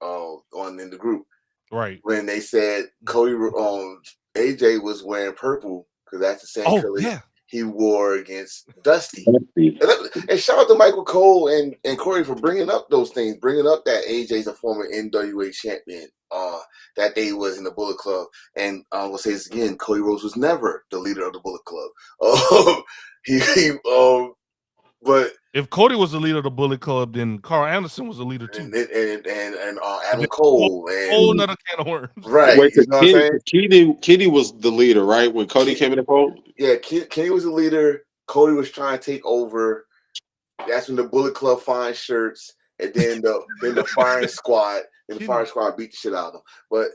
G: on in the group.
B: Right.
G: When they said Cody AJ was wearing purple because that's the same color he wore against Dusty. And shout out to Michael Cole and Corey for bringing up those things, bringing up that AJ's a former NWA champion, that they was in the Bullet Club. And we'll say this again, Cody Rhodes was never the leader of the Bullet Club. But
B: if Cody was the leader of the Bullet Club, then Carl Anderson was the leader too.
G: And Adam Cole and
B: whole nother can of worms.
G: Right.
D: Wait, you know what I'm saying? Kenny was the leader, right? When Cody came in the fold?
G: Yeah, Kenny was the leader. Cody was trying to take over. That's when the Bullet Club finds shirts, and then the firing squad, and the firing squad beat the shit out of them. But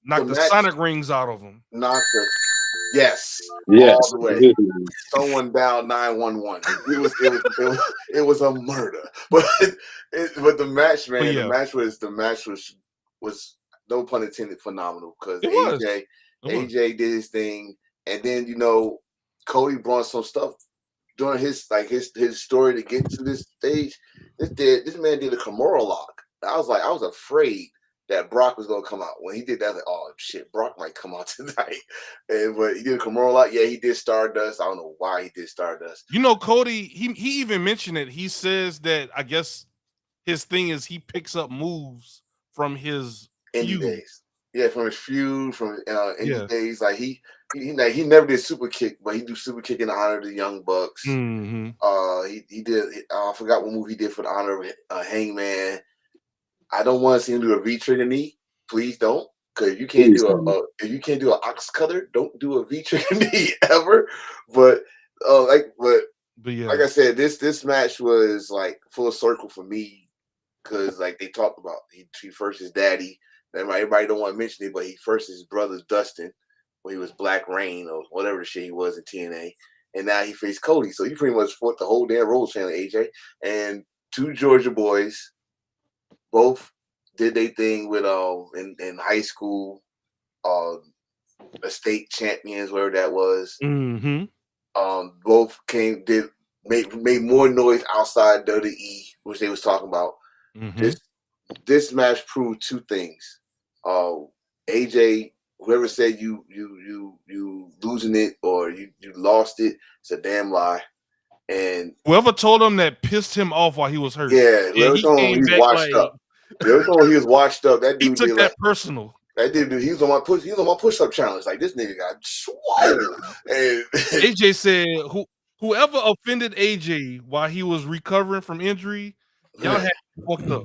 B: knocked the Sonic rings out of them.
G: Knocked the yes, all the way. Someone dialed 911. It was a murder. But the match, man, the match was no pun intended phenomenal, because AJ did his thing, and then Cody brought some stuff during his story to get to this stage. This man did a Kimura lock. I was afraid that Brock was gonna come out. When he did that, I was like, oh shit, Brock might come out tonight. But he did a Kimura lock. Yeah, he did Stardust. I don't know why he did Stardust.
B: Cody, he even mentioned it. He says that, I guess his thing is he picks up moves from his
G: indie days. Yeah, from his feud, from indie days. Like he never did super kick, but he do super kick in honor of the Young Bucks.
B: Mm-hmm.
G: He did. I forgot what move he did for the honor of Hangman. I don't want to see him do a V-trigger knee. Please don't, because if you can't do an ox cutter, don't do a V-trigger knee ever. But like I said, this match was like full circle for me, because like they talked about, he first his daddy. Everybody don't want to mention it, but he first his brother Dustin when he was Black Rain or whatever the shit he was in TNA, and now he faced Cody. So he pretty much fought the whole damn Rhodes family, AJ, and two Georgia boys. Both did their thing with in high school, the state champions, whatever that was.
B: Mm-hmm.
G: Both made more noise outside WWE, which they was talking about.
B: Mm-hmm.
G: this match proved two things. AJ, whoever said you losing it or you lost it's a damn lie. And
B: whoever told him that pissed him off while he was hurt.
G: yeah, whoever
B: he
G: told him
B: came
G: he's
B: back
G: washed
B: like,
G: up. Whoever told him he was washed up, that
B: he
G: dude
B: took
G: did
B: that
G: like
B: personal.
G: that dude, he was on my push-up challenge. Like, this nigga got swole. And
B: AJ said, whoever offended AJ while he was recovering from injury, y'all had fucked up.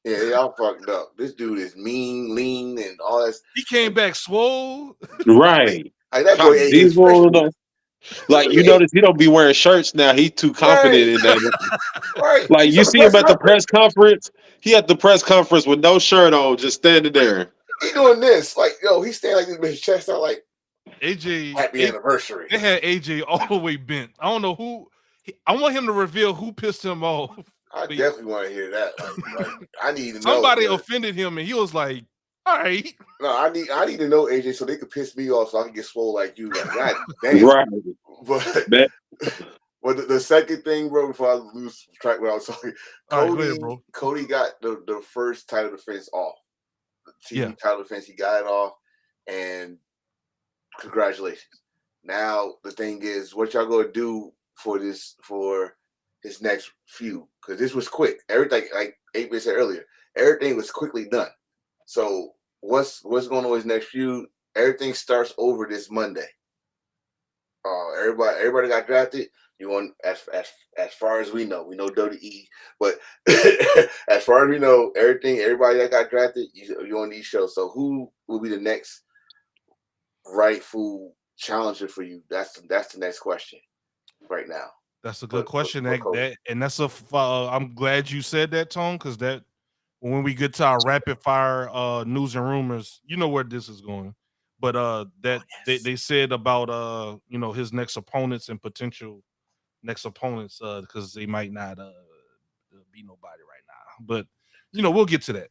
G: Yeah, y'all fucked up. This dude is mean, lean, and all that.
B: He came back swole.
D: Right.
G: Like, that boy ate
D: He's
G: his freshman.
D: Like, you notice he don't be wearing shirts now. He too confident in that.
G: Right.
D: Like, you see him at the press conference. He at the press conference with no shirt on, just standing there.
G: He doing this. Like, yo, he's standing like this with his chest out like,
B: AJ,
G: happy anniversary.
B: They had AJ all the way bent. I don't know who. I want him to reveal who pissed him off.
G: I definitely want to hear that. Like, I need to know.
B: Somebody offended him, and he was like, "All right."
G: No, I need to know, AJ, so they could piss me off, so I can get swole like you. Like, God damn.
D: Right.
G: But the second thing, bro, before I lose track what I was talking, Cody got the first title defense off. The TV title defense, he got it off, and congratulations. Now the thing is, what y'all gonna do for his next feud? Because this was quick. Everything, like 8-Bit said earlier, everything was quickly done. So what's going on with his next feud? Everything starts over this Monday. Everybody got drafted. You want as far as we know WWE, but as far as we know, everybody that got drafted, you on these shows. So who will be the next rightful challenger for you? That's the next question right now.
B: That's a good question. I'm glad you said that, Tone, because that when we get to our rapid fire news and rumors, you know where this is going. But they said about his next opponents and potential next opponents because they might not be nobody right now. But we'll get to that.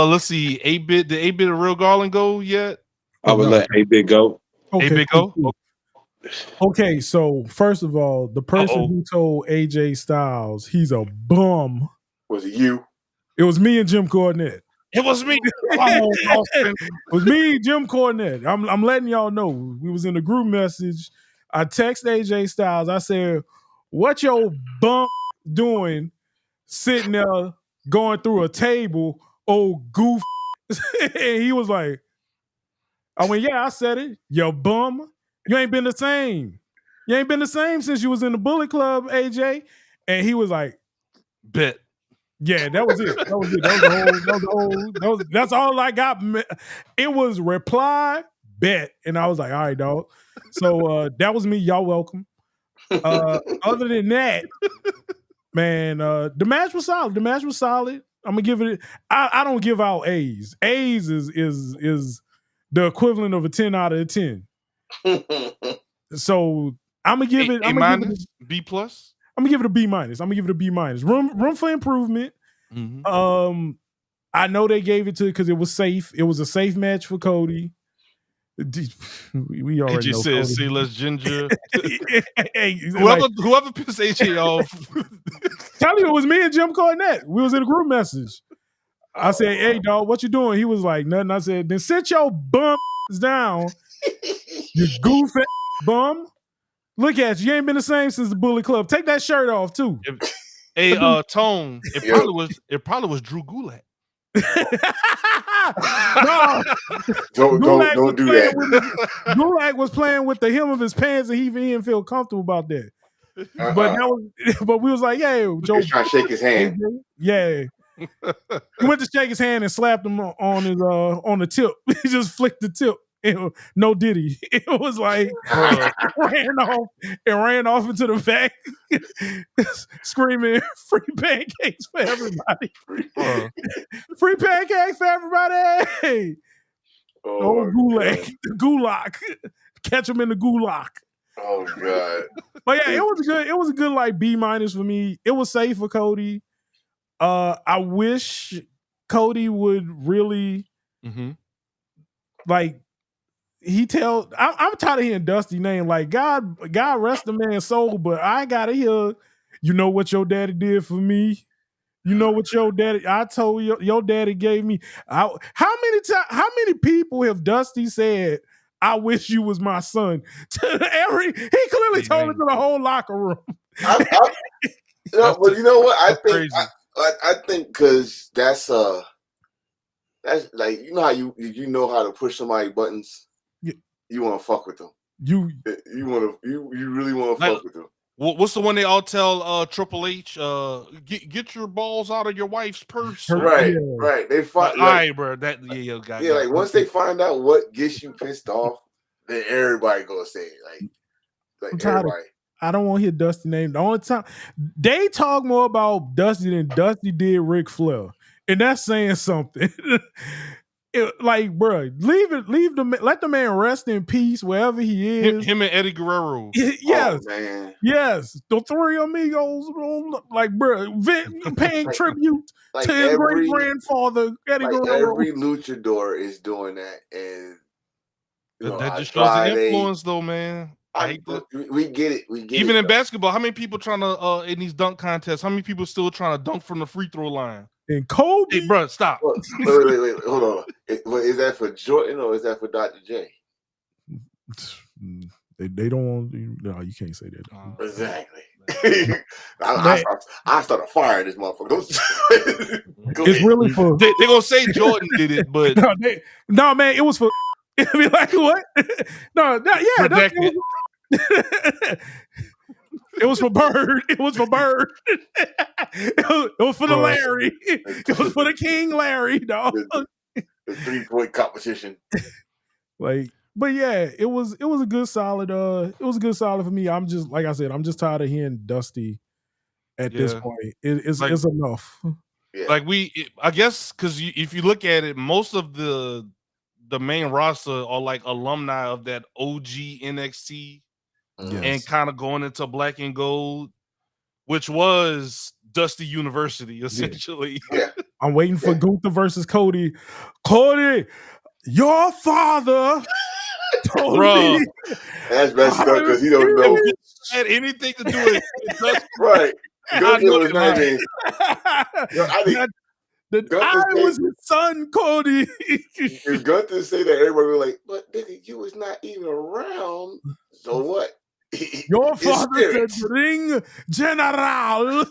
B: Let's see. 8-Bit, did 8-Bit a real Garland go yet?
D: I would let 8-Bit go.
C: Okay.
B: 8-Bit go?
C: Okay, so first of all, the person who told AJ Styles he's a bum.
G: Was it you?
C: It was me and Jim Cornette.
B: It was me.
C: It was me, Jim Cornette. I'm letting y'all know. We was in the group message. I text AJ Styles. I said, "What your bum doing sitting there going through a table, old goof?" And he was like, I went, "Yeah, I said it. Yo bum. You ain't been the same. You ain't been the same since you was in the Bullet Club, AJ." And he was like,
B: "Bet."
C: Yeah, that was it. That was it. That's all I got. It was reply, bet. And I was like, all right, dog. So that was me. Y'all welcome. Other than that, man, the match was solid. I'm gonna give it. I don't give out A's. A's is the equivalent of a 10 out of 10. So I'm gonna give it
B: A minus, B plus.
C: I'm gonna give it a B minus. Room for improvement.
B: Mm-hmm.
C: I know they gave it to because it was safe. It was a safe match for Cody. We already know.
B: AJ said, "Say less ginger."
C: Hey,
B: whoever pissed AJ off.
C: Tell you it was me and Jim Cornette. We was in a group message. I said, "Hey, dog, what you doing?" He was like, "Nothing." I said, "Then sit your bum down, you goofy bum. Look at you. You ain't been the same since the Bullet Club. Take that shirt off too."
B: Hey, Tone. It probably was Drew Gulak.
G: No, don't do that.
C: Gulak was playing with the hem of his pants, and he didn't feel comfortable about that. But we was like, "Yeah, Joe."
G: Trying to shake his hand.
C: Yeah. He went to shake his hand and slapped him on the tip. He just flicked the tip. No diddy. It was like ran off into the back screaming free pancakes for everybody. Free pancakes for everybody. Gulag. Catch him in the gulag.
G: Oh god.
C: But yeah, it was a good like B minus for me. It was safe for Cody. I wish Cody would really like I'm tired of hearing Dusty name. Like God rest the man's soul, but I gotta hear, you know what your daddy did for me? You know what your daddy? I told you your daddy gave me. How many people have Dusty said? I wish you was my son. He clearly told it to the whole locker room.
G: But you know what? I think because that's like you know how you know how to push somebody's buttons.
C: Yeah.
G: You want to fuck with them. You really want to fuck with them.
B: What's the one they all tell Triple H? Get your balls out of your wife's purse.
G: Right. They find
B: all right, bro. That
G: like once they find out what gets you pissed off, then everybody gonna say it. Like everybody.
C: I don't want to hear Dusty name. The only time they talk more about Dusty than Dusty did Ric Flair, and that's saying something. Like, bro, let the man rest in peace wherever he is.
B: Him and Eddie Guerrero.
C: Yes,
G: oh, man.
C: Yes, the three amigos, like, bro, paying tribute to his great grandfather Eddie Guerrero.
G: Every luchador is doing that, and
B: that just shows the influence, though, man. I hate that.
G: We get it.
B: Even in basketball, how many people trying to in these dunk contests? How many people still trying to dunk from the free throw line?
C: And Kobe,
B: hey, bro, stop.
G: Wait, hold on. Is that for Jordan or is that for Dr. J?
C: They don't want. No, you can't say that.
G: Exactly. I started firing this motherfucker.
C: It's really for.
B: They gonna say Jordan did it, but
C: no, man, it was for. I mean, like what? It was for Bird. It was for Bird. It was for the Larry. It was for the King Larry, dog.
G: The 3-point competition.
C: But yeah, it was a good solid. It was a good solid for me. I'm just like I said, I'm just tired of hearing Dusty at this point. It's enough.
G: Yeah.
B: Like I guess because if you look at it, most of the main roster are like alumni of that OG NXT.
C: Yes.
B: And kind of going into Black and Gold, which was Dusty University, essentially.
G: Yeah.
C: I'm waiting for Gunther versus Cody. Cody, your father told me.
G: That's messed up because he don't know.
B: It had anything to do with Dusty.
G: Right. Gunther was not
C: I was his son, Cody.
G: If Gunther say that, everybody was like, but nigga, you was not even around. So what?
C: Your father said ring general.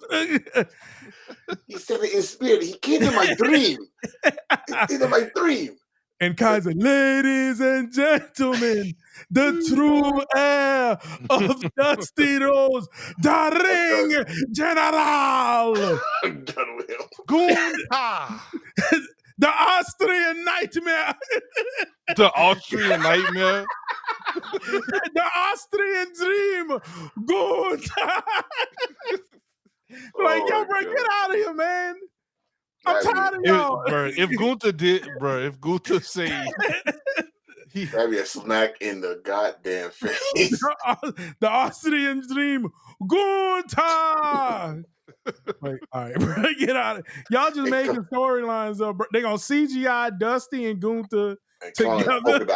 G: He said it in spirit. He came in my dream.
C: And Kaiser, ladies and gentlemen, the true heir of Dusty Rose, the ring general.
B: Gunther.
C: The Austrian nightmare.
B: The Austrian nightmare.
C: The Austrian dream. Gunther. Like, yo, bro, get out of here, man. I'm tired of y'all.
B: If Gunther say
G: that'd be a smack in the goddamn face.
C: The Austrian dream. Gunther. Like, all right, bro, get out of it. Y'all just making storylines up. Bro. They gonna CGI Dusty and Gunther together.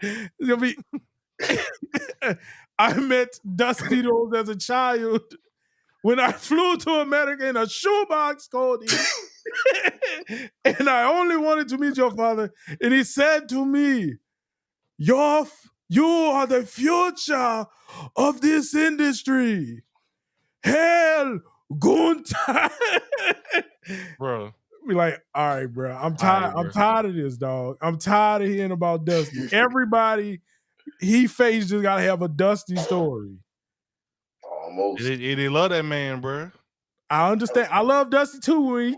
C: It's gonna be. I met Dusty Rose as a child when I flew to America in a shoebox, Cody. And I only wanted to meet your father. And he said to me, you are the future of this industry. Hell, Gunther.
B: Bro.
C: Be like, all right, bro. I'm tired. I'm tired of this, dog. I'm tired of hearing about Dusty. Everybody he faced just gotta have a Dusty story.
G: Almost.
B: They love that man, bro.
C: I understand. I love Dusty too. When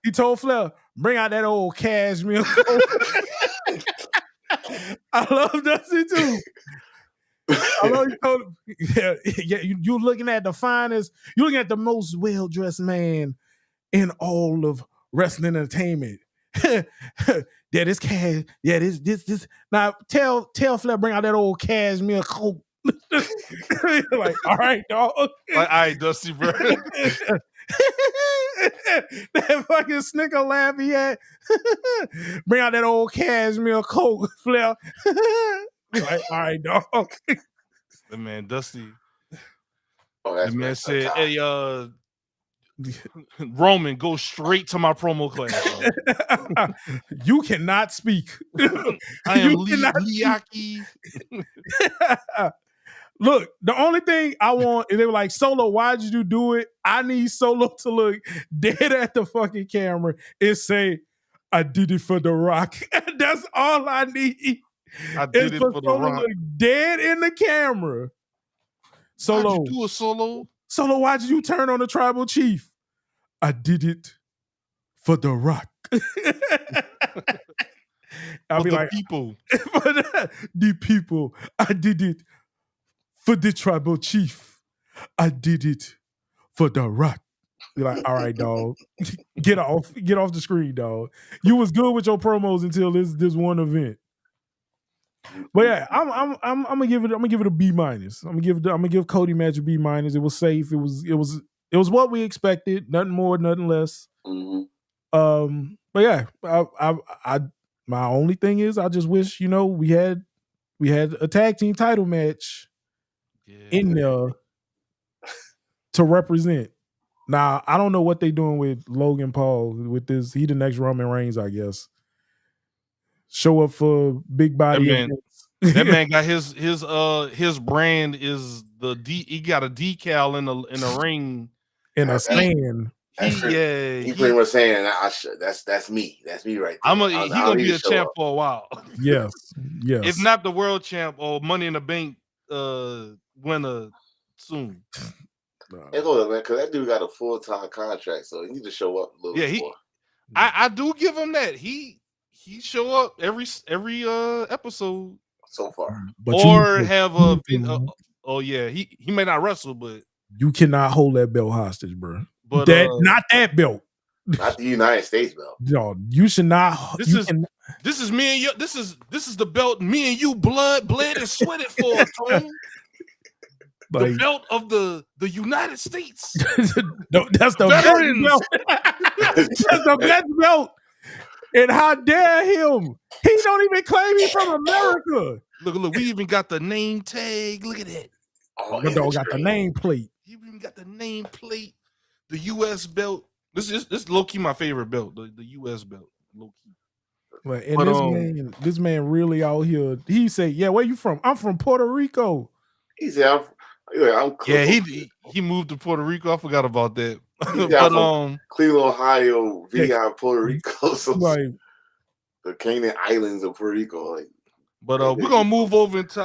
C: he told Flair, bring out that old cashmere coat. I love Dusty too. I love you told you're looking at the finest. You're looking at the most well-dressed man in all of wrestling entertainment. That is cash. Yeah, this. Now tell Flair bring out that old cashmere coat. Like, all right, dog.
B: Like, all right, Dusty, bro.
C: That fucking snicker laugh he had. Bring out that old cashmere coat, Flair. Like, all right, dog.
B: The man, Dusty.
G: Oh, that's
B: the man said, "Hey, Roman, go straight to my promo class.
C: You cannot speak.
B: I am
C: You cannot
B: Liaki.
C: Look, the only thing I want, and they were like, Solo, why did you do it? I need Solo to look dead at the fucking camera and say, I did it for The Rock. That's all I need.
B: I did it for The
C: Solo
B: Rock.
C: look dead in the camera. Solo,
B: Why'd you do it, Solo?
C: Solo, why did you turn on the tribal chief? I did it for The Rock. I'll be like,
B: people.
C: For the people. I did it for the tribal chief. I did it for The Rock. You're like, all right, dog. Get off the screen, dog. You was good with your promos until this one event. But yeah, I'm gonna give it a B minus. I'm gonna give Cody match a B minus. It was safe. It was what we expected. Nothing more, nothing less.
G: Mm-hmm.
C: But yeah, I my only thing is I just wish we had a tag team title match in there to represent. Now I don't know what they're doing with Logan Paul with this. He the next Roman Reigns, I guess. Show up for big body events.
B: That man got his brand is he got a decal in the ring
C: in a stand.
G: He pretty much saying that's me. That's me right there.
B: He gonna be a champ for a while.
C: Yes.
B: If not the world champ or Money in the Bank winner soon.
G: Hey, hold on, man, because that dude got a full-time contract, so he need to show up a little bit more.
B: I do give him that. He show up every episode
G: so far,
B: or have a he may not wrestle, but
C: you cannot hold that belt hostage, bro.
B: But
C: not that belt,
G: not the United States belt.
C: No, you should not.
B: This is me and you. This is the belt me and you bled and sweated for, Tone. The belt of the United States.
C: That's the
B: veterans.
C: Belt. That's the best belt. And how dare him? He don't even claim he's from America.
B: Look, we even got the name tag. Look at that.
C: The dog got the name plate.
B: He even got the name plate. The U.S. belt. This is low key my favorite belt. The U.S. belt. Low key.
C: Well, and this man really out here. He said, "Yeah, where you from? I'm from Puerto Rico."
G: He said, "I'm
B: he moved to Puerto Rico. I forgot about that.
G: But Cleveland, Ohio, via Puerto Rico, so
C: like
G: the Canaan Islands of Puerto Rico. Like,
B: but we're gonna move over into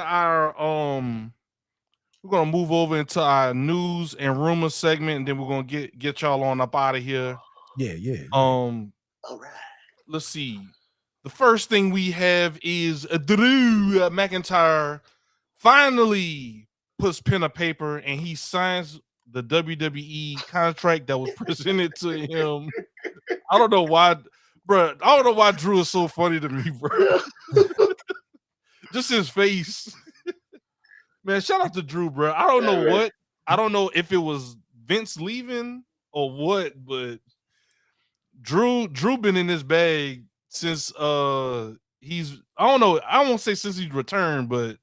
B: our news and rumor segment, and then we're gonna get y'all on up out of here.
C: Yeah.
G: All right.
B: Let's see. The first thing we have is Drew McIntyre finally puts pen to paper and he signs the WWE contract that was presented to him. I don't know why, bro. I don't know why Drew is so funny to me, bro. Just his face. Man, shout out to Drew, bro. I don't know what. I don't know if it was Vince leaving or what, but Drew been in this bag since he's, I don't know, I won't say since he's returned, but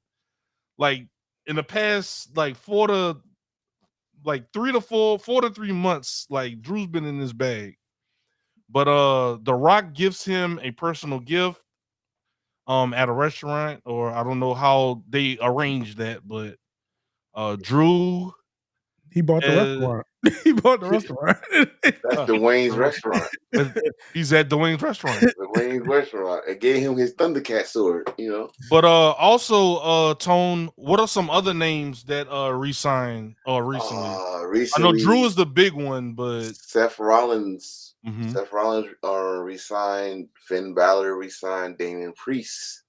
B: like in the past like 4 to 3 months, like Drew's been in this bag. But The Rock gives him a personal gift at a restaurant, or I don't know how they arranged that, but Drew,
C: he bought the restaurant. He bought the restaurant.
G: That's Dwayne's restaurant.
B: He's at Dwayne's restaurant.
G: Dwayne's restaurant. It gave him his Thundercat sword, you know.
B: But also, Tone, what are some other names that re-signed recently? I know Drew is the big one, but
G: Seth Rollins. Seth Rollins re-signed. Finn Balor re-signed. Damian Priest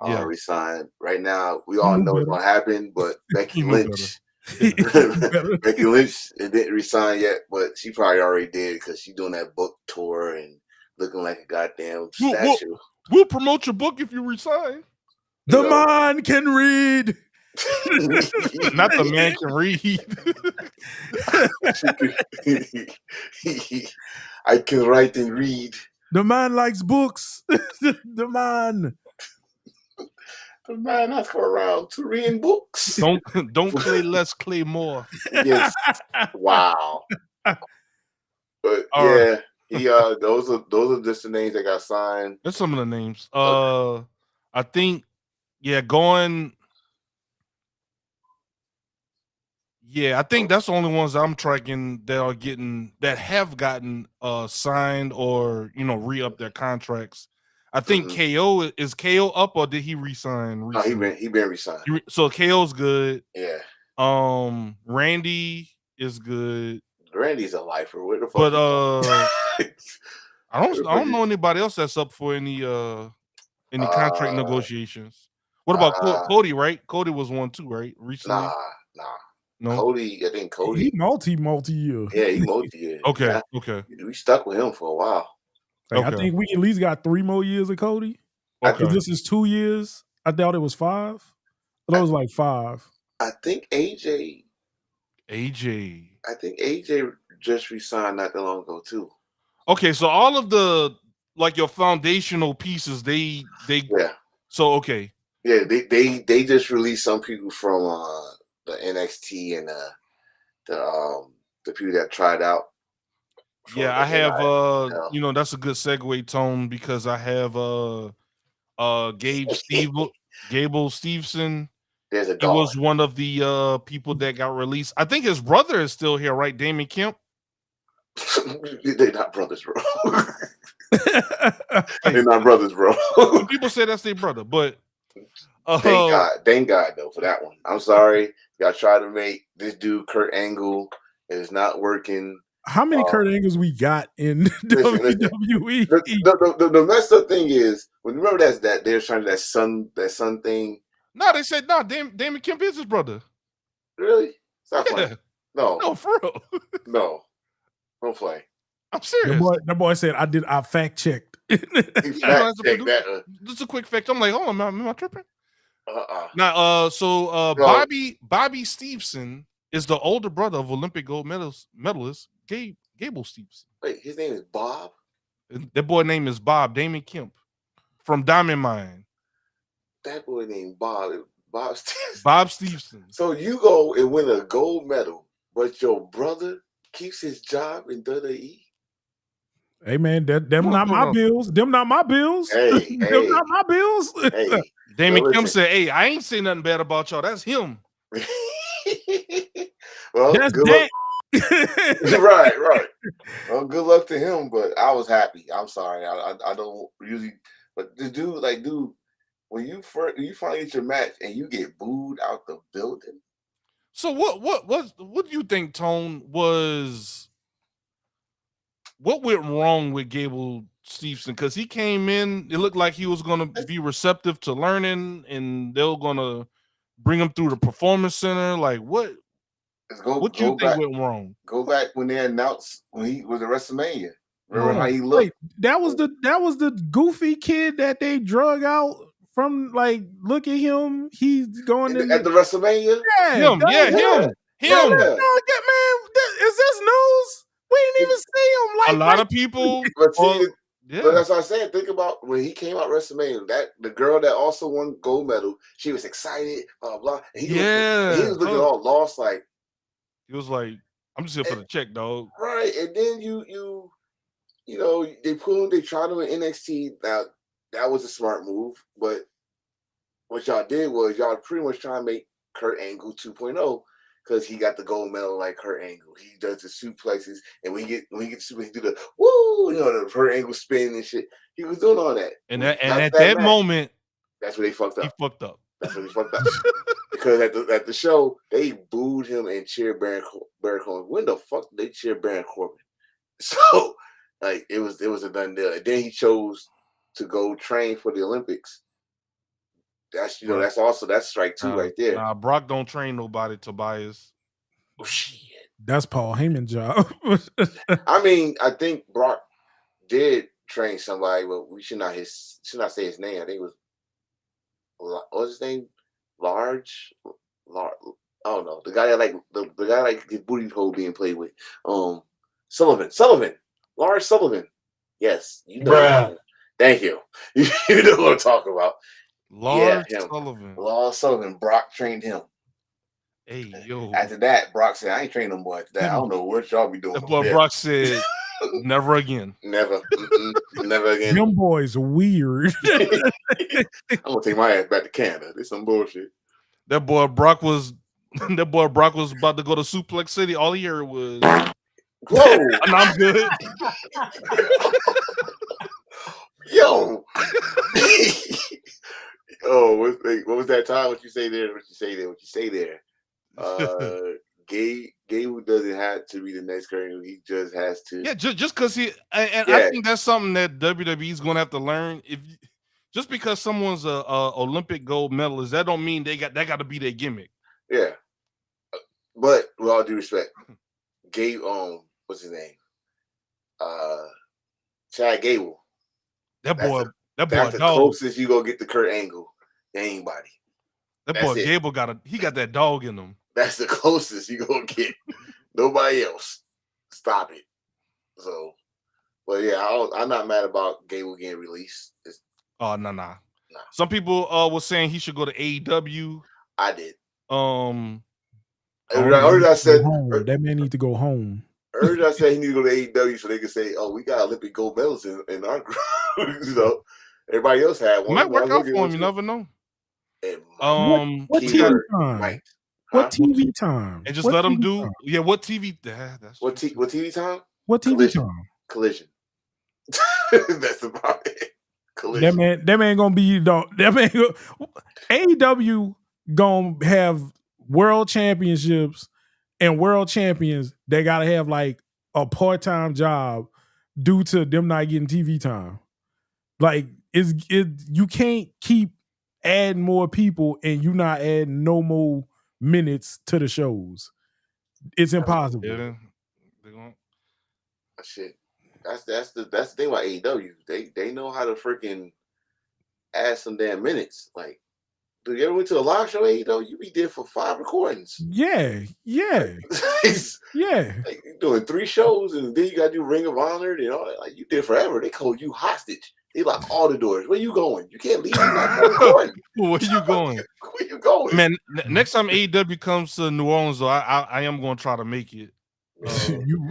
G: re-signed. Right now, we all know it's gonna happen, but Becky Lynch. Becky Lynch didn't resign yet, but she probably already did because she's doing that book tour and looking like a goddamn statue.
B: We'll promote your book if you resign.
C: The man can read.
B: Not the man can read.
G: I can write and read.
C: The man likes books. The man.
G: The man has come around to reading books.
B: Don't play less, play more.
G: Yes. Wow. But
B: All right.
G: yeah, he those are just the names that got signed.
B: That's some of the names. I think, going. Yeah, I think that's the only ones I'm tracking that have gotten signed or re-up their contracts. I think is KO up, or did he resign
G: No,
B: recently?
G: he been resigned.
B: So KO's good.
G: Yeah,
B: Randy is good,
G: Randy's a lifer. Where the fuck?
B: but
G: he
B: I don't know anybody else that's up for any contract negotiations. What about Cody? Right, Cody was one too, right? Recently,
G: nah.
B: no.
G: Cody, I think Cody.
C: He multi-year.
G: Yeah, he multi-year.
B: Okay,
G: Yeah.
B: okay.
G: We stuck with him for a while.
C: Like, I think we at least got 3 more years of Cody.
B: Okay.
C: This is 2 years. I doubt it was 5. I thought it was like 5.
G: I think AJ just resigned not that long ago too.
B: Okay, so all of the your foundational pieces, they
G: yeah.
B: So okay.
G: Yeah, they just released some people from the NXT and the people that tried out.
B: Yeah, I have that's a good segue, Tone, because I have Gable Steveson.
G: There's a
B: He was one of the people that got released. I think his brother is still here, right? Damon Kemp.
G: They're not brothers, bro. They're not brothers, bro.
B: People say that's their brother, but
G: thank God though for that one. I'm sorry, y'all try to make this dude Kurt Angle. It is not working.
C: How many Kurt Angles we got in WWE?
G: The messed up thing is, when remember that they're trying to that son thing.
B: No, they said no. Damon Kemp is his brother.
G: Really? Stop playing. No,
B: for real.
G: No, don't play.
B: I'm serious.
C: That boy said I fact checked.
G: Fact checked that.
B: Just a quick fact. I'm like, hold on, am I tripping?
G: Now,
B: Bobby Steveson is the older brother of Olympic gold medalist Gable Steveson.
G: Wait, his name is Bob?
B: That boy name is Bob Damon Kemp from Diamond Mine.
G: That boy named Bob Steveson.
B: Bob Steveson.
G: So you go and win a gold medal, but your brother keeps his job in WWE?
C: Hey man, them not my bills. Them not my bills.
G: Hey,
C: them not my bills.
G: Hey,
B: Damon Kemp said, "Hey, I ain't saying nothing bad about y'all. That's him."
G: Well,
C: that's
G: good
C: that.
G: Right. Well, good luck to him. But I was happy. I'm sorry. I don't usually, but the dude, when you finally get your match and you get booed out the building.
B: So what do you think, Tone, was? What went wrong with Gable Steveson? Because he came in, it looked like he was going to be receptive to learning, and they were going to bring him through the performance center. Like, what do you think went wrong?
G: Go back when they announced when he was at WrestleMania. Remember how he looked?
C: Wait, that was the goofy kid that they drug out from. Like, look at him. He's going
G: at the WrestleMania.
B: Him.
C: Yeah, man, is this news? We didn't even see him. Like
B: a lot of people.
G: But see, but that's what I said. Think about when he came out WrestleMania. That the girl that also won gold medal, she was excited. Blah blah. And he was looking all lost. Like
B: he was like, "I'm just here for the check, dog."
G: Right, and then you know they put him. They tried him in NXT. Now that was a smart move, but what y'all did was y'all pretty much trying to make Kurt Angle 2.0. Because he got the gold medal like Kurt Angle. He does the suplexes, and when he get the suplex, he do the woo, the Kurt Angle spin and shit. He was doing all that.
B: And at that moment,
G: that's where they fucked up.
B: He fucked up.
G: That's where he fucked up. Because at the show, they booed him and cheered Baron Corbin. When the fuck did they cheer Baron Corbin? So like it was a done deal. And then he chose to go train for the Olympics. That's that's strike 2 right there.
B: Nah, Brock don't train nobody, Tobias.
G: Oh shit.
C: That's Paul Heyman's job.
G: I mean, I think Brock did train somebody, but we should not say his name. I think it was what was his name? Large. I don't know. The guy that the guy like his booty hole being played with. Sullivan. Lars Sullivan. Yes, you know. Thank you. You know what I'm talking about.
B: Lars Sullivan.
G: Lars Sullivan. Brock trained him.
B: Hey, yo.
G: After that, Brock said, I ain't training them boy after that. I don't know what y'all be doing.
B: That boy Brock said, Never again.
G: Never. Never again.
C: Them boys weird.
G: I'm gonna take my ass back to Canada. This some bullshit.
B: That boy Brock was about to go to Suplex City. All he heard was,
G: Whoa.
B: and I'm good.
G: Yo. Oh, what was that time? What you say there? What you say there? What you say there? Gable doesn't have to be the next Colonel. He just has to.
B: Yeah, just because he and I think that's something that WWE is going to have to learn. Just because someone's a Olympic gold medalist, that don't mean that got to be their gimmick.
G: Yeah, but with all due respect, what's his name? Chad Gable.
B: That's
G: the
B: dog.
G: Closest you gonna get to Kurt Angle than anybody.
B: That boy Gable got that dog in him.
G: That's the closest you gonna get. Nobody else. Stop it. So, but yeah, I'm not mad about Gable getting released.
B: Nah. Some people were saying he should go to AEW.
G: I did.
C: I
G: said
C: that man need to go home.
G: I said he need to go to AEW so they can say, "Oh, we got Olympic gold medals in our group." Everybody else had one.
B: It might work out for him. You never know.
C: What TV time? What TV time?
B: And just let them do. Yeah, what TV?
G: What TV time?
C: What TV time?
G: Collision. That's about it. Collision.
C: That man gonna be AEW gonna have world championships and world champions. They gotta have like a part-time job due to them not getting TV time. Like you can't keep adding more people and you not adding no more minutes to the shows. It's impossible.
B: Yeah.
G: Shit. That's the thing about AEW. They know how to freaking add some damn minutes. Like, do you ever went to a live show AEW? You be there for 5 recordings.
C: Yeah.
G: Yeah. Like, you're doing 3 shows and then you gotta do Ring of Honor and all that. Like, you did forever. They hold you hostage. They lock all the doors. Where you going? You can't leave. You're not recording.
B: Where you going?
G: Where you going?
B: Man, next time AEW comes to New Orleans, though, I am going to try to make it.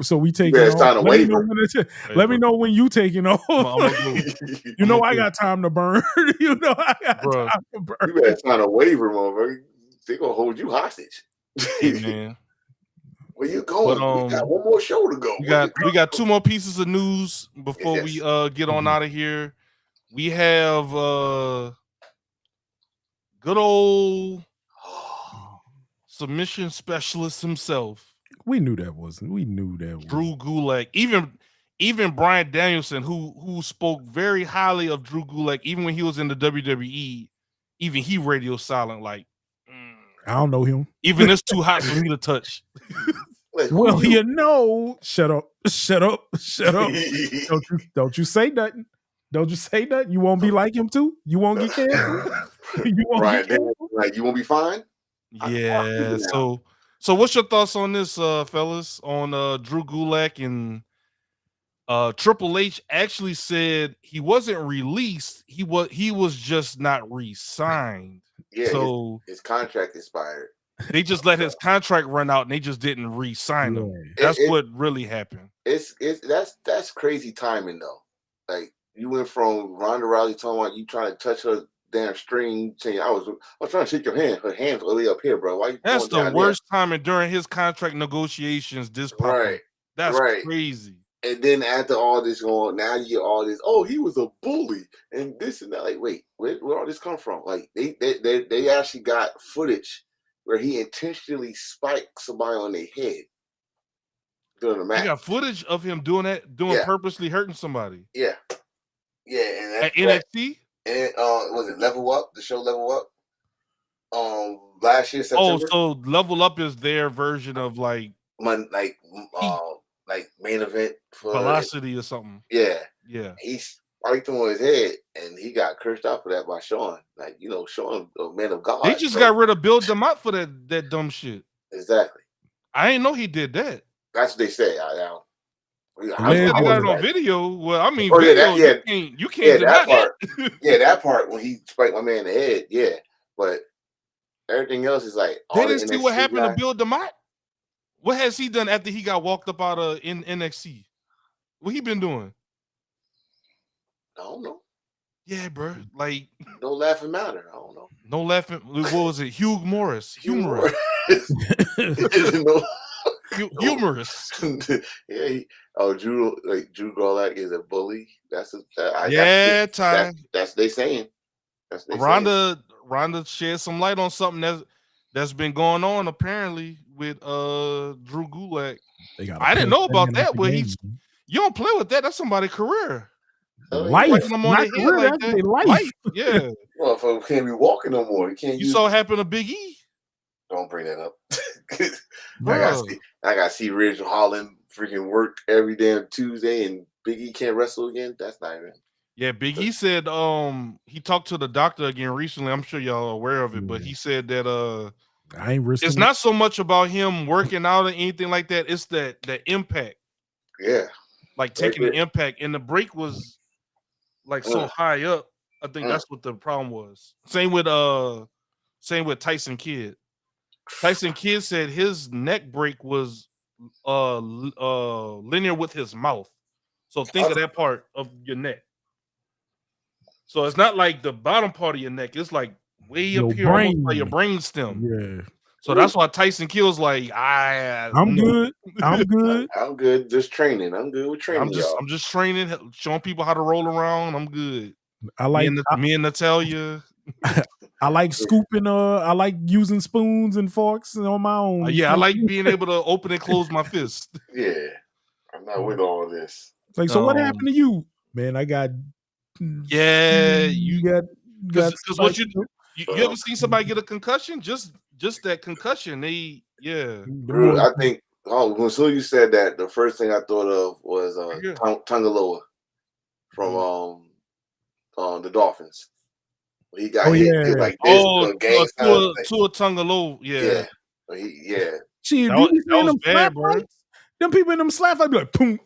C: So we take it on. Let me know when you taking off. You know I got time to burn.
G: Time to burn. You better sign a waiver, motherfucker. They gonna hold you hostage.
B: Hey, man.
G: Where you going? We got one more show to go.
B: We got 2 more pieces of news before we get on out of here. We have good old submission specialist himself.
C: We knew that was
B: Drew Gulak. Even Bryan Danielson, who spoke very highly of Drew Gulak, even when he was in the WWE, even he radio silent. Like,
C: I don't know him.
B: Even it's too hot for me to touch.
C: Well, shut up. Don't you say nothing. Don't you say nothing. You won't be like him too. You won't get canceled.
G: You won't be fine.
B: Yeah. So what's your thoughts on this, fellas? On Drew Gulak and Triple H actually said he wasn't released. He was just not re-signed.
G: Yeah.
B: So
G: his contract expired.
B: They just let his contract run out and they just didn't re-sign him. That's what really happened.
G: That's crazy timing though. Like, you went from Ronda Rousey talking about you trying to touch her damn string, saying I was trying to shake your hand. Her hand's all the way up here, bro. Why you?
B: That's the worst timing during his contract negotiations. That's crazy.
G: And then after all this going, now you get all this. Oh, he was a bully and this and that. Like, wait, where all this come from? Like, they actually got footage where he intentionally spiked somebody on their head during the match.
B: You got footage of him doing that, purposely hurting somebody.
G: Yeah. And
B: at NXT.
G: And was it Level Up? The show Level Up. Last year September.
B: Oh, so Level Up is their version of like
G: main event for
B: Velocity or something.
G: Yeah.
B: He
G: spiked him on his head, and he got cursed out for that by Sean. Like, Sean, a man of God.
B: They just got rid of Bill DeMott for that dumb shit.
G: Exactly.
B: I didn't know he did that.
G: That's what they say.
B: I got it on video. Well, I mean, you can't
G: deny
B: that
G: part. That part when he spiked my man in the head. Yeah, but everything else is like.
B: They didn't see what happened to Bill DeMott. What has he done after he got walked up out of in NXT? What he been doing?
G: I don't know.
B: Yeah, bro. Like
G: No laughing matter. I don't know.
B: no laughing. What was it? Hugh Morris.
G: Humor.
B: Humorous.
G: No.
B: Humorous.
G: Yeah. Drew Garlack is a bully. That's
B: Yeah, Ty.
G: that's they saying. That's they saying.
B: Rhonda shed some light on something that's been going on apparently with Drew Gulak. I didn't know about that, but you don't play with that. That's somebody's career.
C: Life,
B: them on
C: not
B: the head
C: career,
B: like
C: that's
B: that.
C: their life.
B: Yeah.
G: Motherfucker can't be walking no more.
B: You saw what happened to Big E.
G: Don't bring that up.
B: Bro.
G: I gotta see Ridge Holland freaking work every damn Tuesday, and Big E can't wrestle again. That's not even.
B: Yeah, Big E said he talked to the doctor again recently. I'm sure y'all are aware of it, but he said that
C: I ain't risking
B: it's not so much about him working out or anything like that. It's the impact.
G: Yeah.
B: Like taking the impact. And the break was like so high up. I think that's what the problem was. Same with Tyson Kidd. Tyson Kidd said his neck break was linear with his mouth. So think of that part of your neck. So it's not like the bottom part of your neck. It's like way up here, almost by your brain stem.
C: Yeah.
B: So that's why Tyson Kill's like, I'm
C: good. I'm good.
G: I'm good. Just training. I'm good with training.
B: I'm just training, showing people how to roll around. I'm good.
C: I like
B: me and Natalia.
C: I like scooping. I like using spoons and forks on my own.
B: Yeah, I like being able to open and close my fist.
G: Yeah, I'm not with all of this.
C: It's like, so what happened to you, man? I got.
B: Yeah, you
C: got.
B: Because what you ever seen somebody get a concussion? Just that concussion.
G: Bro, I think. Oh, when soon you said that, the first thing I thought of was Tungaloa from the Dolphins. He got hit like this.
B: To a Tungaloa. Yeah.
C: Shit,
B: that was bad, bro.
C: Them people in them slap fights be like, boom.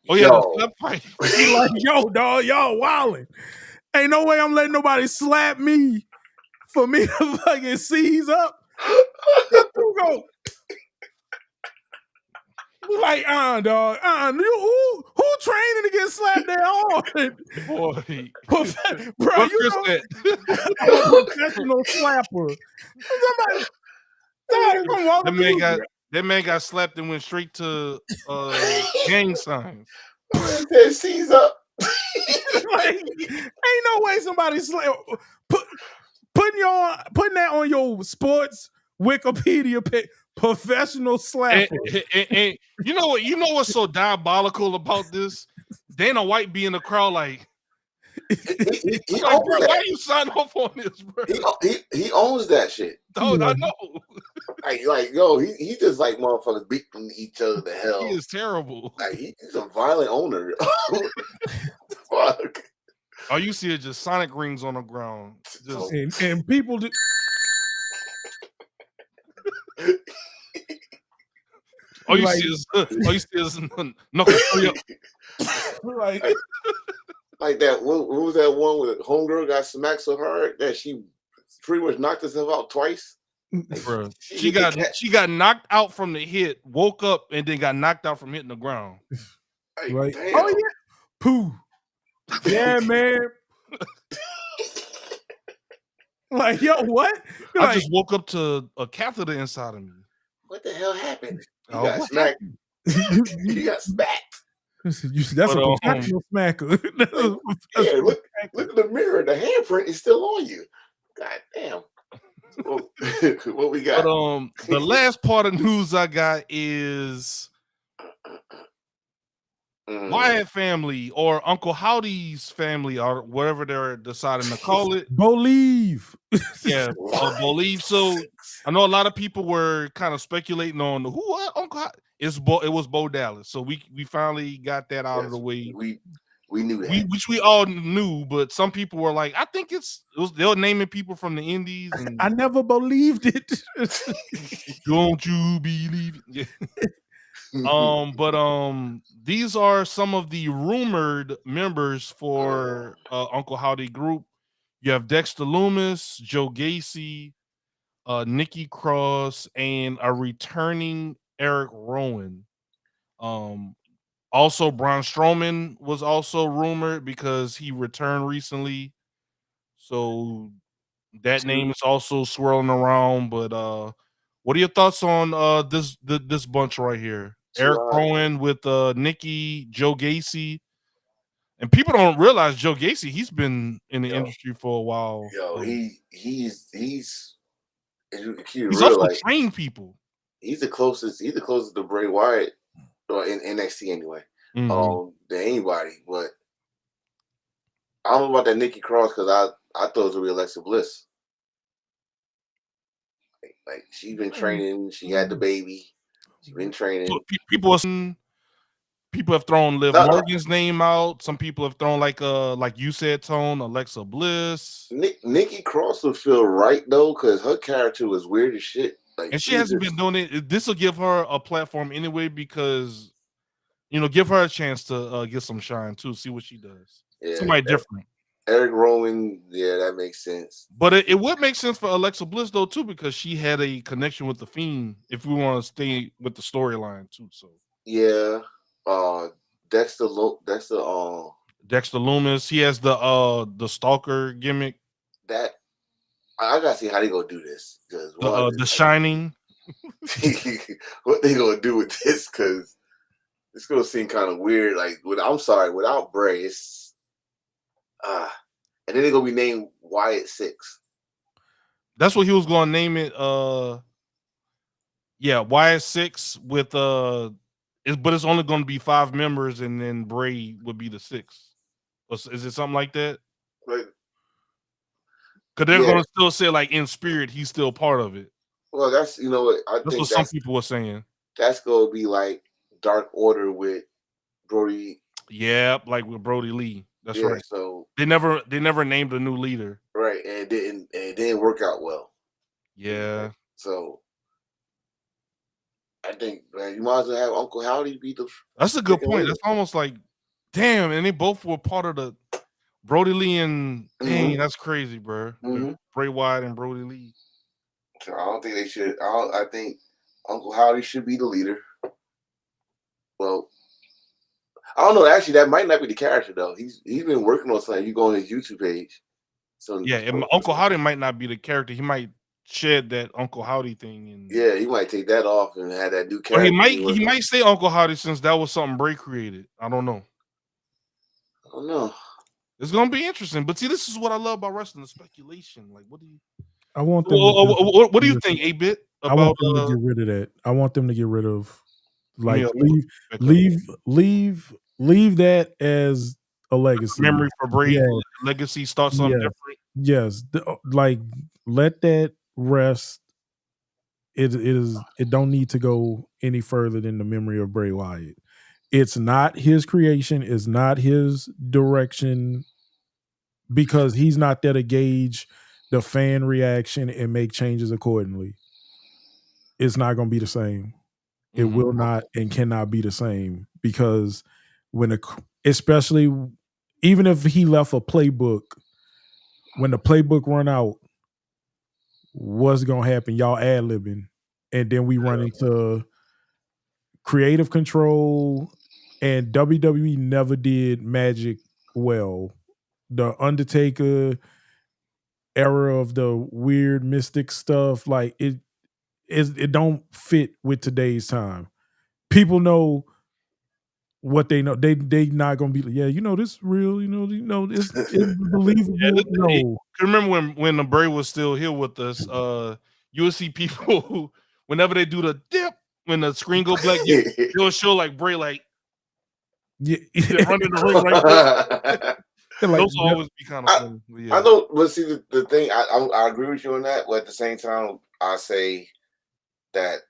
B: Oh yeah, the slap fight.
C: Like, yo, dog, y'all wilding. Ain't no way I'm letting nobody slap me for me to fucking seize up. You go. Like, dog. Who training to get slapped that hard?
B: Boy.
C: Bro, you know, I'm a professional slapper.
B: That man got slapped and went straight to gang signs.
G: Seize up.
C: Like, ain't no way somebody putting that on your sports Wikipedia page. Professional slapper.
B: And you know what? You know what's so diabolical about this? Dana White be in the crowd like,
G: he
B: like bro, why you sign off on this, bro?
G: He owns that shit.
B: Oh, I know.
G: Like yo, he just like motherfuckers beating each other to hell.
B: He is terrible.
G: Like he's a violent owner. Fuck.
B: All you see is just sonic rings on the ground.
C: And people do.
B: All you see is knuckle up.
G: Like that. What was that one where the homegirl got smacked so hard that she pretty much knocked herself out twice?
B: Bro, she got knocked out from the hit, woke up, and then got knocked out from hitting the ground.
C: Right? Oh yeah, poo. Yeah, man. Like, yo, what?
B: I just woke up to a catheter inside of me.
G: What the hell happened? You got smacked. You got smacked.
C: That's a professional smacker.
G: Yeah, look at the mirror. The handprint is still on you. God damn. What we got?
B: But the last part of news I got is Wyatt family or Uncle Howdy's family or whatever they're deciding to call it.
C: Believe.
B: Yeah, Believe. So I know a lot of people were kind of speculating on Uncle Howdy. It was Bo Dallas. So we finally got that out of the way.
G: We knew that.
B: Which we all knew, but some people were like, I think they were naming people from the Indies. And
C: I never believed it.
B: Don't you believe it? Yeah. But these are some of the rumored members for Uncle Howdy Group. You have Dexter Loomis, Joe Gacy, Nikki Cross, and a returning Eric Rowan. Also, Braun Strowman was also rumored because he returned recently. So that name is also swirling around. But what are your thoughts on this bunch right here? Eric Rowan with Nikki, Joe Gacy. And people don't realize Joe Gacy, he's been in the industry for a while.
G: Yo,
B: So
G: he's
B: he's
G: real
B: also
G: like
B: trained people.
G: he's the closest to Bray Wyatt or in NXT anyway.
B: Mhm.
G: Than anybody. But I don't know about that Nikki Cross because I thought it was gonna be Alexa Bliss. Like she's been training, she had the baby, she's been training.
B: So people have thrown Liv Morgan's name out. Some people have thrown like you said, Tone, Alexa Bliss.
G: Nikki Cross would feel right though, because her character was weird as shit. Like
B: And she hasn't been doing it. This will give her a platform anyway because give her a chance to get some shine too. See what she does.
G: Yeah,
B: Somebody different.
G: Eric Rowan, yeah, that makes sense.
B: But it would make sense for Alexa Bliss though too because she had a connection with the Fiend. If we want to stay with the storyline too, so
G: yeah, Dexter
B: Loomis, he has the stalker gimmick.
G: That I gotta see how they gonna do this because
B: The Shining.
G: What they gonna do with this? Because it's gonna seem kind of weird. Like, without Bray, it's and then they're gonna be named Wyatt 6.
B: That's what he was gonna name it. Yeah, Wyatt 6 with but it's only gonna be 5 members, and then Bray would be the 6th. Is it something like that?
G: Right.
B: Because they're gonna still say like in spirit he's still part of it.
G: Well, that's what I
B: That's
G: think.
B: what some people were saying.
G: That's gonna be like Dark Order with Brody.
B: Yeah, like with Brody Lee. That's right.
G: So
B: they never named a new leader.
G: Right, and it didn't work out well.
B: Yeah.
G: So I think, man, you might as well have Uncle Howdy be the.
B: That's a good point. That's almost like, damn, and they both were part of the Brody Lee and dang, that's crazy, bro. Bray Wyatt and Brody Lee.
G: So I don't think they should. I think Uncle Howdy should be the leader. Well, I don't know. Actually, that might not be the character though. He's been working on something. You go on his YouTube page. So
B: yeah, and Uncle Howdy might not be the character. He might shed that Uncle Howdy thing, and
G: yeah, he might take that off and have that new character.
B: Or he might say Uncle Howdy since that was something Bray created. I don't know.
G: I don't know.
B: It's gonna be interesting. But see, this is what I love about wrestling: the speculation. Like, what do you?
C: I want them.
B: What do you think, 8-Bit?
C: I want them to get rid of that. I want them to get rid of leave that as a legacy.
B: Memory for Bray. Yeah. Legacy, start something different.
C: Yes, let that rest. It don't need to go any further than the memory of Bray Wyatt. It's not his creation. It's not his direction, because he's not there to gauge the fan reaction and make changes accordingly. It's not going to be the same. It will not and cannot be the same, because especially even if he left a playbook, when the playbook run out, what's going to happen? Y'all ad-libbing, and then we run into creative control, and WWE never did magic well. The Undertaker era of the weird mystic stuff, like it don't fit with today's time. People know what they know. They not gonna be this real. It's believable. No,
B: remember when the Bray was still here with us? You would see people who, whenever they do the dip, when the screen go black, they'll show like Bray like running the ring right there. Those will always be kind of funny. Yeah.
G: I don't. But see, the thing, I agree with you on that. But at the same time, I say that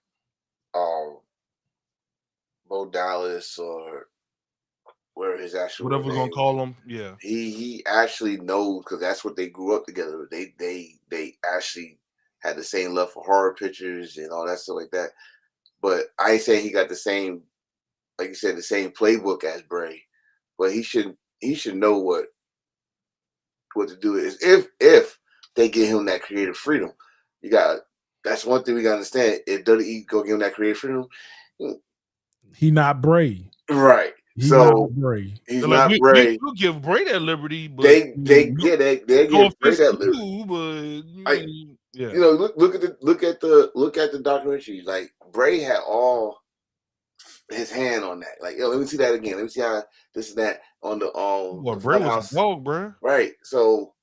G: Bo Dallas, or where his actual
B: whatever we're gonna call him, yeah,
G: he actually knows, because that's what they grew up together. They actually had the same love for horror pictures and all that stuff like that. But I ain't saying he got the same, like you said, the same playbook as Bray. But he should know what to do is if they give him that creative freedom. That's one thing we gotta understand. If WWE go give him that creative freedom,
C: he not Bray.
G: Right.
C: He's not
G: So
C: Bray.
G: he's
B: They're like,
G: not Bray.
B: we'll give Bray that liberty, but
G: They
B: no
G: give Bray
B: offense
G: that
B: to
G: liberty.
B: you, but
G: Like,
B: yeah.
G: you know, look at the documentary. Like Bray had all his hand on that. Like, yo, let me see that again. Let me see how this and that on the
B: Well,
G: the
B: Bray was
G: Funhouse.
B: a dog, bro.
G: Right. So,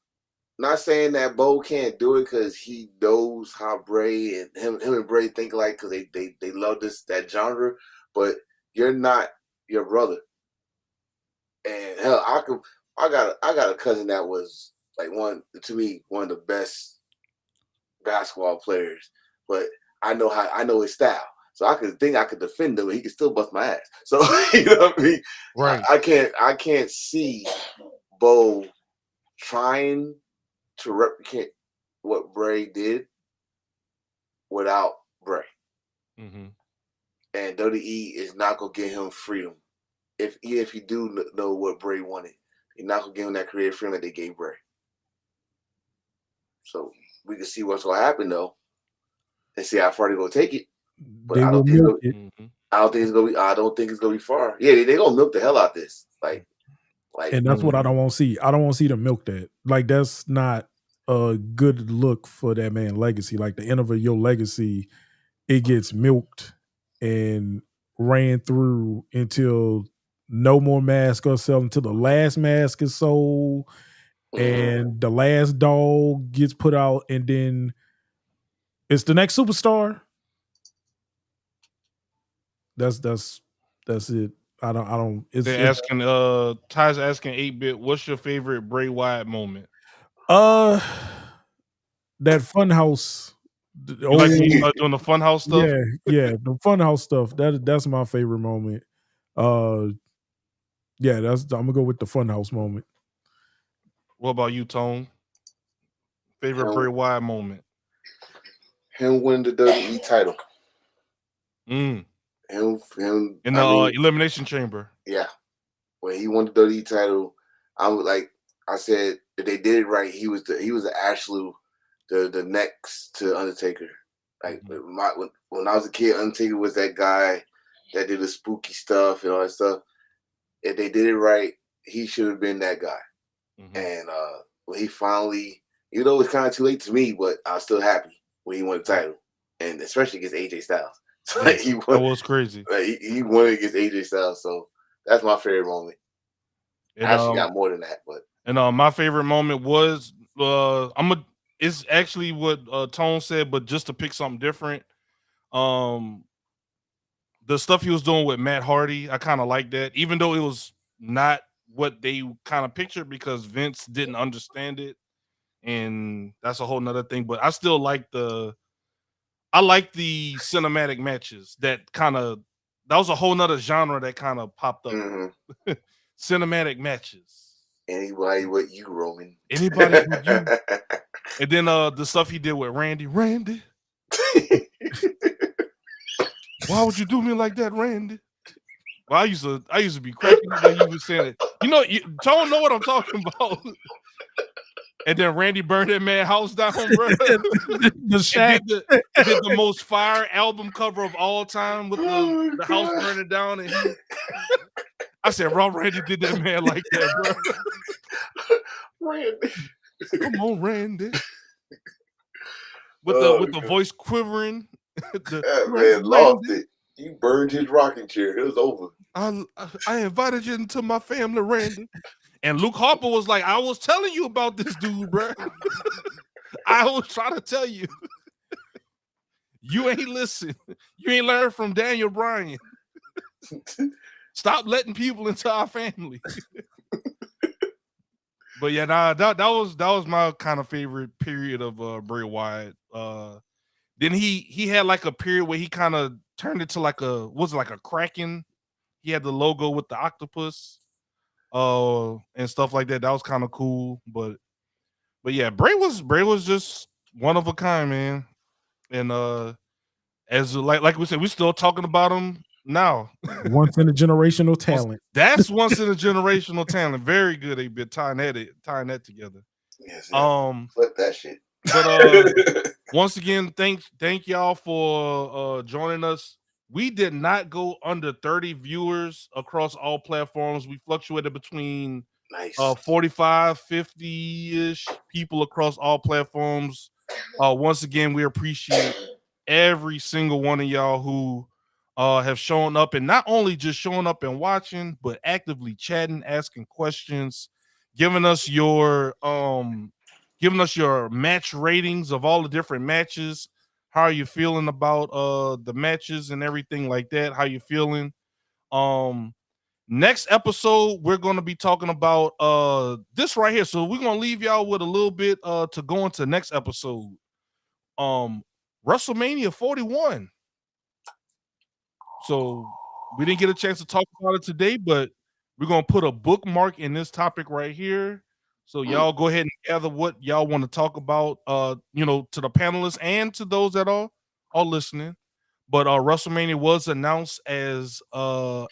G: not saying that Bo can't do it because he knows how Bray and him and Bray think like because they love that genre, but you're not your brother. And hell, I got a cousin that was like one of the best basketball players, but I know his style. So I could defend him and he could still bust my ass. So you know what I mean?
B: Right.
G: I can't see Bo trying to replicate what Bray did without Bray.
B: Mm-hmm.
G: And WWE is not gonna give him freedom. If you do know what Bray wanted, you're not gonna give him that creative freedom that they gave Bray. So we can see what's gonna happen though, and see how far they're gonna take it. But
C: They will milk it.
G: I don't think it's gonna be far. Yeah, they're gonna milk the hell out of this. Like,
C: and that's what I don't want to see. I don't want to see them milk that. Like, that's not a good look for that man's legacy. Like, the end of your legacy, it gets milked and ran through until no more masks are selling, until the last mask is sold and the last dog gets put out, and then it's the next superstar. That's it. I don't.
B: They're asking. Ty's asking 8-bit. What's your favorite Bray Wyatt moment?
C: That Funhouse.
B: You like when you start doing the Funhouse stuff?
C: Yeah, the Funhouse stuff. That's my favorite moment. Yeah, I'm gonna go with the Funhouse moment.
B: What about you, Tone? Favorite Bray Wyatt moment?
G: Him win the WWE title.
B: Him in
G: I
B: the
G: mean,
B: Elimination Chamber.
G: Yeah, when he won the WWE title, I was like, I said, if they did it right, he was the Ashley, the next to Undertaker. Like when I was a kid, Undertaker was that guy that did the spooky stuff and all that stuff. If they did it right, he should have been that guy. And when he finally, you know, it's kind of too late to me, but I was still happy when he won the title, and especially against AJ Styles. So, like,
B: that was crazy.
G: Like, he won against AJ Styles, so that's my favorite moment.
B: And,
G: I actually got more than that, but
B: my favorite moment was it's actually what Tone said, but just to pick something different. The stuff he was doing with Matt Hardy, I kind of like that, even though it was not what they kind of pictured because Vince didn't understand it, and that's a whole nother thing. But I still like the cinematic matches. That was a whole nother genre that kind of popped up. Cinematic matches.
G: Anybody but you, Roman.
B: Anybody but you. And then the stuff he did with Randy. Why would you do me like that, Randy? Well, I used to be cracking up when you was saying it. You know, Tone know what I'm talking about. And then Randy burned that man house down, bro.
C: The Shaq
B: did the most fire album cover of all time with the house burning down. And I said, Randy did that man like that, bro.
G: Randy.
B: Come on, Randy. With the voice quivering.
G: That man lost it. He burned his rocking chair. It was over.
B: I invited you into my family, Randy. And Luke Harper was like, I was telling you about this dude, bro. I was trying to tell you. You ain't listen. You ain't learned from Daniel Bryan. Stop letting people into our family. But yeah, that was my kind of favorite period of Bray Wyatt. Then he had like a period where he kind of turned into like a Kraken. He had the logo with the octopus, and stuff like that. That was kind of cool. But yeah, Bray was just one of a kind, man. And as like we said, we're still talking about him now.
C: Once in a generational talent.
B: That's once in a generational talent. Very good. They've been tying that together.
G: Yes, flip that shit.
B: But once again, thank y'all for joining us We did not go under 30 viewers across all platforms. We fluctuated between
G: Nice.
B: 45, 50-ish people across all platforms. Once again, we appreciate every single one of y'all who have shown up, and not only just showing up and watching, but actively chatting, asking questions, giving us your match ratings of all the different matches. How are you feeling about the matches and everything like that? How you feeling? Next episode, we're going to be talking about this right here. So we're going to leave y'all with a little bit to go into next episode. WrestleMania 41. So we didn't get a chance to talk about it today, but we're going to put a bookmark in this topic right here. So y'all go ahead and gather what y'all want to talk about, to the panelists and to those that are listening. But WrestleMania was announced as of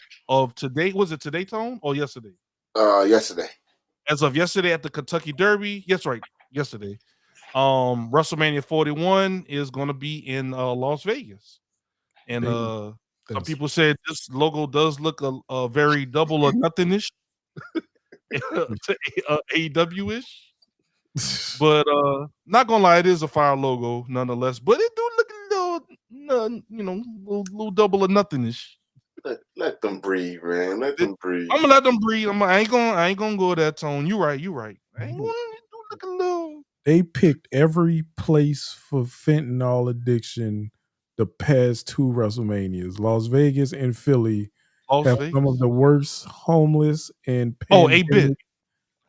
B: today. Was it today, Tone, or yesterday?
G: Yesterday.
B: As of yesterday at the Kentucky Derby. Yes, right. Yesterday. WrestleMania 41 is going to be in Las Vegas. And some people said this logo does look a very double or nothing-ish to AEW-ish. But not gonna lie, it is a fire logo nonetheless. But it do look a little double or nothing-ish.
G: Let them breathe, man. Let them breathe.
B: I'm gonna let them breathe. I ain't gonna go that tone. You right. I ain't gonna look a little.
C: They picked every place for fentanyl addiction the past two WrestleManias. Las Vegas and Philly have some of the worst homeless and pandemic.
B: 8-bit.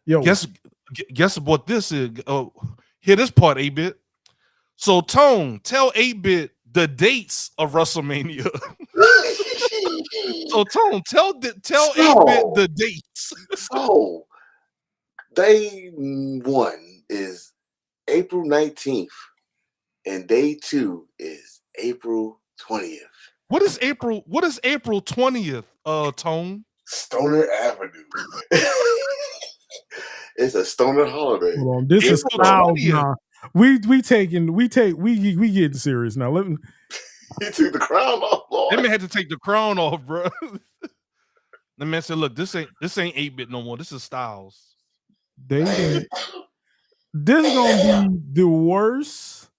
C: Yo,
B: guess what this is? Hear this part, 8-bit. So Tone, tell 8-bit the dates of WrestleMania. So Tone, tell 8-bit the dates.
G: So day 1 is April 19th, and day 2 is April 20th.
B: What is April 20th, Tone?
G: Stoner Avenue. It's a stoner holiday.
C: Hold on. This is Styles now. We getting serious now. Let me.
G: He took the crown off, boy.
B: That man had to take the crown off, bro. The man said, "Look, this ain't 8-bit no more. This is Styles."
C: This gonna be the worst.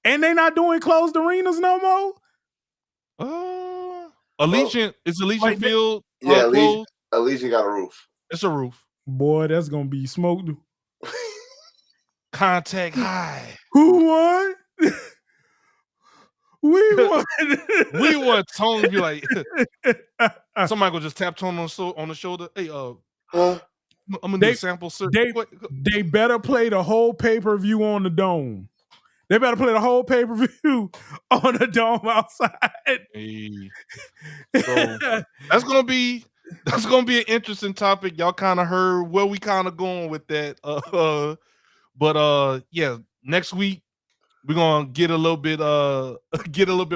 C: And they not doing closed arenas no more.
B: Allegiant is Allegiant Field.
G: Yeah,
B: closed?
G: Allegiant got a roof.
B: It's a roof.
C: Boy, that's gonna be smoked.
B: Contact high.
C: Who won? We won.
B: We won. Tone be like, somebody gonna just tap Tone on the shoulder. Hey, I'm gonna do a sample search.
C: They better play the whole pay-per-view on the dome. They better play the whole pay-per-view on the dome outside.
B: Hey. So that's gonna be an interesting topic. Y'all kind of heard where we kind of going with that. But yeah, next week we're gonna get a little bit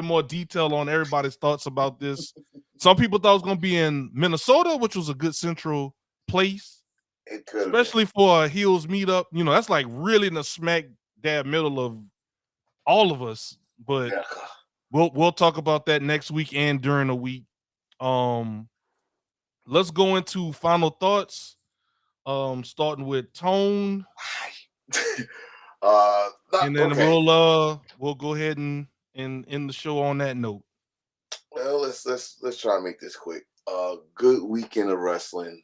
B: more detail on everybody's thoughts about this. Some people thought it was gonna be in Minnesota, which was a good central place, especially for a heels meetup. That's like really in the smack dab middle of all of us. But we'll talk about that next week and during the week. Let's go into final thoughts. Starting with Tone. And then we'll go ahead and end the show on that note.
G: Well, let's try to make this quick. Good weekend of wrestling.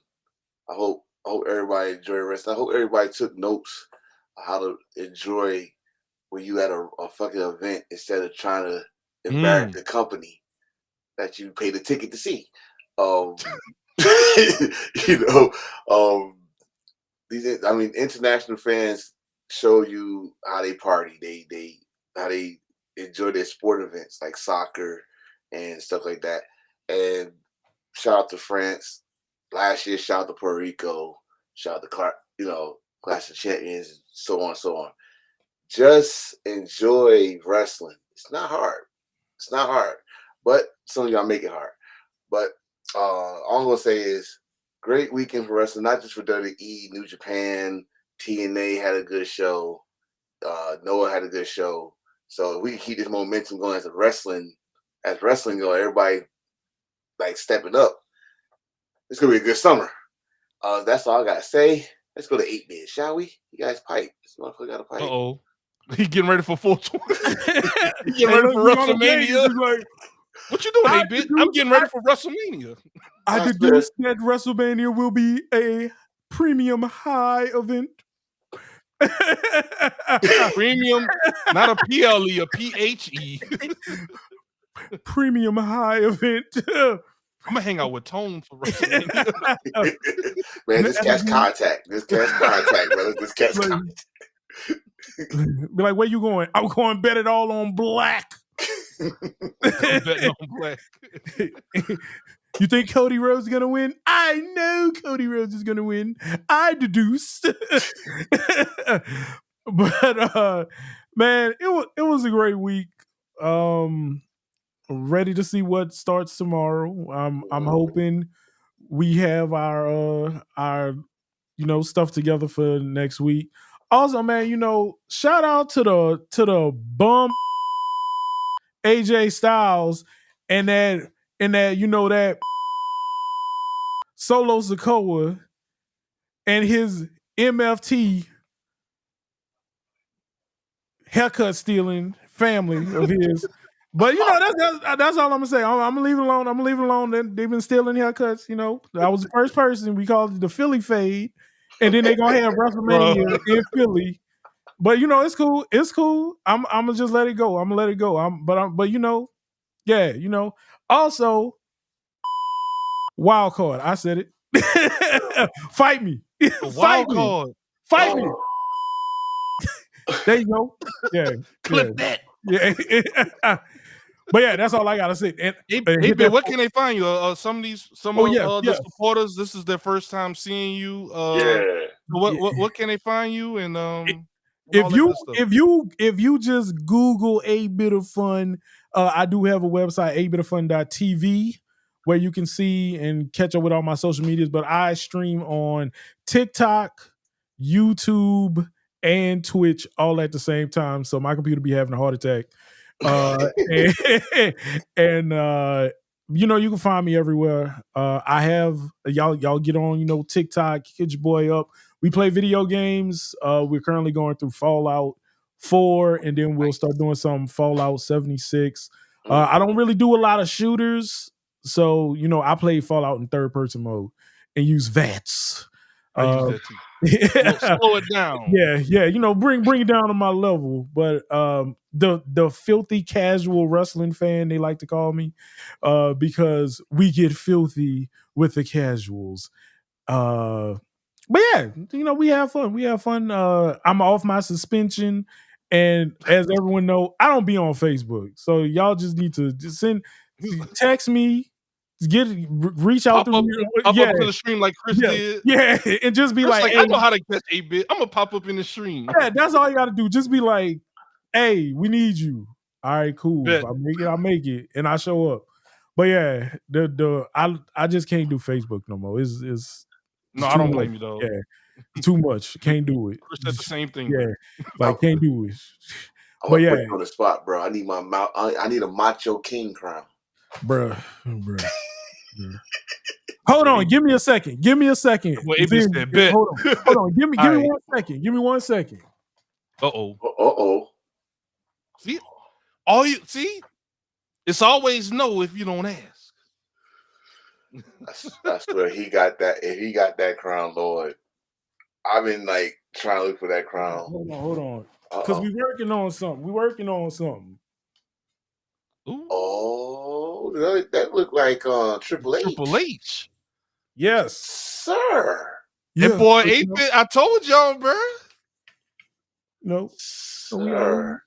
G: I hope everybody enjoyed wrestling. I hope everybody took notes on how to enjoy when you at a fucking event instead of trying to embarrass the company that you paid a ticket to see. These international fans show you how they party. How they enjoy their sport events like soccer and stuff like that. And shout out to France. Last year, shout out to Puerto Rico. Shout out to Clark, Clash of Champions, so on and so on. Just enjoy wrestling. It's not hard. But some of y'all make it hard. But all I'm gonna say is great weekend for wrestling, not just for WWE, New Japan, TNA had a good show. Noah had a good show. So if we can keep this momentum going as as wrestling go, everybody like stepping up. It's gonna be a good summer. That's all I gotta say. Let's go to 8-bit, shall we? You guys pipe. This motherfucker got a pipe.
B: Uh-oh. He getting ready for 420. He getting
C: Hey,
B: ready
C: look,
B: for
C: we on the page,
B: WrestleMania.
C: it's like,
B: What you doing,
C: I
B: 8-bit?
C: deduce-
B: I'm getting ready for WrestleMania.
C: I
G: That's
C: deduce that WrestleMania will be a premium high event.
B: Premium, not a PLE, a PHE.
C: Premium high event.
B: I'm gonna hang out with Tone for WrestleMania.
G: Man, this catch contact. This catch contact, brother. This catch
C: Like-
G: contact.
C: Be like, where you going? I'm going bet it all on black.
B: I'm betting on black.
C: You think Cody Rhodes is gonna win? I know Cody Rhodes is gonna win. I deduce. But man, it was a great week. Ready to see what starts tomorrow. I'm hoping we have our stuff together for next week. Also, man, shout out to the bum AJ Styles and that that Solo Sikoa and his MFT haircut stealing family of his. But that's all I'm gonna say. I'm gonna leave it alone. I'm gonna leave it alone. They've been stealing haircuts. I was the first person. We called it the Philly fade, and then they gonna have WrestleMania in Philly. But it's cool. It's cool. I'm gonna just let it go. I'm gonna let it go. Also, wild card. I said it. Fight me.
B: Wild card.
C: Fight me. There you go. Yeah.
B: Clip that.
C: Yeah. But yeah, that's all I gotta say. And,
B: Hey, Ben, where can they find you? Some of the
C: yes.
B: supporters, this is their first time seeing you. What can they find you? And
C: if you just Google 8-Bit of Fun, I do have a website, 8bitofun.tv, where you can see and catch up with all my social medias. But I stream on TikTok, YouTube, and Twitch all at the same time. So my computer be having a heart attack. And you can find me everywhere. I have y'all get on, TikTok, hit your boy up. We play video games. We're currently going through Fallout 4, and then we'll start doing some Fallout 76. I don't really do a lot of shooters, so I play Fallout in third person mode and use VATS.
B: I use that too. Slow it down.
C: Yeah. Bring it down to my level. But the filthy casual wrestling fan, they like to call me, because we get filthy with the casuals. But yeah, we have fun. We have fun. I'm off my suspension, and as everyone know, I don't be on Facebook. So y'all just need to text me. Reach out
B: pop up to the stream like Chris did.
C: Yeah, and just be like, hey,
B: I know how to catch 8-bit. I'm gonna pop up in the stream.
C: Yeah, that's all you gotta do. Just be like, hey, we need you. All right, cool. If I make it, I make it, and I show up. But yeah, I just can't do Facebook no more. It's
B: no, I don't blame you though.
C: Yeah, too much. Can't do it.
B: Chris said the same thing.
C: Yeah, can't do it.
G: I'm gonna put you on the spot, bro. I need I need a Macho King crown,
C: bruh. Hold on, give me a second.
B: Well, said, bet.
C: Hold on. Give me 1 second. Give me 1 second.
G: Uh-oh.
B: See, it's always no if you don't ask.
G: That's where he got that. If he got that crown, Lord, I've been like trying to look for that crown.
C: Hold on. Because we're working on something.
B: Ooh.
G: Oh, that looked like Triple H.
B: Triple H.
C: Yes,
G: sir.
B: Yeah, and boy, 8-bit. I told y'all, bro.
C: No,
G: sir.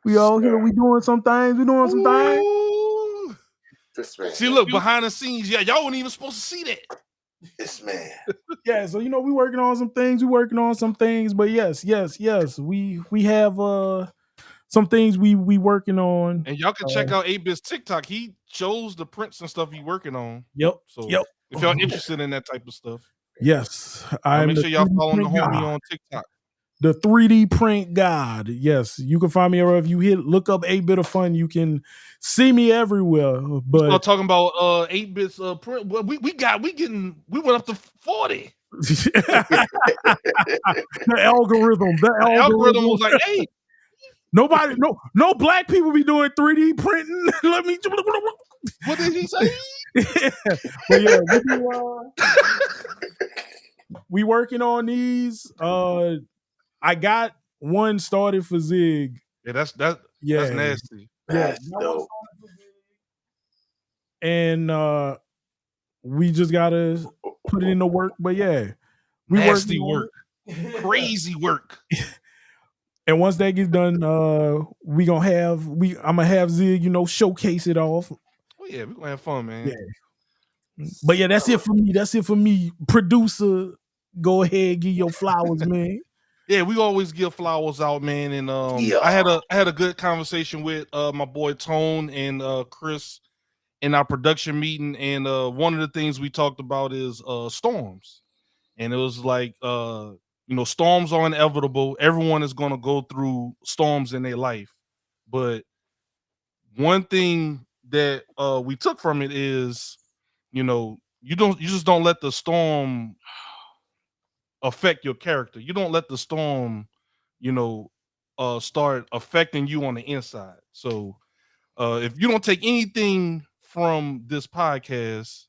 C: We all here. We doing some things.
G: This man.
B: See, look behind the scenes. Yeah, y'all weren't even supposed to see that.
G: This man.
C: Yeah, so we working on some things. But yes. We have some things we working on.
B: And y'all can check out 8-bit's TikTok. He shows the prints and stuff he working on.
C: Yep.
B: So if y'all interested in that type of stuff,
C: yes,
B: make sure y'all following the homie on TikTok.
C: the 3D print god. Yes, you can find me everywhere. If you look up 8-Bit of Fun, you can see me everywhere. But
B: talking about 8-bits print. Well, we went up to 40.
C: the algorithm.
B: The algorithm was like, hey,
C: nobody, no black people be doing 3D printing. Let me.
B: What did he say?
C: But yeah, we working on these. I got one started for Zig.
B: Yeah, that's nasty.
C: Yeah,
G: That's dope.
C: And we just gotta put it in the work. But yeah, we
B: Nasty
C: working on
B: work. Crazy work.
C: And once that gets done, I'm gonna have Zig, showcase it off.
B: Oh yeah, we're gonna have fun, man.
C: Yeah. But yeah, that's it for me. That's it for me. Producer, go ahead, give your flowers, man.
B: Yeah, we always give flowers out, man. And
G: Yeah.
B: I had a good conversation with my boy Tone and Chris in our production meeting, and one of the things we talked about is storms. And it was like storms are inevitable. Everyone is going to go through storms in their life, but one thing that we took from it is, you just don't let the storm affect your character. You don't let the storm, start affecting you on the inside. So if you don't take anything from this podcast,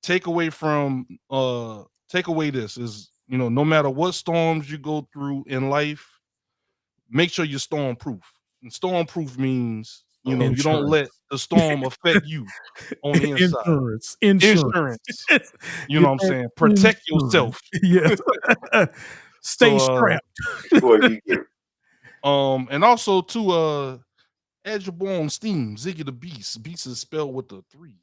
B: take away this is, no matter what storms you go through in life, make sure you're storm proof. And storm proof means, you don't let the storm affect you on the inside. Insurance. You know what I'm saying? Protect yourself.
C: Yes. Stay strapped.
B: And also to add your boy on Steam, Ziggy the Beast. Beast is spelled with a 3.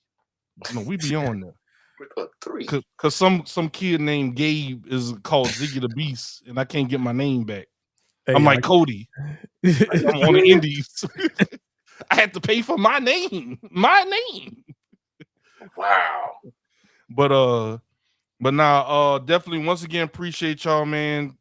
B: We be on there.
G: With a 3.
B: Cause some kid named Gabe is called Ziggy the Beast, and I can't get my name back.
C: Hey,
B: I'm like Cody. I'm on the indies. I had to pay for my name.
G: Wow.
B: But now definitely once again appreciate y'all, man.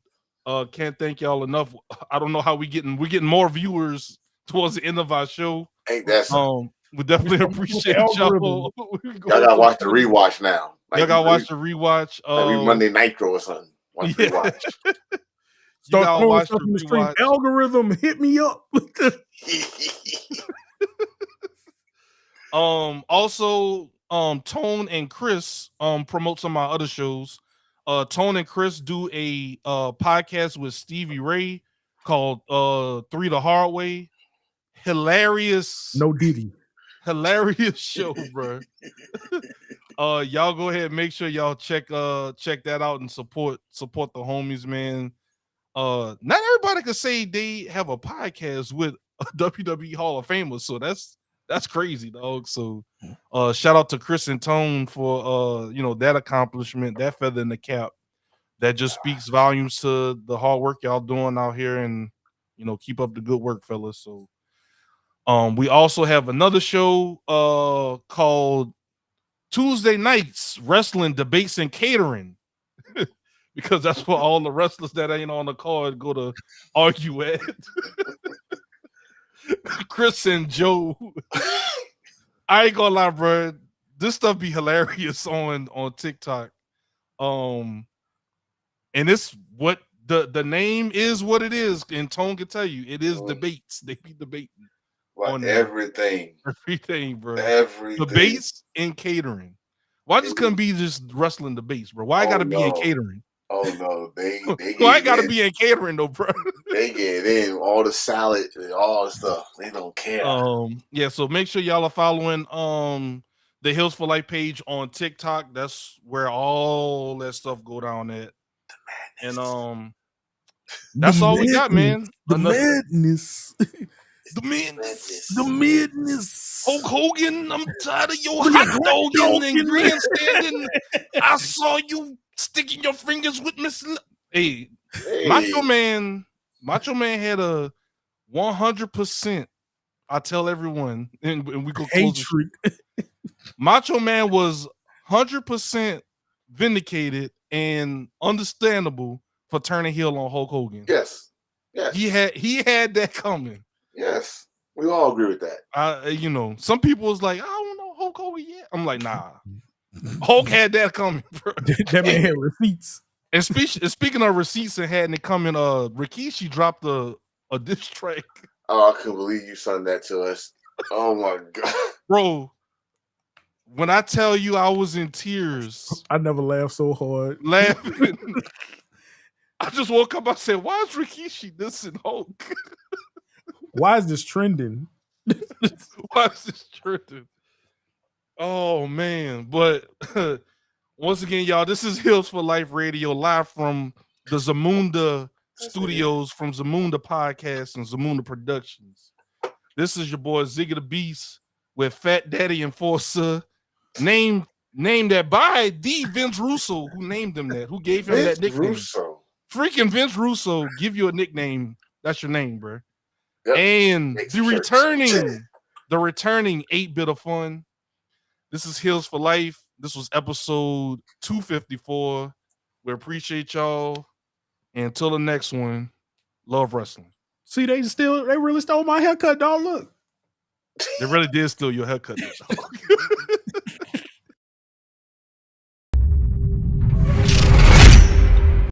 B: Can't thank y'all enough. I don't know how we're getting more viewers towards the end of our show.
G: Ain't that something?
B: We definitely appreciate y'all.
G: Y'all gotta watch the rewatch now.
B: Y'all gotta watch the rewatch.
G: Like Monday Nitro or something. Watch the rewatch.
C: Start throwing stuff in the stream. Algorithm, hit me up.
B: Also, Tone and Chris promote some of my other shows. Tone and Chris do a podcast with Stevie Ray called 3 the Hard Way. Hilarious.
C: No Diddy.
B: Hilarious show, bro. Y'all go ahead and make sure y'all check that out and support the homies, man. Not everybody can say they have a podcast with a WWE Hall of Famer, so that's crazy, dog. So shout out to Chris and Tone for that accomplishment, that feather in the cap. That just speaks volumes to the hard work y'all doing out here, and keep up the good work, fellas. So we also have another show called Tuesday Nights Wrestling Debates and Catering. Because that's where all the wrestlers that ain't on the card go to argue at. Chris and Joe. I ain't gonna lie, bro. This stuff be hilarious on TikTok. And it's what the name is what it is. And Tone can tell you it is debates. They be debating on
G: everything.
B: Everything, bro.
G: Everything.
B: Debates and catering. Why just couldn't be just wrestling debates, bro? Why I gotta be in catering?
G: Oh no, they
B: I gotta be in catering though, bro.
G: They get in all the salad and all the stuff. They don't care.
B: Yeah, so make sure y'all are following the Hills for Life page on TikTok. That's where all that stuff go down at. And that's all we got, man.
C: The madness.
B: The madness.
C: The madness.
B: Hulk Hogan, I'm tired of your hot dogging and grandstanding. I saw you sticking your fingers with Miss. Hey, Macho Man had a 100%. I tell everyone, and we go close. Macho Man was 100% vindicated and understandable for turning heel on Hulk Hogan.
G: Yes. Yes.
B: He had that coming.
G: Yes. We all agree with that.
B: You know, some people was like, I don't know Hulk Hogan yet. I'm like, nah. Hulk had that coming, bro.
C: That man had receipts.
B: And speaking of receipts and had it coming, Rikishi dropped a diss track.
G: Oh, I couldn't believe you sent that to us. Oh my God.
B: Bro, when I tell you I was in tears.
C: I never laughed so hard.
B: Laughing. I just woke up, I said, why is Rikishi dissing Hulk?
C: Why is this trending?
B: Why is this trending? Oh man. But once again, y'all, this is Hills for Life Radio live from the Zamunda Studios, from Zamunda Podcast and Zamunda Productions. This is your boy Ziggy the Beast with Fat Daddy Enforcer, named that by the Vince Russo, who named him that, who gave him that nickname.
G: Russo.
B: Freaking Vince Russo give you a nickname. That's your name, bro.
G: Yep.
B: And the returning 8-bit of fun. This is Hills for Life. This was episode 254. We appreciate y'all. And until the next one, love wrestling.
C: See, they really stole my haircut, dog. Look.
B: They really did steal your haircut, dog.